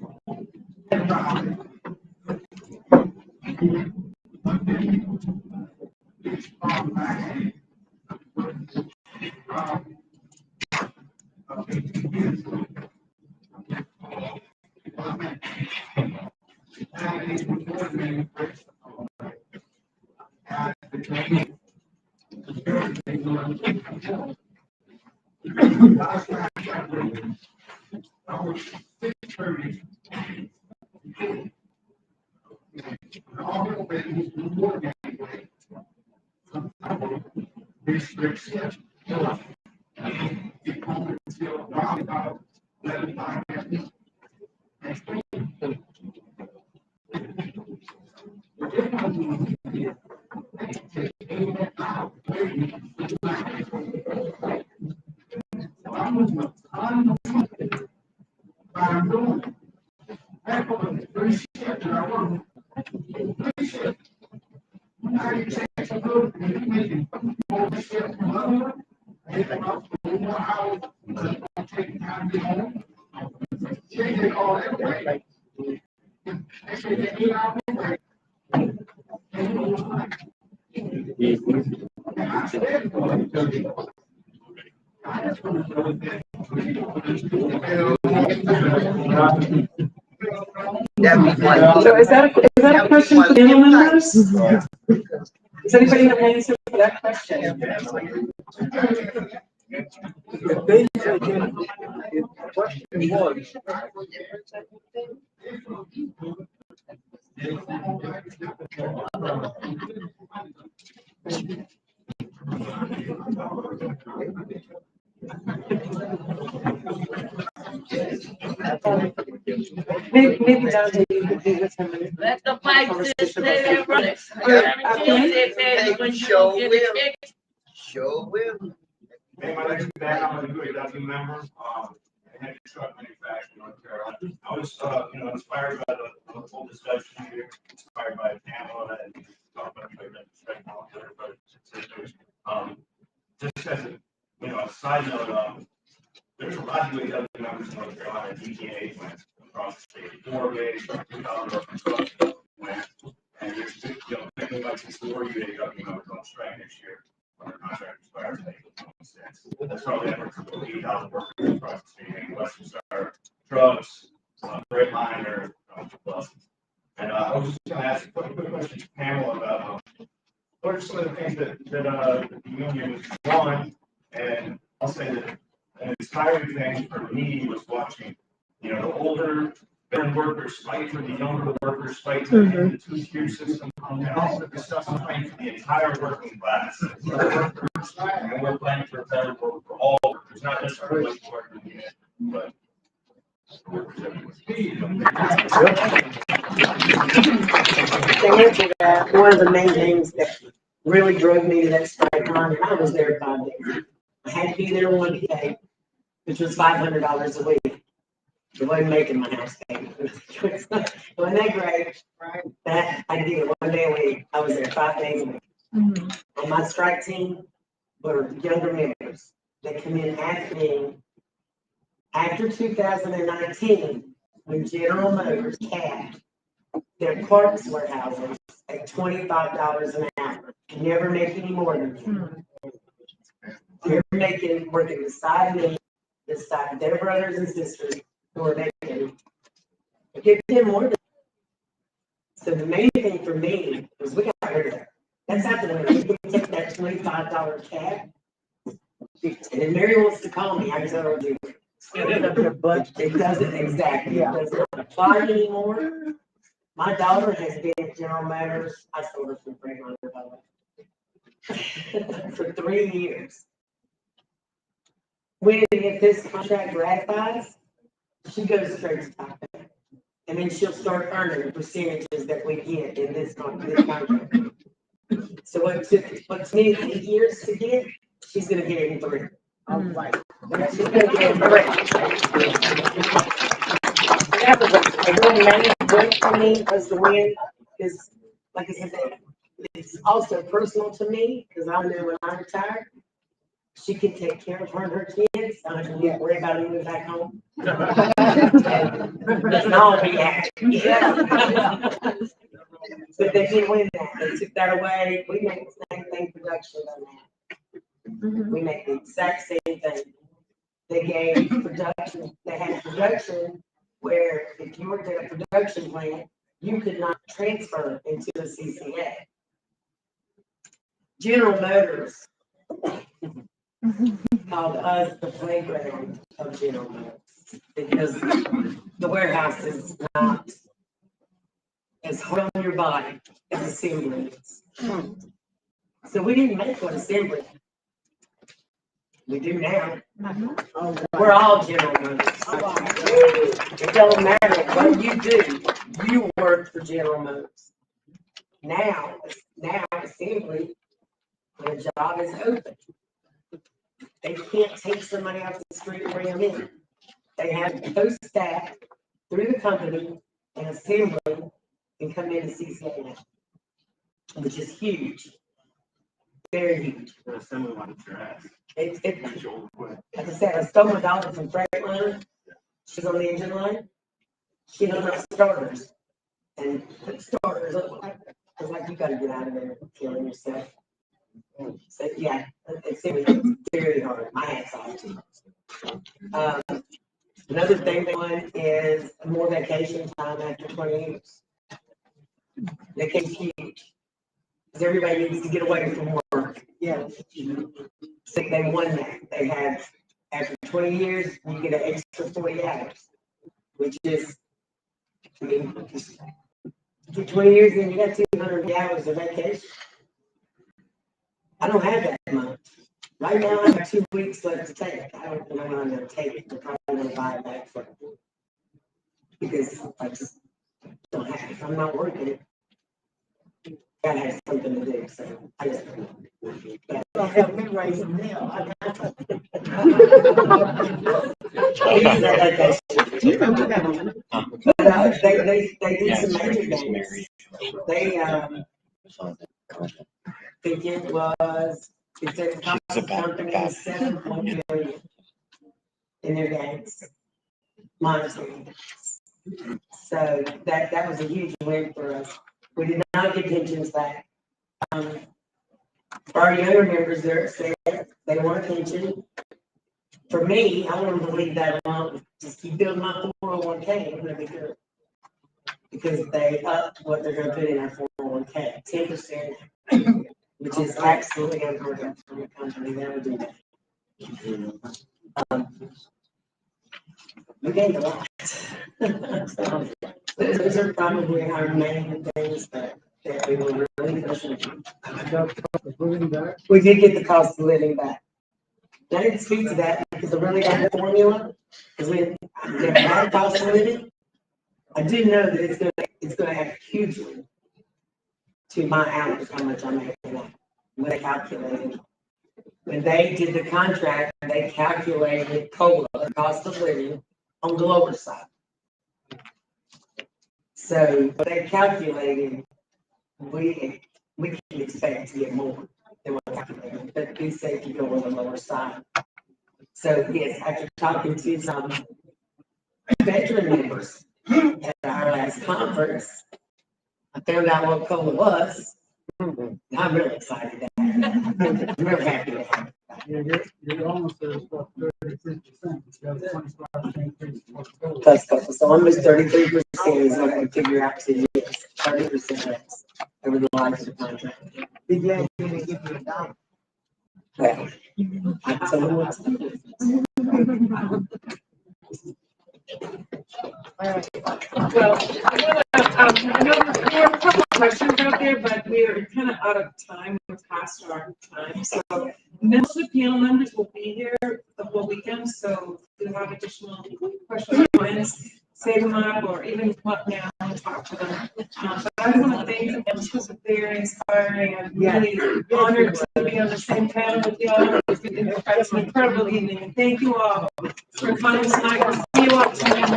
So is that a question for panel members? Does anybody have an answer for that question? Maybe Dante, you could be with him. Let the pipe sit there and run it. Show will. Show will. Hey, my name's Ben. I'm a UAW member. I had a truck manufacturer in North Carolina. I was, inspired by the whole discussion here, inspired by Pamela and talk about just as a side note, there's a lot of UAW members in North Carolina, DTA plants across the state, 4 days, and there's, thinking like these 4 UAW members on strike next year. When our contract expires, that's probably ever 8,000 workers across the state, and Western Star trucks, Freightliner, buses. And I was just going to ask a quick question to Pamela about what are some of the things that the union won, and I'll say that an inspiring thing for me was watching, the older veteran workers fight for the younger workers, fight for the 2-tier system, and also discussing fighting for the entire working class. And we're fighting for a better world for all workers, not necessarily working unit, but workers everywhere. To answer that, one of the main things that really drove me to that strike line, and I was there 5 days. I had to be there one day, which was $500 a week. It wasn't making my house payment. Wasn't that great? Right. That I did it 1 day a week. I was there 5 days a week. And my strike team were younger members. They come in after me. After 2019, when General Motors capped their parts warehouses at $25 an hour, never make any more than that. They're working beside me, beside their brothers and sisters who are making, give them more than. So the main thing for me was we got rid of that. That's happening. We can take that $25 cap. And if Mary wants to call me, I can tell her to. It doesn't exactly. It does not apply anymore. My daughter has been at General Motors. I sold her some Freightliner for 3 years. When if this contract ratifies, she goes straight to top pay. And then she'll start earning the percentages that we get in this contract. So what took me 8 years to get, she's gonna get it in 3. All right. She's gonna get it in 3. that was a real main win for me was the win, because like I said, it's also personal to me, because I know when I retire, she can take care of her and her kids. I don't have to worry about moving back home. And I'll be happy. But they didn't win that. They took that away. We make the same thing production on that. We make the exact same thing. They gave production, they had production where if you worked at a production plant, you could not transfer into a CCA. General Motors called us the playground of General Motors because the warehouse is not as hard on your body as assembly is. So we didn't make what assembly. We do now. We're all General Motors. It don't matter what you do, you work for General Motors. Now assembly, when a job is open, they can't take somebody off the street and bring them in. They have to post staff through the company and assembly and come in and CCA now, which is huge. Very huge. Like I said, I stole my daughter from Freightliner. She's on the engine line. She knows about starters. And starters look like you gotta get out of there killing yourself. So yeah, it's very hard. My hat's off to you. Another thing they want is more vacation time after 20 years. Vacation's huge. Because everybody needs to get away from work. Yeah. So they won that. They had, after 20 years, you get an extra 40 hours, which is, I mean, for 20 years, then you got 200 hours of vacation. I don't have that much. Right now, I have 2 weeks left to take. I don't know when I'm going to take it. I'm probably going to buy it back for it. Because I just don't have, if I'm not working, gotta have something to do, so I just. Don't help me raise them now. They did some major games. They, think it was, it said cost the company $7 million in their games. Monitoring. So that was a huge win for us. We did not get pensions back. For our younger members, they want a pension. For me, I want them to leave that alone. Just keep building my 401k. I'm gonna be good. Because they up what they're gonna put in our 401k, 10%, which is absolutely unheard of from a company that would do that. We gained a lot. So, those are probably our main things that we were really pushing. We did get the cost of living back. I didn't speak to that because I really got the formula, because we never had cost of living. I do know that it's gonna add hugely to my hours, how much I'm making when they calculated. When they did the contract, they calculated COLA, the cost of living, on the lower side. So they calculated, we can expect to get more than what calculated, but be safe to go on the lower side. So yes, after talking to some veteran members at our last conference, I found out what COLA was. I'm really excited. I'm really happy to have it. You're almost at 33%. Plus COLA, so almost 33% is what I figure out to you. 30% less over the life of the contract. Be glad you didn't give me $1. Well, I tell you what's All right. Well, I know there are a couple of questions out there, but we're kind of out of time. We're past our time. So most of the panel members will be here the whole weekend. So if you have additional questions or comments, say them up or even come up now and talk to them. But I want to thank them. This was very inspiring. I'm really honored to be on the same panel with y'all. It's an incredible evening, and thank you all for coming tonight. We'll see you all tonight.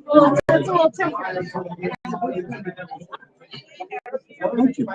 Well, that's a little temporary. Thank you.